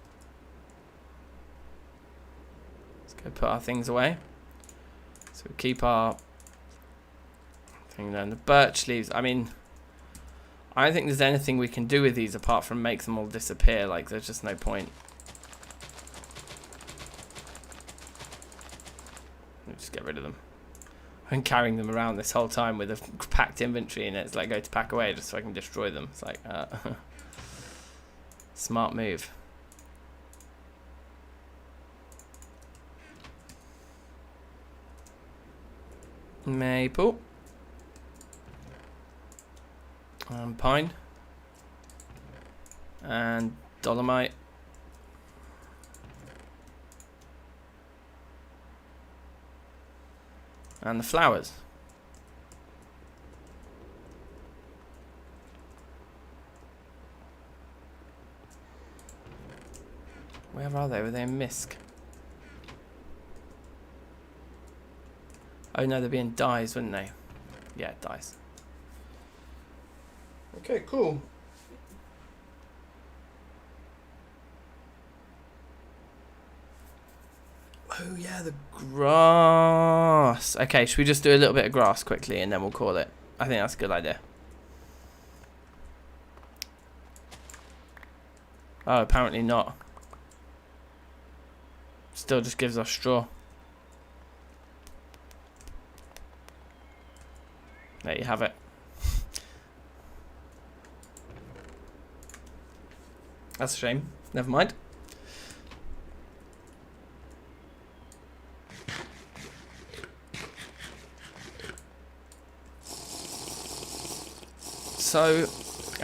A: Let's go put our things away. So we keep our thing there. And the birch leaves. I mean, I don't think there's anything we can do with these apart from make them all disappear. Like, there's just no point. Just get rid of them. I've been carrying them around this whole time with a packed inventory, and it's like go to pack away just so I can destroy them. It's like smart move. Maple. Pine. And dolomite. And the flowers. Where are they? Were they in Misk? Oh no, they'd be in dyes, wouldn't they? Yeah, dyes. Okay, cool. Oh yeah, the grass. Okay, should we just do a little bit of grass quickly and then we'll call it? I think that's a good idea. Oh, apparently not. Still just gives us straw. There you have it. That's a shame. Never mind. So,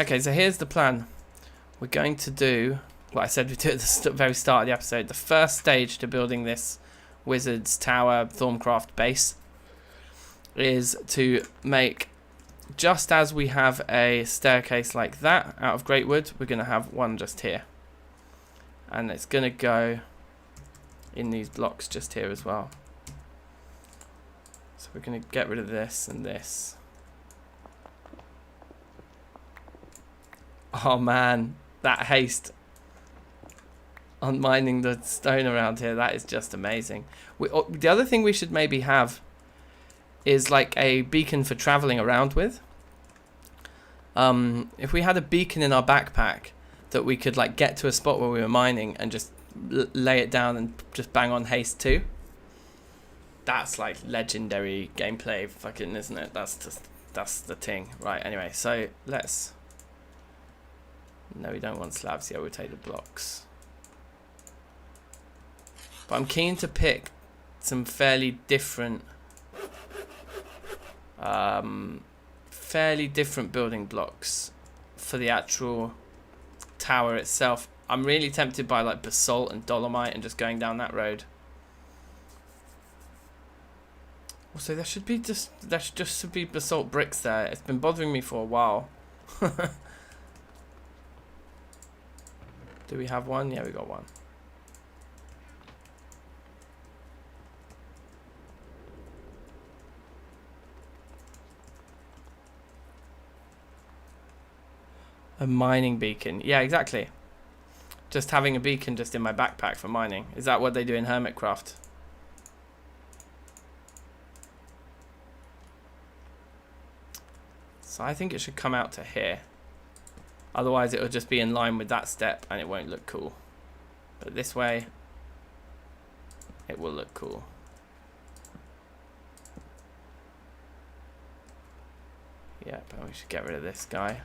A: okay, so here's the plan. We're going to do what I said we do at the very start of the episode. The first stage to building this Wizard's Tower Thaumcraft base is to make, just as we have a staircase like that out of great wood, we're going to have one just here. And it's going to go in these blocks just here as well. So we're going to get rid of this and this. Oh man, that haste on mining the stone around here, that is just amazing. The other thing we should maybe have is like a beacon for traveling around with. If we had a beacon in our backpack that we could like get to a spot where we were mining and just lay it down and just bang on haste 2. That's like legendary gameplay fucking, isn't it? That's the thing. Right, anyway, so let's... No, we don't want slabs. Yeah, we'll take the blocks. But I'm keen to pick some fairly different building blocks for the actual tower itself. I'm really tempted by like basalt and dolomite and just going down that road. Also, there should just be basalt bricks there. It's been bothering me for a while. Do we have one? Yeah, we got one. A mining beacon. Yeah, exactly. Just having a beacon just in my backpack for mining. Is that what they do in Hermitcraft? So I think it should come out to here. Otherwise, it will just be in line with that step and it won't look cool. But this way, it will look cool. Yeah, but we should get rid of this guy.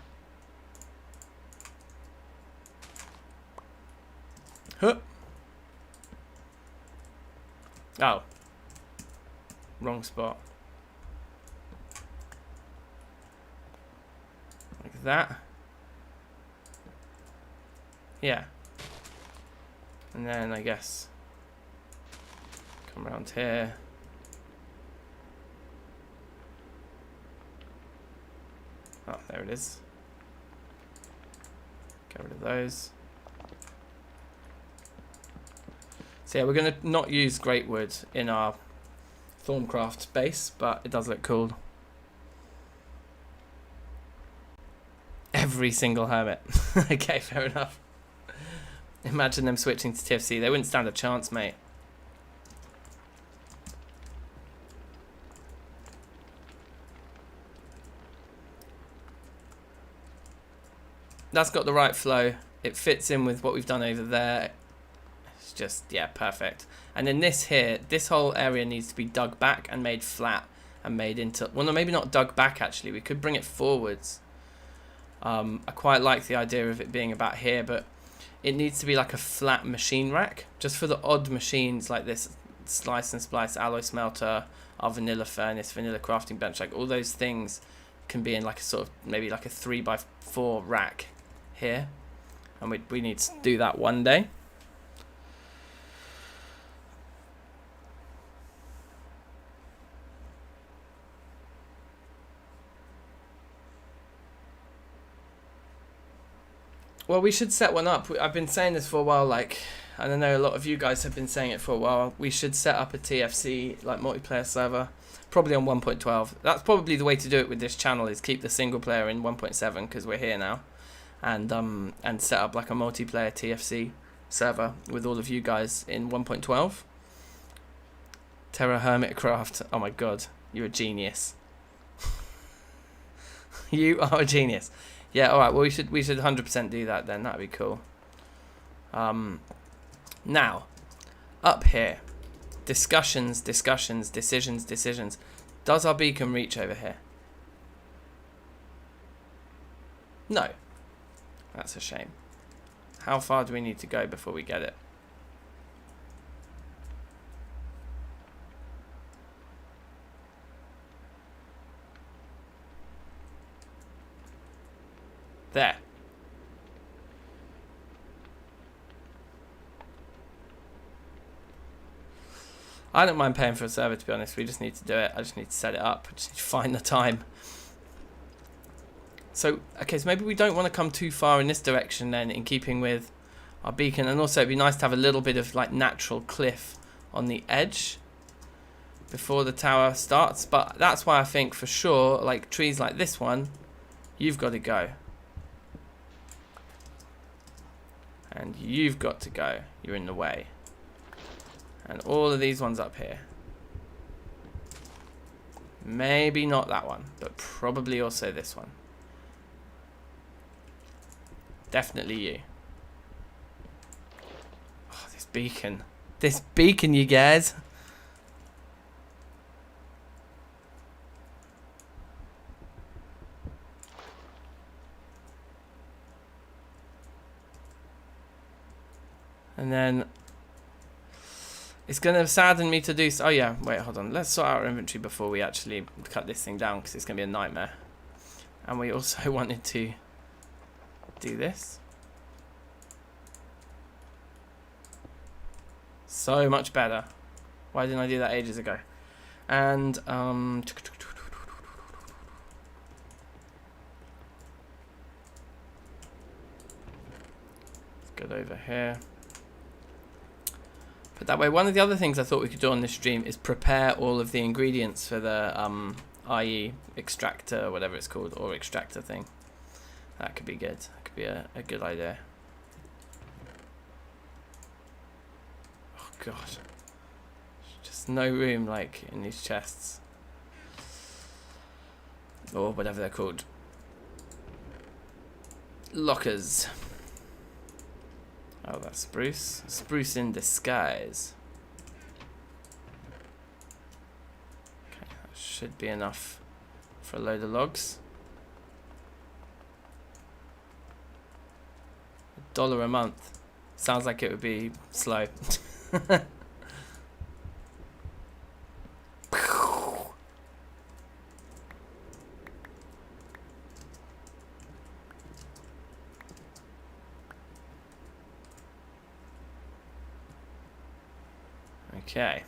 A: Huh. Oh. Wrong spot. Like that. Yeah. And then I guess come around here. Oh, there it is. Get rid of those. So yeah, we're going to not use great wood in our Thaumcraft base, but it does look cool. Every single hermit. Okay, fair enough. Imagine them switching to TFC. They wouldn't stand a chance, mate. That's got the right flow. It fits in with what we've done over there. It's just, yeah, perfect. And then this here, this whole area needs to be dug back and made flat and made into... Well, no, maybe not dug back, actually. We could bring it forwards. I quite like the idea of it being about here, but it needs to be like a flat machine rack, just for the odd machines like this slice and splice, alloy smelter, our vanilla furnace, vanilla crafting bench, like all those things can be in like a sort of, maybe like a 3x4 rack here, and we need to do that one day. Well, we should set one up. I've been saying this for a while, like, and I know a lot of you guys have been saying it for a while. We should set up a TFC, like, multiplayer server, probably on 1.12. That's probably the way to do it with this channel, is keep the single player in 1.7, because we're here now, and set up, like, a multiplayer TFC server with all of you guys in 1.12. Terrafirmacraft, oh my god, you're a genius. You are a genius. Yeah, alright, well we should 100% do that then, that'd be cool. Now, up here, discussions, decisions. Does our beacon reach over here? No. That's a shame. How far do we need to go before we get it? There. I don't mind paying for a server, to be honest. We just need to do it. I just need to set it up. I just need to find the time. So, okay, so maybe we don't want to come too far in this direction then, in keeping with our beacon. And also it'd be nice to have a little bit of like natural cliff on the edge before the tower starts. But that's why I think for sure, like trees like this one, you've got to go. And you've got to go. You're in the way. And all of these ones up here. Maybe not that one, but probably also this one. Definitely you. Oh, this beacon. This beacon, you guys. And then it's going to sadden me to do so. Oh yeah, wait, hold on. Let's sort out our inventory before we actually cut this thing down, because it's going to be a nightmare. And we also wanted to do this. So much better. Why didn't I do that ages ago? And let's get over here. But that way, one of the other things I thought we could do on this stream is prepare all of the ingredients for the IE extractor, whatever it's called, or extractor thing. That could be good. That could be a good idea. Oh god. There's just no room like in these chests. Or whatever they're called. Lockers. Oh, that's spruce. Spruce in disguise. Okay, that should be enough for a load of logs. $1 a month. Sounds like it would be slow. Okay.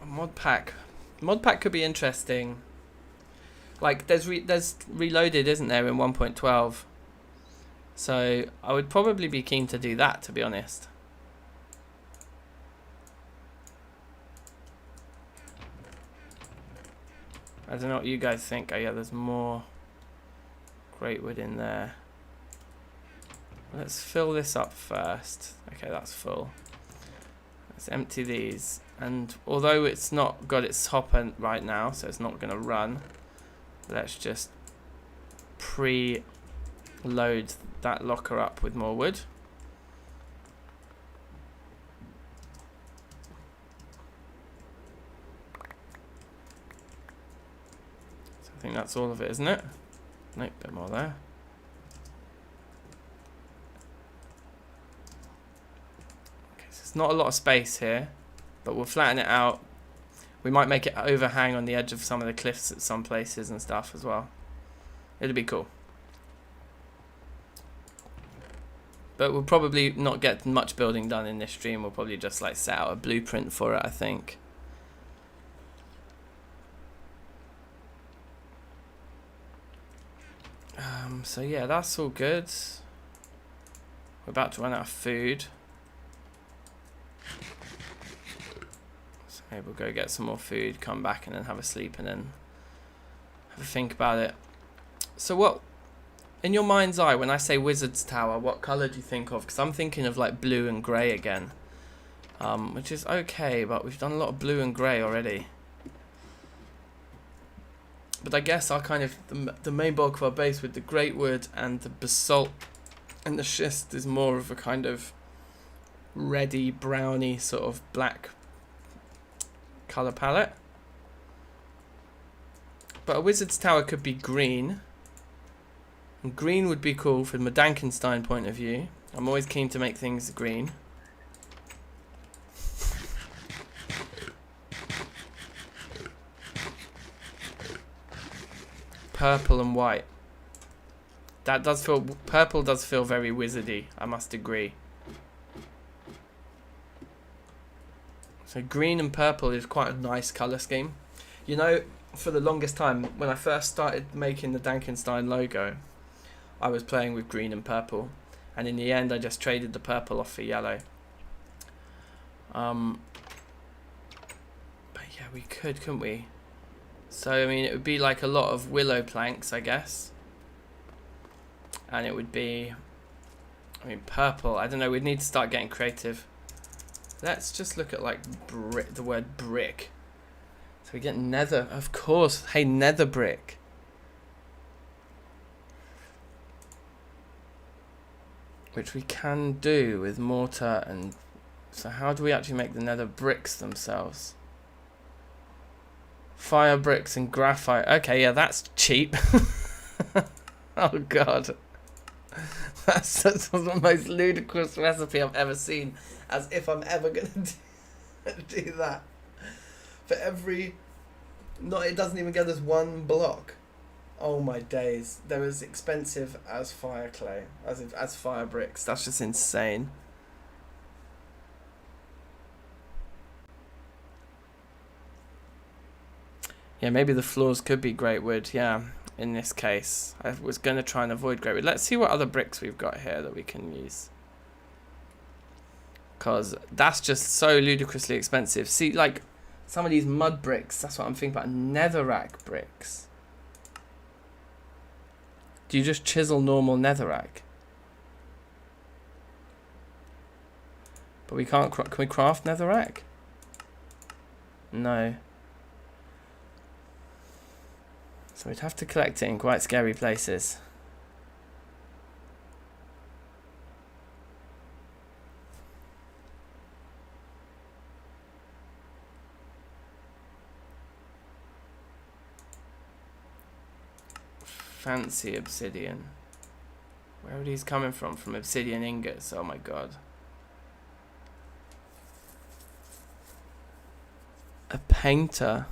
A: A mod pack. Mod pack could be interesting. Like there's Reloaded, isn't there, in 1.12? So I would probably be keen to do that, to be honest. I don't know what you guys think. Oh yeah, there's more great wood in there. Let's fill this up first. Okay, that's full. Let's empty these. And although it's not got its hopper right now, so it's not going to run, let's just pre-load that locker up with more wood. So I think that's all of it, isn't it? Nope, a bit more there. Okay, so it's not a lot of space here, but we'll flatten it out. We might make it overhang on the edge of some of the cliffs at some places and stuff as well. It'll be cool. But we'll probably not get much building done in this stream. We'll probably just like set out a blueprint for it, I think. So yeah, that's all good. We're about to run out of food. So maybe we'll go get some more food, come back and then have a sleep and then have a think about it. So what, in your mind's eye, when I say Wizard's Tower, what colour do you think of? Because I'm thinking of like blue and grey again. Which is okay, but we've done a lot of blue and grey already. But I guess our kind of the main bulk of our base with the great wood and the basalt and the schist is more of a kind of reddy, browny sort of black colour palette. But a wizard's tower could be green. And green would be cool from a DankNStein point of view. I'm always keen to make things green. Purple and white. That does feel... Purple does feel very wizardy, I must agree. So green and purple is quite a nice colour scheme. You know, for the longest time, when I first started making the DankNStein logo, I was playing with green and purple. And in the end, I just traded the purple off for yellow. But yeah, we could, couldn't we? So, I mean, it would be like a lot of willow planks, I guess. And it would be... I mean, purple. I don't know, we'd need to start getting creative. Let's just look at, like, the word brick. So we get nether, of course. Hey, nether brick. Which we can do with mortar and... So how do we actually make the nether bricks themselves? Fire bricks and graphite. Okay, yeah, that's cheap. Oh, God. That's the most ludicrous recipe I've ever seen. As if I'm ever going to do that. For every... No, it doesn't even get us one block. Oh my days. They're as expensive as fire clay. As fire bricks. That's just insane. Yeah, maybe the floors could be great wood. Yeah, in this case. I was going to try and avoid great wood. Let's see what other bricks we've got here that we can use. Because that's just so ludicrously expensive. See, like, some of these mud bricks. That's what I'm thinking about. Netherrack bricks. Do you just chisel normal netherrack? But we can't... Can we craft netherrack? No. So we'd have to collect it in quite scary places. Fancy obsidian. Where are these coming from? From obsidian ingots. Oh my god. A painter.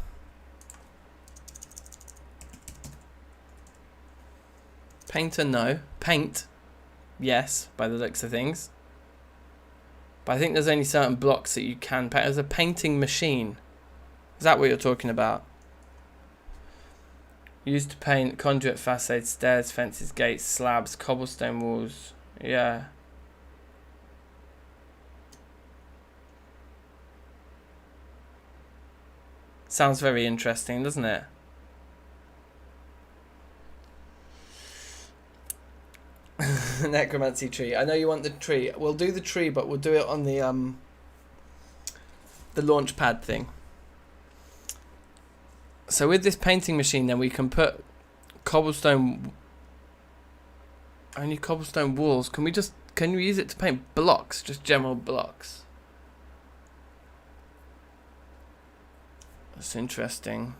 A: Painter, no. Paint, yes, by the looks of things. But I think there's only certain blocks that you can paint. There's a painting machine. Is that what you're talking about? Used to paint conduit, facades, stairs, fences, gates, slabs, cobblestone walls. Yeah. Sounds very interesting, doesn't it? Necromancy tree. I know you want the tree. We'll do the tree, but we'll do it on the launch pad thing. So with this painting machine, then we can put cobblestone. Only cobblestone walls. Can we use it to paint blocks? Just general blocks. That's interesting.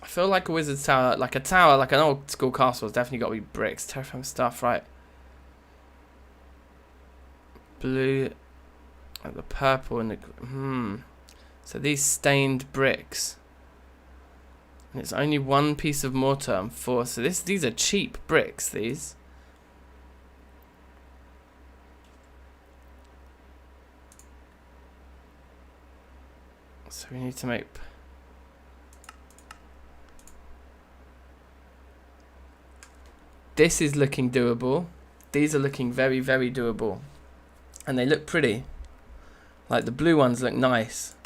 A: I feel like a wizard's tower, like an old school castle, has definitely got to be bricks. Terraform stuff, right? Blue, and the purple, and the So these stained bricks, and it's only one piece of mortar and 4. So these are cheap bricks. These. So we need to make. This is looking doable. These are looking very, very doable. And they look pretty. Like the blue ones look nice.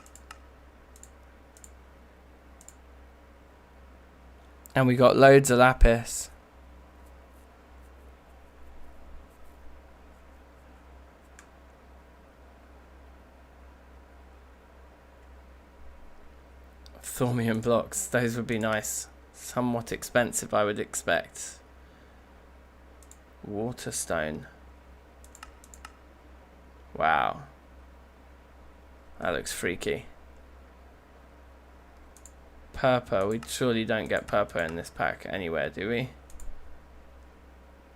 A: And we got loads of lapis. Thaumium blocks. Those would be nice. Somewhat expensive, I would expect. Waterstone. Wow. That looks freaky. purple. We surely don't get purple in this pack anywhere, do we?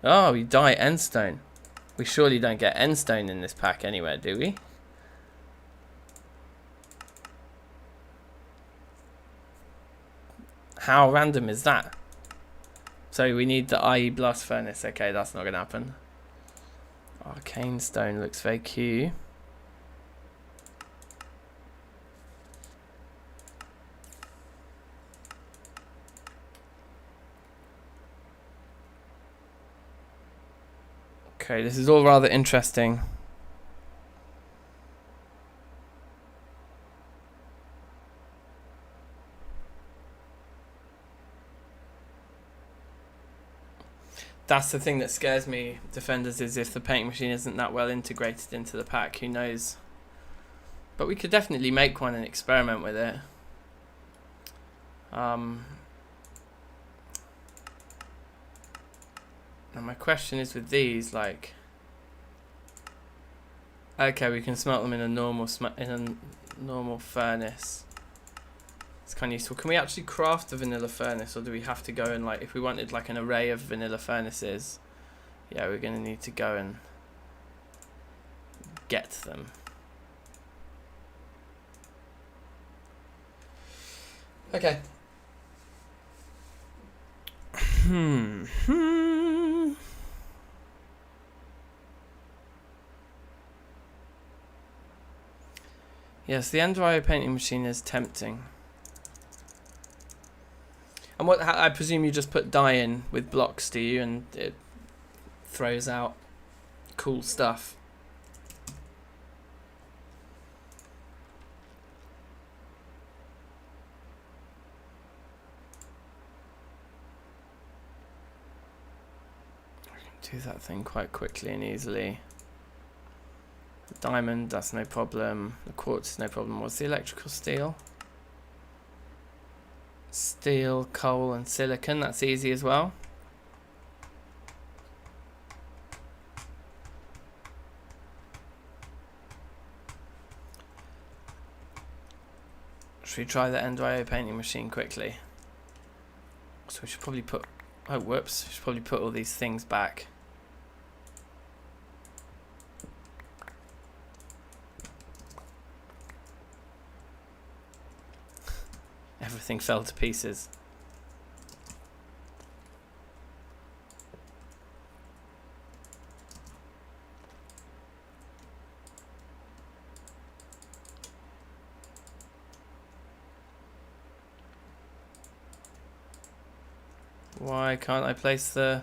A: Oh, we dye endstone. We surely don't get endstone in this pack anywhere, do we? How random is that? So we need the IE blast furnace. Okay, that's not gonna happen. Arcane stone looks very cute. Okay, this is all rather interesting. That's the thing that scares me, Defenders, is if the painting machine isn't that well integrated into the pack, who knows? But we could definitely make one and experiment with it. And my question is with these, like, okay, we can smelt them in a normal furnace. It's kind of useful. Can we actually craft the vanilla furnace, or do we have to go and, like, if we wanted like an array of vanilla furnaces, yeah, we're gonna need to go and get them. Okay. Yes, the Endwire painting machine is tempting. And what, I presume you just put dye in with blocks, do you? And it throws out cool stuff. I can do that thing quite quickly and easily. The diamond, that's no problem. The quartz is no problem. What's the electrical steel? Steel, coal and silicon, that's easy as well. Should we try the Endwire painting machine quickly? So we should probably put, oh whoops, we should probably put all these things back. Everything fell to pieces. Why can't I place the...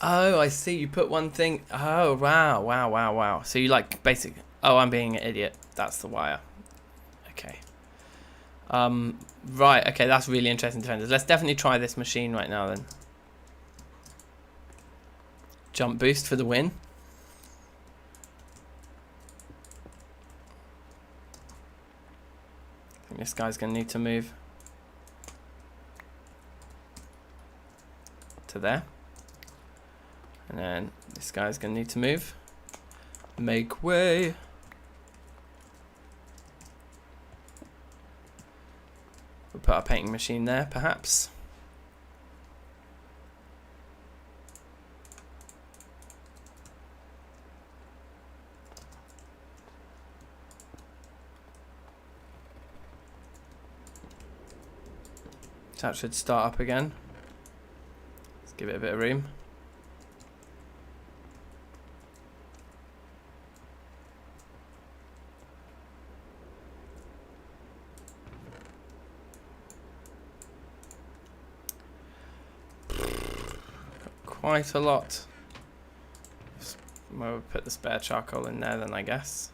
A: Oh, I see. You put one thing. Oh, wow, wow, wow, wow. So you like basic. Oh, I'm being an idiot. That's the wire. Okay. Right. Okay, that's really interesting, Defenders. Let's definitely try this machine right now then. Jump boost for the win. I think this guy's gonna need to move to there. And then this guy's gonna need to move. Make way. We'll put our painting machine there, perhaps. That should start up again. Let's give it a bit of room. Quite a lot. We'll put the spare charcoal in there then, I guess.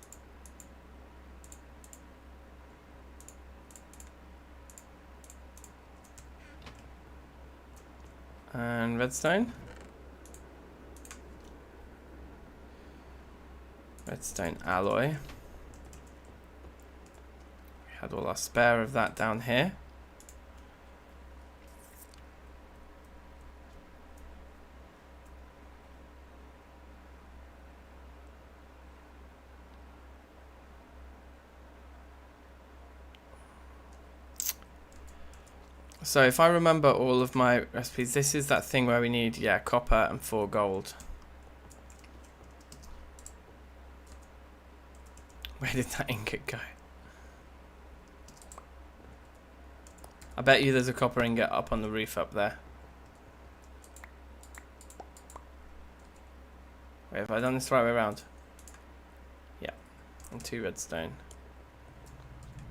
A: And redstone. Redstone alloy. We had all our spare of that down here. So if I remember all of my recipes, this is that thing where we need, yeah, copper and 4 gold. Where did that ingot go? I bet you there's a copper ingot up on the roof up there. Wait, have I done this the right way around? Yeah. And 2 redstone.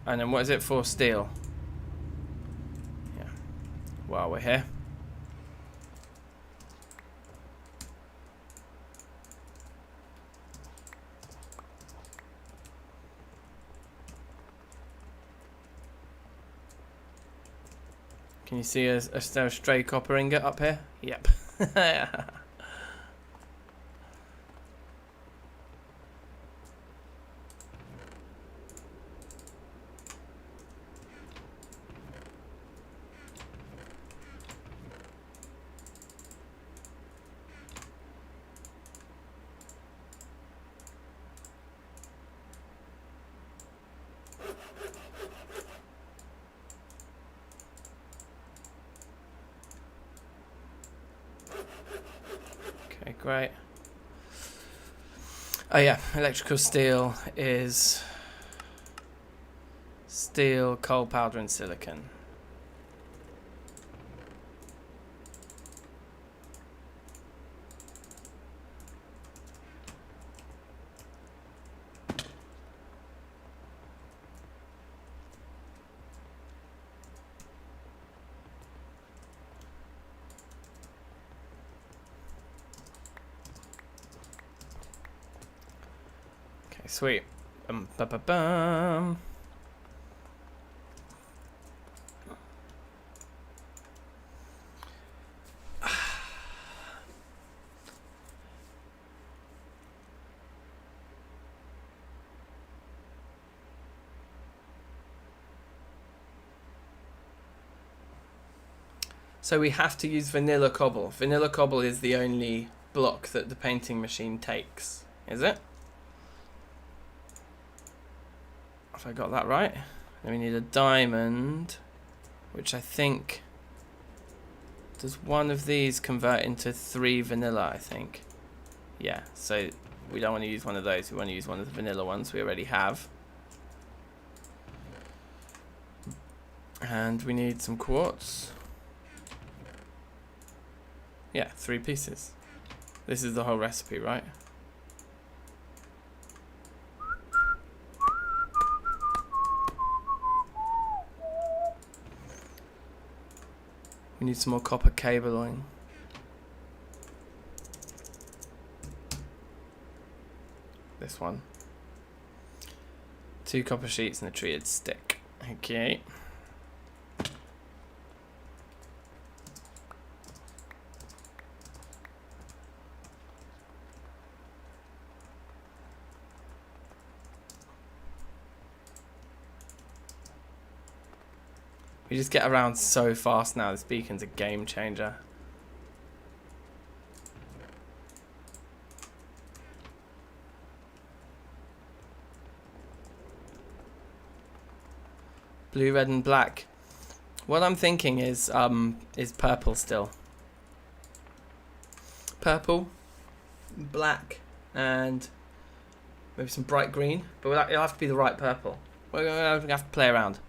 A: And then what is it for? Steel. Yeah. While we're here. Can you see a stray copper ingot up here? Yep. Okay, great. Oh yeah, electrical steel is steel, coal powder and silicon. Okay, sweet. Ba-ba-bum. So we have to use vanilla cobble. Vanilla cobble is the only block that the painting machine takes, is it? If I got that right. Then we need a diamond, which I think... Does one of these convert into 3 vanilla, I think? Yeah, so we don't want to use one of those. We want to use one of the vanilla ones we already have. And we need some quartz. Yeah, 3 pieces. This is the whole recipe, right? We need some more copper cabling. This one. 2 copper sheets and a treated stick. Okay. We just get around so fast now. This beacon's a game changer. Blue, red, and black. What I'm thinking is purple still. Purple, black, and maybe some bright green. But it'll have to be the right purple. We're gonna have to play around.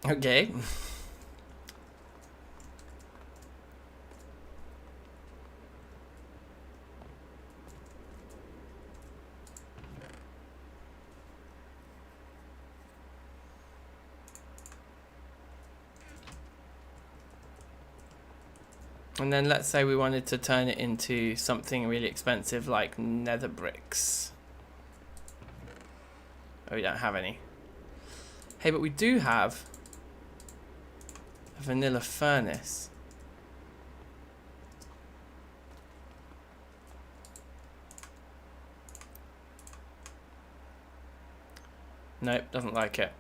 A: Okay. And then let's say we wanted to turn it into something really expensive like Nether Bricks. Oh, we don't have any. Hey, but we do have a vanilla furnace. Nope, doesn't like it.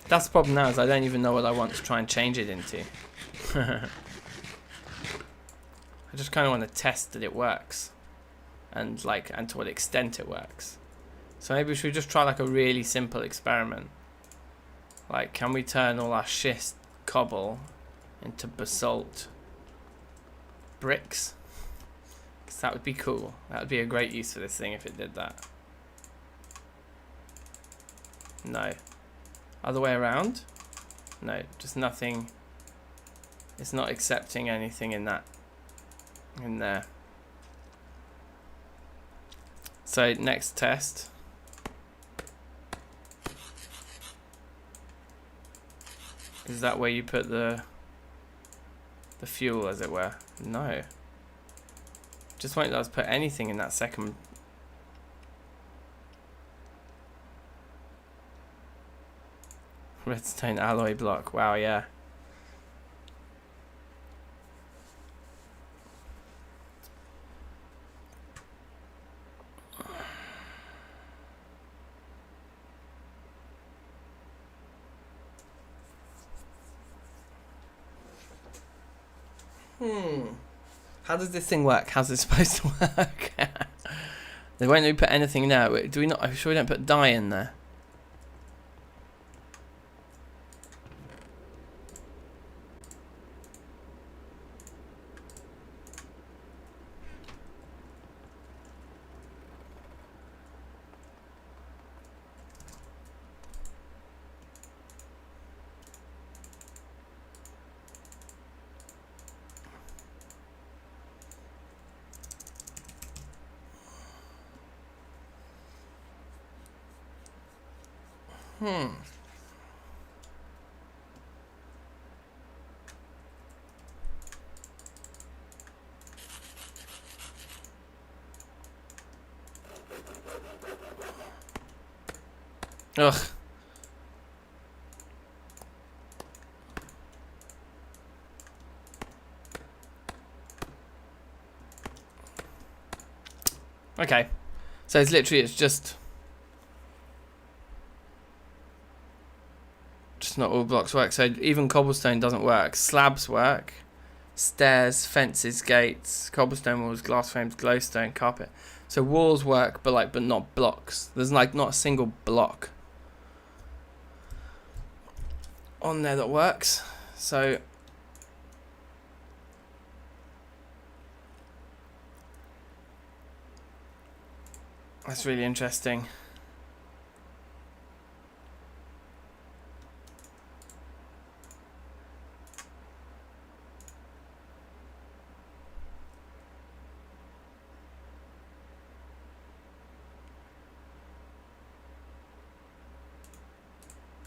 A: That's the problem now, is I don't even know what I want to try and change it into. I just kind of want to test that it works. And to what extent it works. So maybe we should just try like a really simple experiment. Like, can we turn all our schist cobble into basalt bricks? Because that would be cool. That would be a great use for this thing if it did that. No. Other way around? No, just nothing. It's not accepting anything in that. In there. So next test. Is that where you put the fuel, as it were? No. Just won't let us put anything in that second. Redstone alloy block. Wow, yeah. How does this thing work? How's it supposed to work? They won't let me put anything in there. Do we not? I'm sure we don't put dye in there. Ugh. Okay. So it's just not all blocks work. So even cobblestone doesn't work. Slabs work. Stairs, fences, gates, cobblestone walls, glass frames, glowstone, carpet. So walls work, but not blocks. There's not a single block on there that works. So that's really interesting.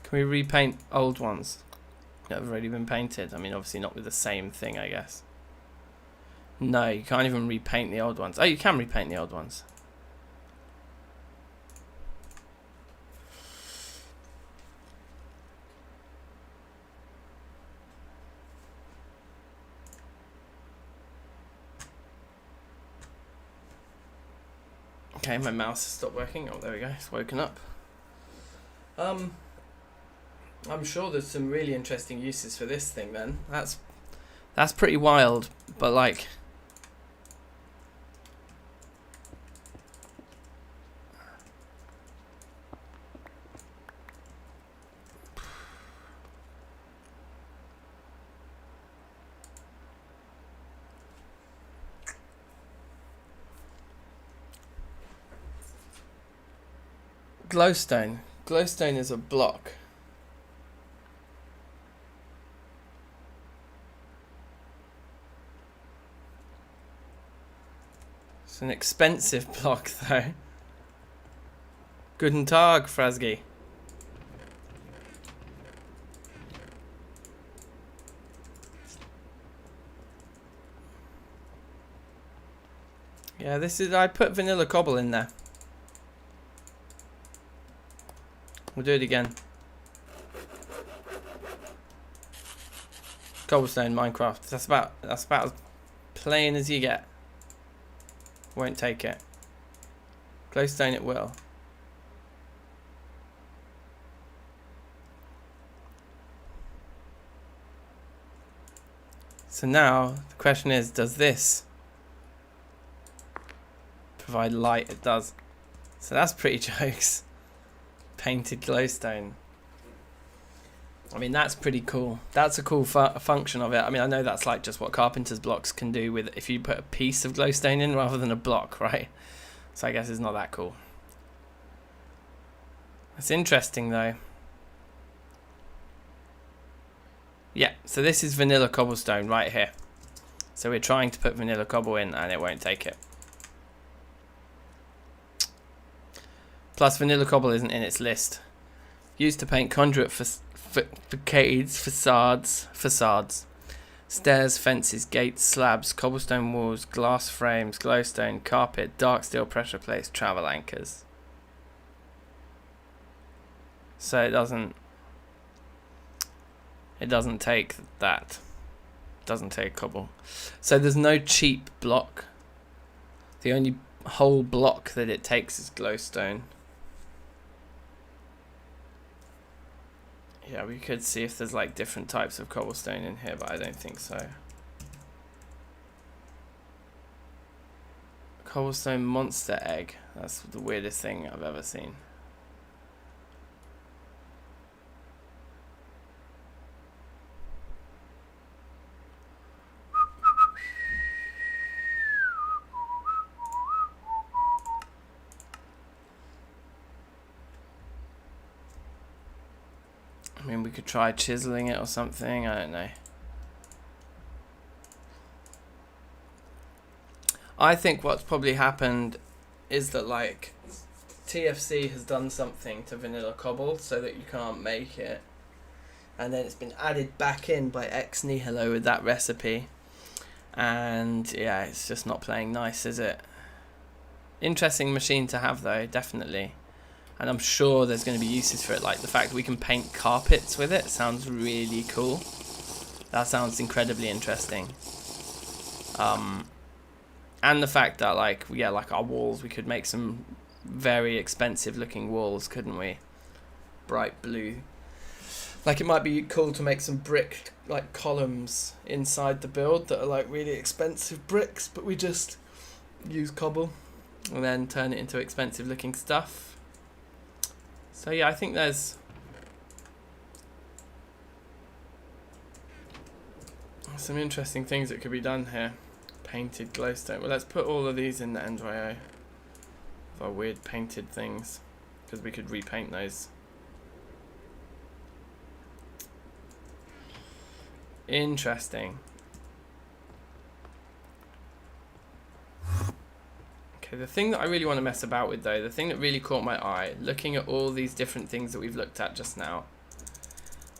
A: Can we repaint old ones that have already been painted? I mean, obviously not with the same thing, I guess. No, you can't even repaint the old ones. Oh, you can repaint the old ones. Okay, my mouse has stopped working. Oh, there we go. It's woken up. I'm sure there's some really interesting uses for this thing then. That's pretty wild, but like glowstone. glowstone is a block. It's an expensive block though. Guten Tag, Frasgi. Yeah, this is, I put vanilla cobble in there. We'll do it again. Cobblestone Minecraft. That's about as plain as you get. Won't take it. Glowstone it will. So now the question is, does this provide light? It does. So that's pretty jokes. Painted glowstone. I mean, that's pretty cool. That's a cool function of it. I mean, I know that's like just what carpenter's blocks can do with if you put a piece of glowstone in rather than a block, right? So I guess it's not that cool. It's interesting though. Yeah, so this is vanilla cobblestone right here. So we're trying to put vanilla cobble in and it won't take it. Plus vanilla cobble isn't in its list. Used to paint conduit facades, facades, stairs, fences, gates, slabs, cobblestone walls, glass frames, glowstone, carpet, dark steel pressure plates, travel anchors. So it doesn't take that. It doesn't take cobble. So there's no cheap block. The only whole block that it takes is glowstone. Yeah, we could see if there's like different types of cobblestone in here, but I don't think so. Cobblestone monster egg. That's the weirdest thing I've ever seen. I mean, we could try chiseling it or something. I don't know. I think what's probably happened is that like TFC has done something to vanilla cobble so that you can't make it, and then it's been added back in by Ex Nihilo with that recipe, and yeah, it's just not playing nice, is it? Interesting machine to have though, definitely. And I'm sure there's going to be uses for it, like the fact that we can paint carpets with it sounds really cool. That sounds incredibly interesting. And the fact that like, yeah, like our walls, we could make some very expensive looking walls, couldn't we? Bright blue. Like it might be cool to make some brick like columns inside the build that are like really expensive bricks, but we just use cobble and then turn it into expensive looking stuff. So yeah, I think there's some interesting things that could be done here. Painted glowstone. Well, let's put all of these in the End.io. Our weird painted things, because we could repaint those. Interesting. Okay, the thing that I really want to mess about with though, the thing that really caught my eye, looking at all these different things that we've looked at just now,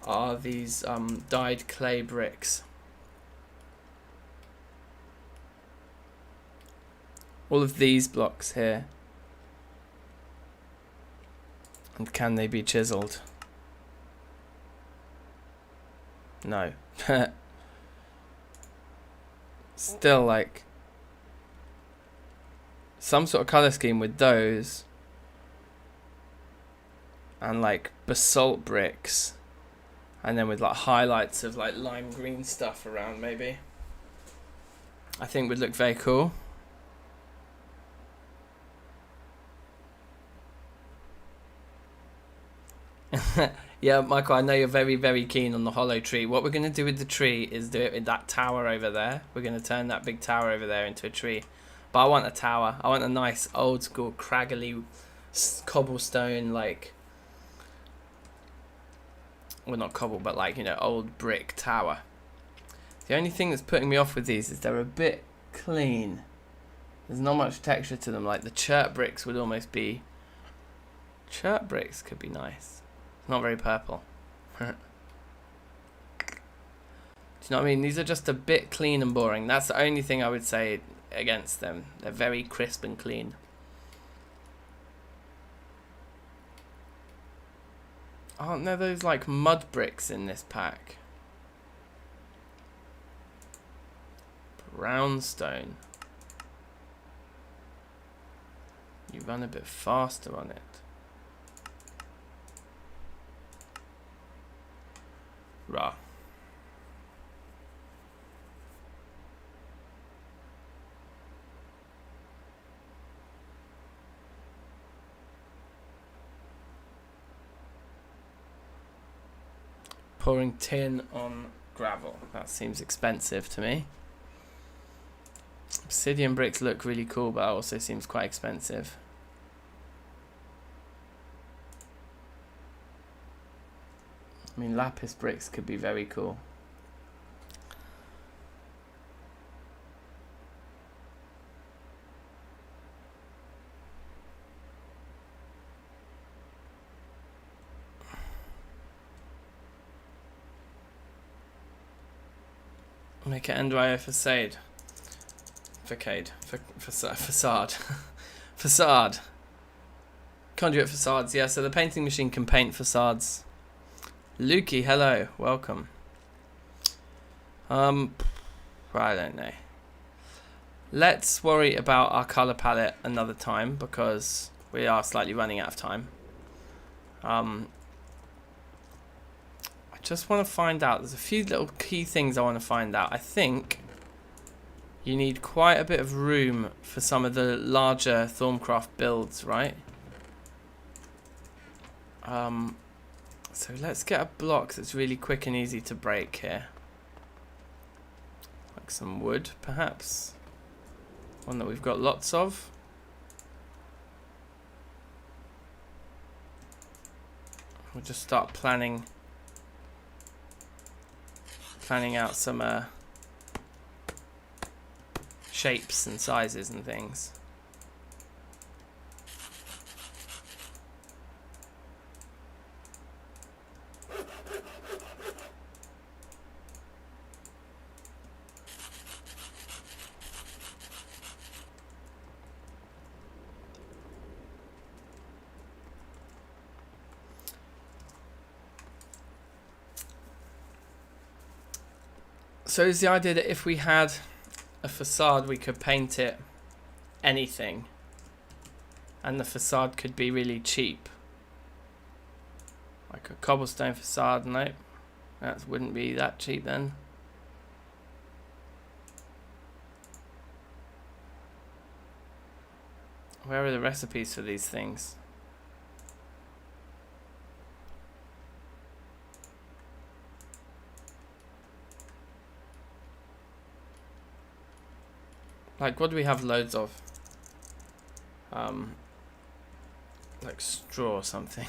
A: are these dyed clay bricks. All of these blocks here. And can they be chiseled? No. Still like some sort of color scheme with those and like basalt bricks, and then with like highlights of like lime green stuff around, maybe I think would look very cool. Yeah, Michael, I know you're very, very keen on the hollow tree. What we're going to do with the tree is do it with that tower over there. We're going to turn that big tower over there into a tree. But I want a tower. I want a nice old school craggly cobblestone like well, not cobble, but like, you know, old brick tower. The only thing that's putting me off with these is they're a bit clean. There's not much texture to them. Like the chert bricks would almost be... Chert bricks could be nice. It's not very purple. Do you know what I mean? These are just a bit clean and boring. That's the only thing I would say against them. They're very crisp and clean. Aren't there those like mud bricks in this pack? Brownstone. You run a bit faster on it. Rah. Pouring tin on gravel. That seems expensive to me. Obsidian bricks look really cool, but also seems quite expensive. I mean, lapis bricks could be very cool. Make an Ender facade. Facade. Facade. Conduit facades, yeah, so the painting machine can paint facades. Lukey, hello, welcome. I don't know. Let's worry about our colour palette another time because we are slightly running out of time. I just want to find out, there's a few little key things I want to find out. I think you need quite a bit of room for some of the larger Thaumcraft builds, right? So let's get a block that's really quick and easy to break here. Like some wood, perhaps. One that we've got lots of. We'll just start planning out some shapes and sizes and things. So is the idea that if we had a facade we could paint it anything and the facade could be really cheap, like a cobblestone facade? Nope, that wouldn't be that cheap then. Where are the recipes for these things? Like, what do we have loads of? Like straw or something.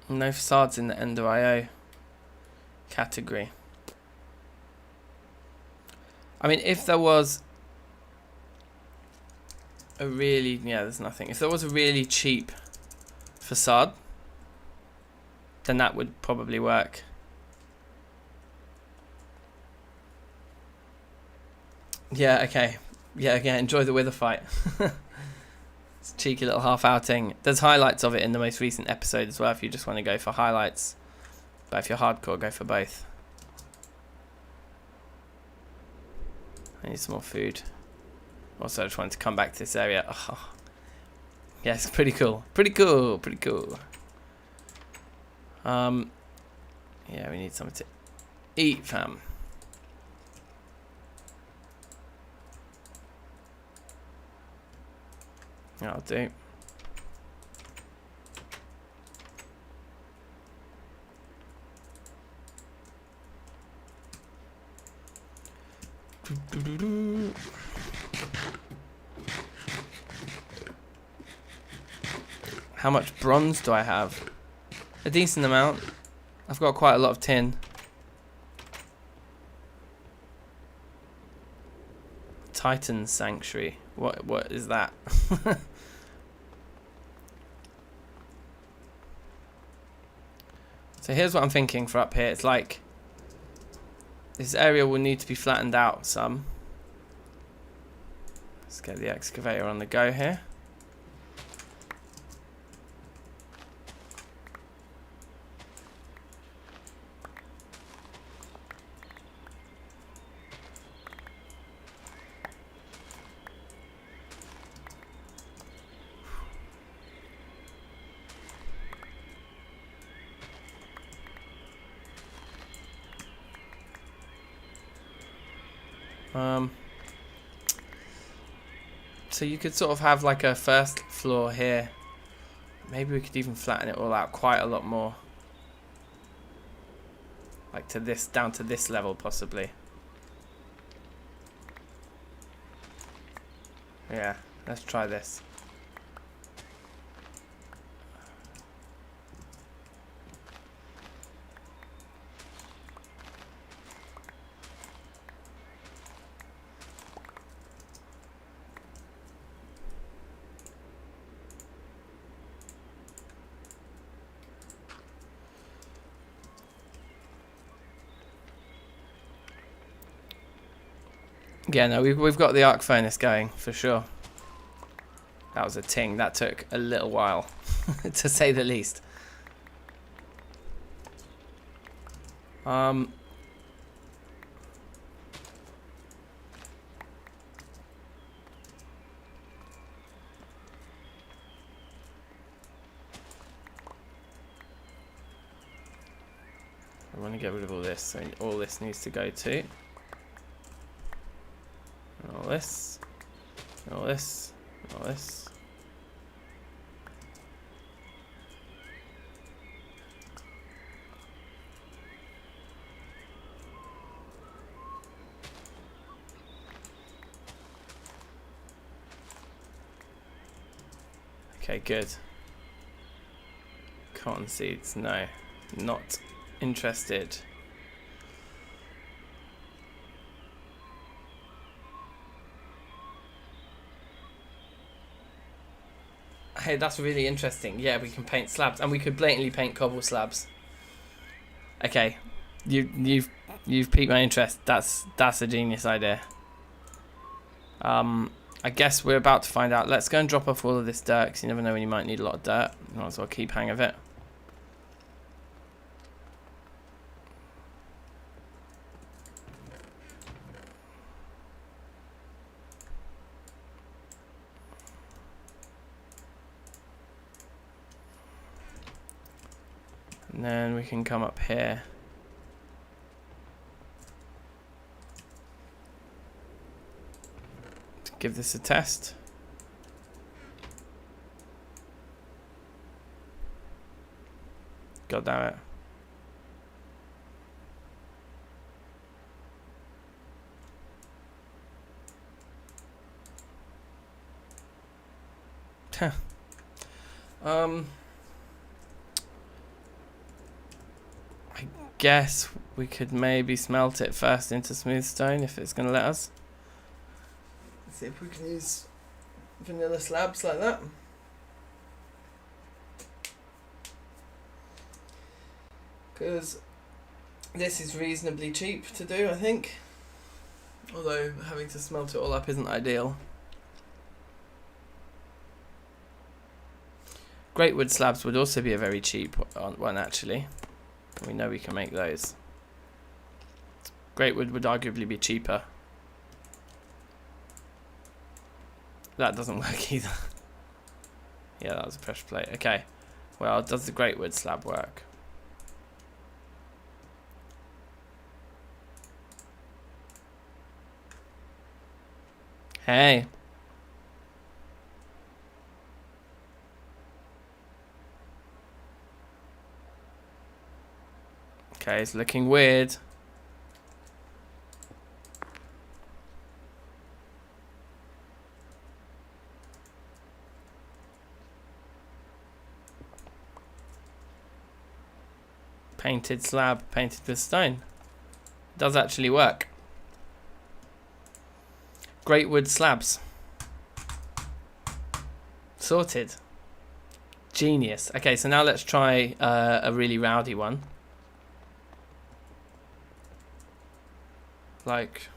A: No facades in the Ender.io category. I mean, if there was a really... yeah, there's nothing. If there was a really cheap facade, then that would probably work. Yeah, okay. Yeah, again, enjoy the wither fight. It's a cheeky little half outing. There's highlights of it in the most recent episode as well if you just want to go for highlights. But if you're hardcore, go for both. I need some more food. Also, I just wanted to come back to this area. Oh. Yeah, it's pretty cool. Pretty cool. Pretty cool. Yeah, we need something to eat, fam. That'll do. How much bronze do I have? A decent amount. I've got quite a lot of tin. Titan Sanctuary. What is that? So here's what I'm thinking for up here. It's like this area will need to be flattened out some. Let's get the excavator on the go here. So you could sort of have like a first floor here. Maybe we could even flatten it all out quite a lot more. Like to this, down to this level possibly. Yeah, let's try this. Yeah, no, we've got the arc furnace going for sure. That was a ting. That took a little while, to say the least. I want to get rid of all this, so all this needs to go too. All this, all this, all this. Okay, good. Cotton seeds, no, not interested. Hey, that's really interesting. Yeah, we can paint slabs, and we could blatantly paint cobble slabs. Okay, you've piqued my interest. That's a genius idea. I guess we're about to find out. Let's go and drop off all of this dirt, because you never know when you might need a lot of dirt. You might as well keep hang of it. And then we can come up here. To give this a test. God damn it. I guess we could maybe smelt it first into smooth stone if it's going to let us. Let's see if we can use vanilla slabs like that. Because this is reasonably cheap to do, I think. Although having to smelt it all up isn't ideal. Great wood slabs would also be a very cheap one, actually. We know we can make those. Great wood would arguably be cheaper. That doesn't work either. Yeah, that was a pressure plate. Okay. Well, does the great wood slab work? Hey. Okay, it's looking weird. Painted slab, painted with stone. Does actually work. Great wood slabs. Sorted. Genius. Okay, so now let's try a really rowdy one. Like,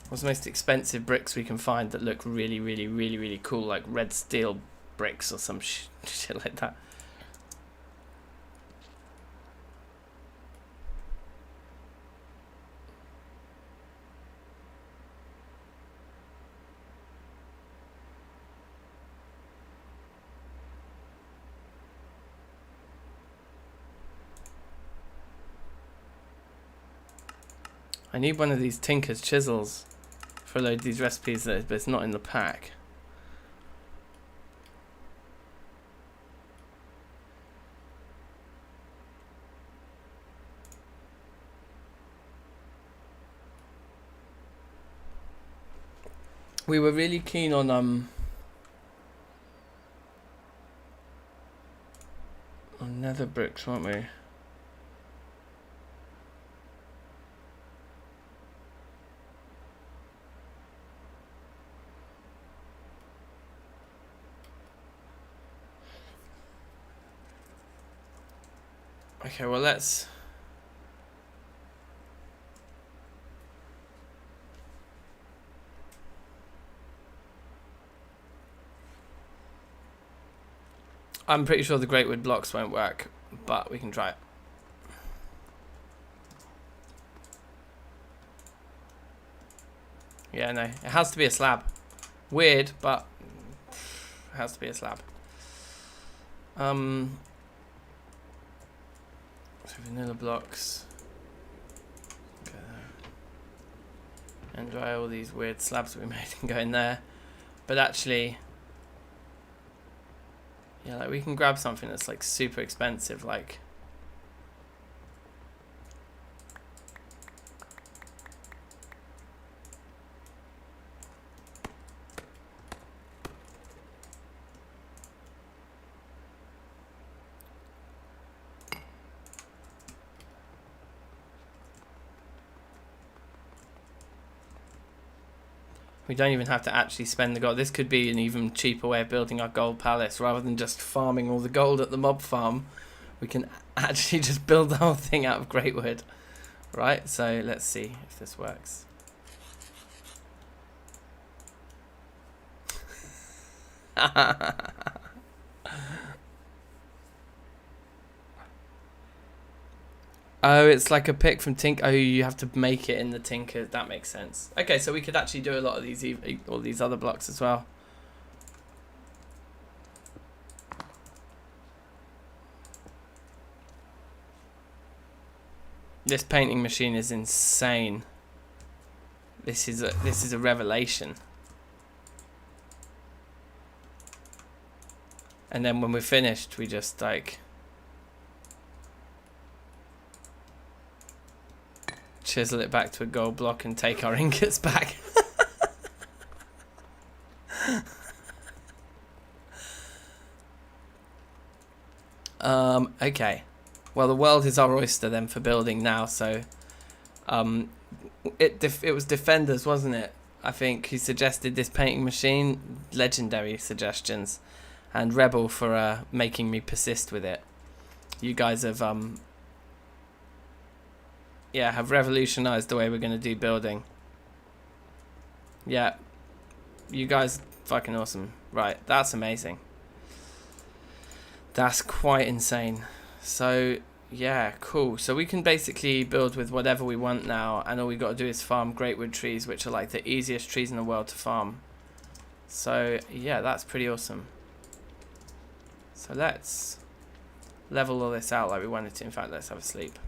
A: what's the most expensive bricks we can find that look really, really, really, really cool? Like red steel bricks or some shit like that. I need one of these Tinker's chisels for a load of these recipes, but it's not in the pack. We were really keen on Nether Bricks, weren't we? Okay, well let's... I'm pretty sure the great wood blocks won't work, but we can try it. Yeah, no, it has to be a slab. Weird, but it has to be a slab. So vanilla blocks. Okay. And dry all these weird slabs that we made and go in there. But actually, yeah, like we can grab something that's like super expensive, like we don't even have to actually spend the gold. This could be an even cheaper way of building our gold palace. Rather than just farming all the gold at the mob farm, we can actually just build the whole thing out of great wood. Right, so let's see if this works. Oh, it's like a pick from Tinker. Oh, you have to make it in the Tinker. That makes sense. Okay, so we could actually do a lot of these, all these other blocks as well. This painting machine is insane. This is a revelation. And then when we're finished, we just like chisel it back to a gold block and take our ingots back. Okay. Well, the world is our oyster then for building now. So, it was Defenders, wasn't it? I think who suggested this painting machine. Legendary suggestions, and Rebel for making me persist with it. You guys have yeah, have revolutionized the way we're gonna do building. Yeah, you guys fucking awesome. Right, that's amazing. That's quite insane. So yeah, cool. So we can basically build with whatever we want now, and all we got to do is farm greatwood trees, which are like the easiest trees in the world to farm. So yeah, that's pretty awesome. So let's level all this out like we wanted to. In fact, let's have a sleep.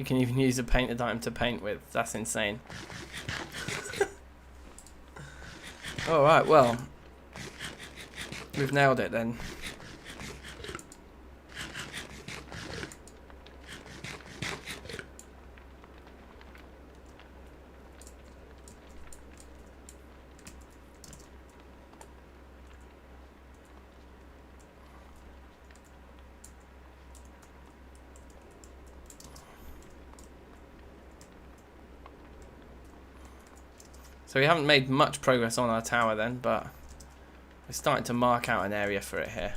A: You can even use a painted item to paint with. That's insane. Alright, well. We've nailed it then. So we haven't made much progress on our tower then, but we're starting to mark out an area for it here.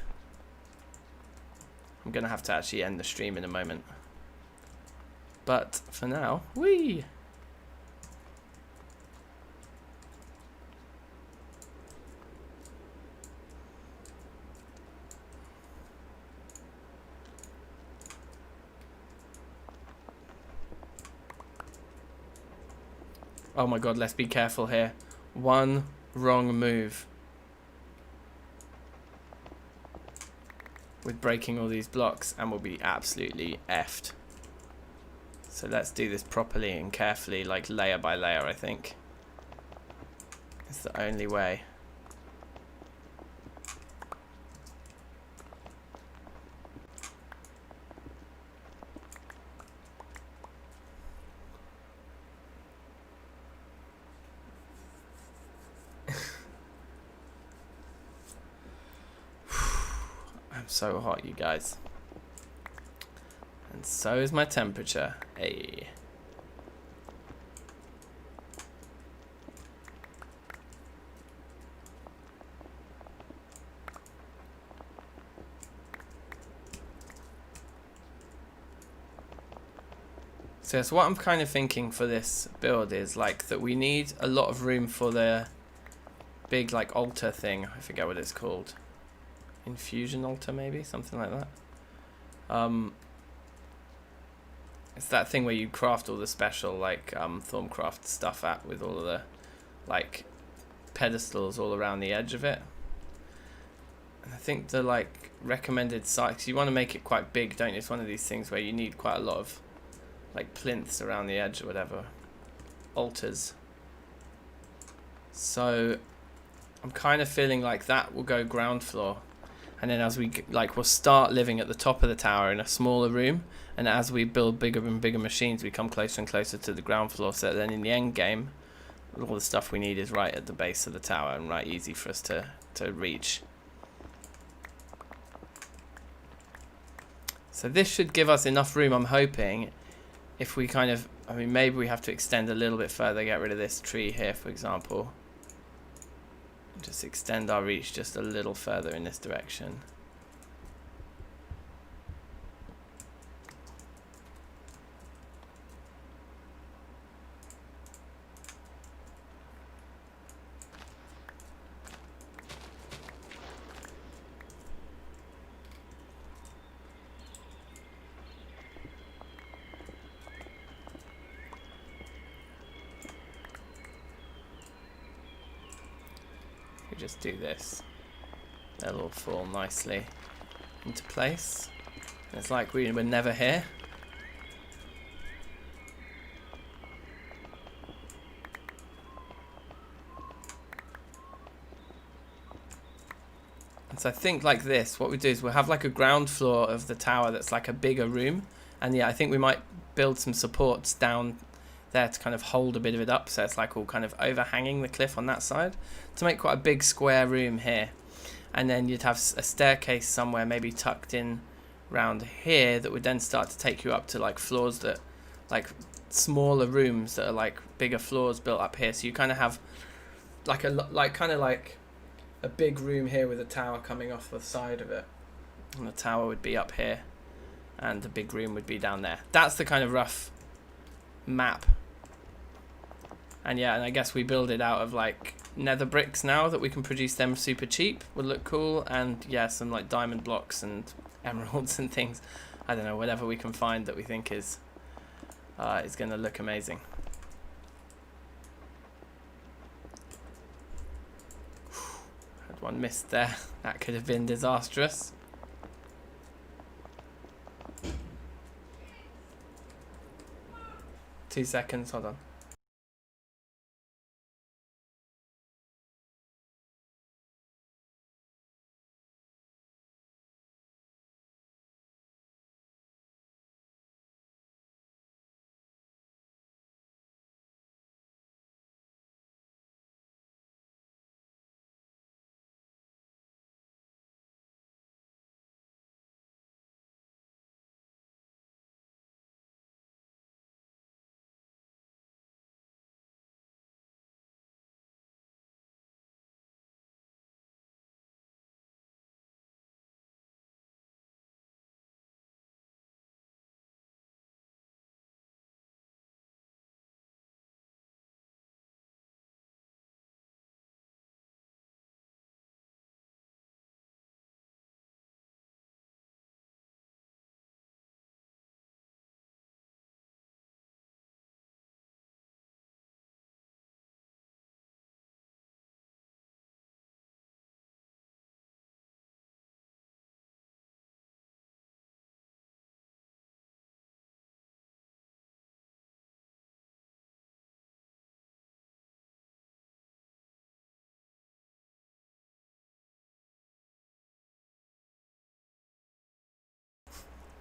A: I'm going to have to actually end the stream in a moment. But for now, whee! Oh my god, let's be careful here. One wrong move with breaking all these blocks and we'll be absolutely effed. So let's do this properly and carefully, like layer by layer, I think. It's the only way. I'm so hot, you guys. And so is my temperature. Hey. So what I'm kind of thinking for this build is like that we need a lot of room for the big like altar thing. I forget what it's called. Infusion altar, maybe something like that. It's that thing where you craft all the special like Thaumcraft stuff at with all of the like pedestals all around the edge of it. And I think the like recommended size, 'cause you want to make it quite big, don't you? It's one of these things where you need quite a lot of like plinths around the edge or whatever, altars. So I'm kind of feeling like that will go ground floor. And then as we like, we'll start living at the top of the tower in a smaller room, and as we build bigger and bigger machines, we come closer and closer to the ground floor. So then in the end game, all the stuff we need is right at the base of the tower and right easy for us to reach. So this should give us enough room, I'm hoping. If we kind of, I mean, maybe we have to extend a little bit further, get rid of this tree here, for example. Just extend our reach just a little further in this direction. Just do this, they'll all fall nicely into place. It's like we were never here. And so I think like this, what we do is we'll have like a ground floor of the tower that's like a bigger room, and yeah, I think we might build some supports down there to kind of hold a bit of it up, so it's like all kind of overhanging the cliff on that side to make quite a big square room here. And then you'd have a staircase somewhere maybe tucked in around here that would then start to take you up to like floors that like smaller rooms that are like bigger floors built up here. So you kind of have like a big room here with a tower coming off the side of it, and the tower would be up here and the big room would be down there. That's the kind of rough map. And yeah, and I guess we build it out of like Nether Bricks now that we can produce them super cheap. Would look cool. And yeah, some like diamond blocks and emeralds and things. I don't know, whatever we can find that we think is going to look amazing. Had one missed there. That could have been disastrous. 2 seconds, hold on.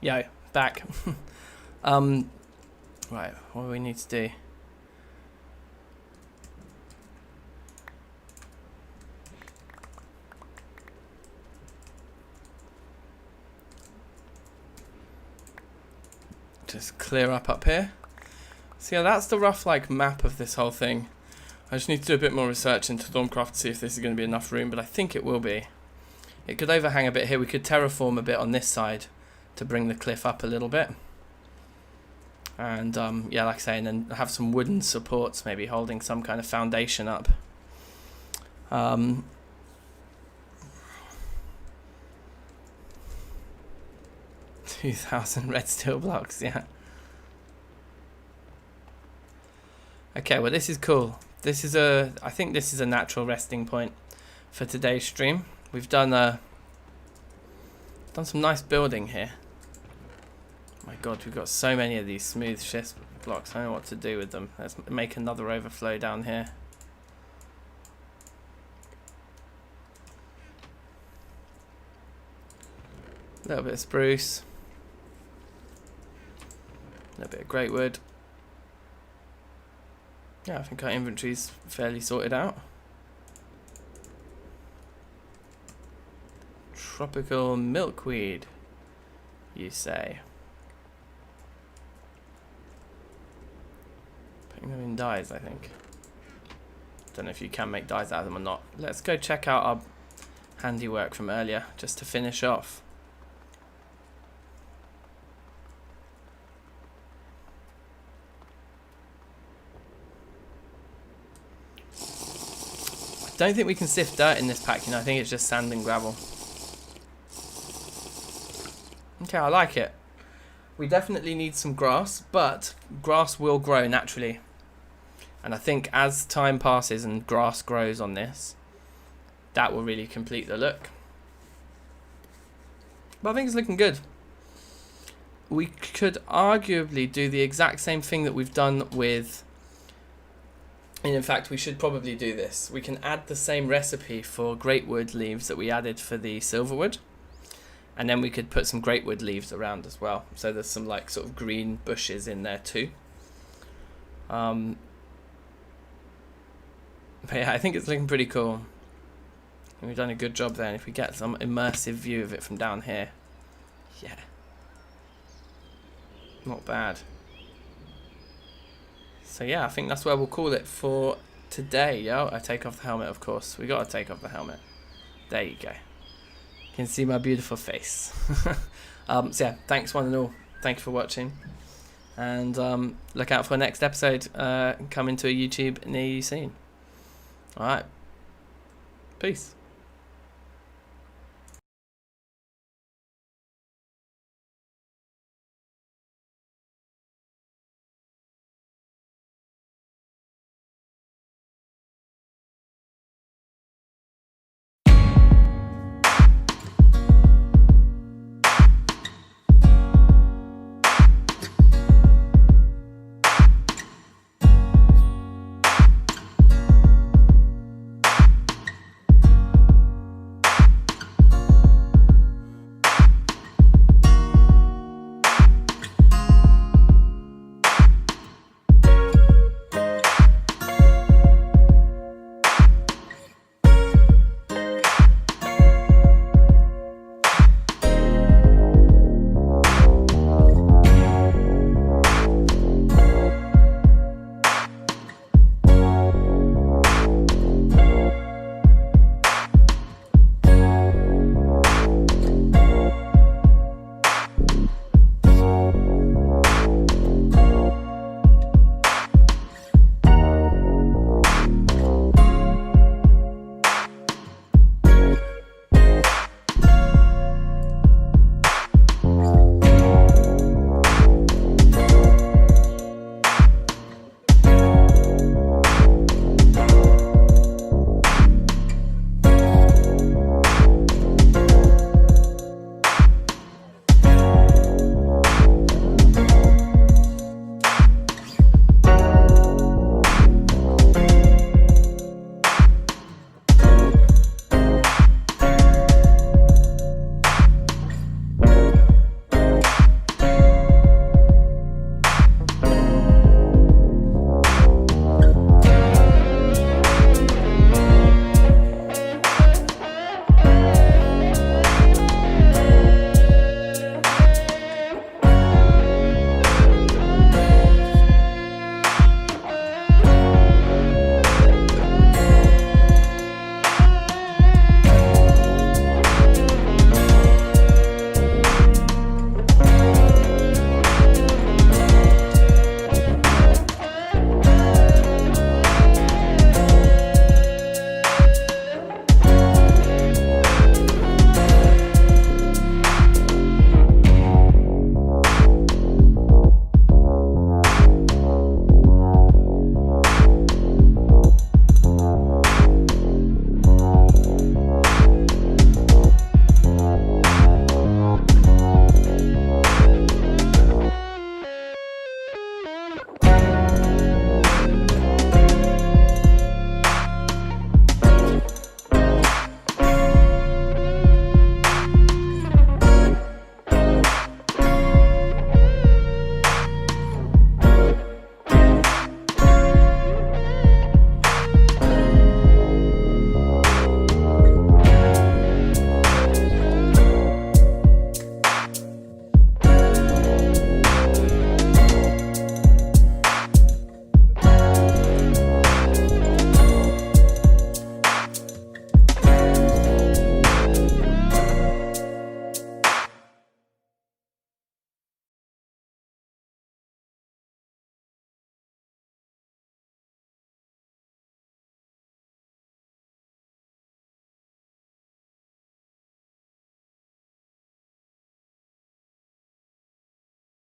A: Yo, back. Right, what do we need to do? Just clear up here. So yeah, that's the rough like map of this whole thing. I just need to do a bit more research into Thaumcraft to see if this is going to be enough room, but I think it will be. It could overhang a bit here. We could terraform a bit on this side to bring the cliff up a little bit. And yeah, like I say, and then have some wooden supports maybe holding some kind of foundation up. 2,000 red steel blocks, yeah. Okay, well this is cool. This is I think this is a natural resting point for today's stream. We've done some nice building here. My god, we've got so many of these smooth schist blocks. I don't know what to do with them. Let's make another overflow down here. A little bit of spruce. A little bit of great wood. Yeah, I think our inventory's fairly sorted out. Tropical milkweed, you say? Putting them in dyes, I think. Don't know if you can make dyes out of them or not. Let's go check out our handiwork from earlier, just to finish off. I don't think we can sift dirt in this pack, you know, I think it's just sand and gravel. Okay, I like it. We definitely need some grass, but grass will grow naturally. And I think as time passes and grass grows on this, that will really complete the look. But I think it's looking good. We could arguably do the exact same thing that we've done with... And in fact, we should probably do this. We can add the same recipe for great wood leaves that we added for the silverwood. And then we could put some great wood leaves around as well. So there's some like sort of green bushes in there too. But yeah, I think it's looking pretty cool. And we've done a good job there. And if we get some immersive view of it from down here. Yeah. Not bad. So yeah, I think that's where we'll call it for today, yo. I take off the helmet, of course. We gotta take off the helmet. There you go. You can see my beautiful face. So yeah, thanks one and all. Thank you for watching. And look out for the next episode coming to a YouTube near you soon. Alright. Peace.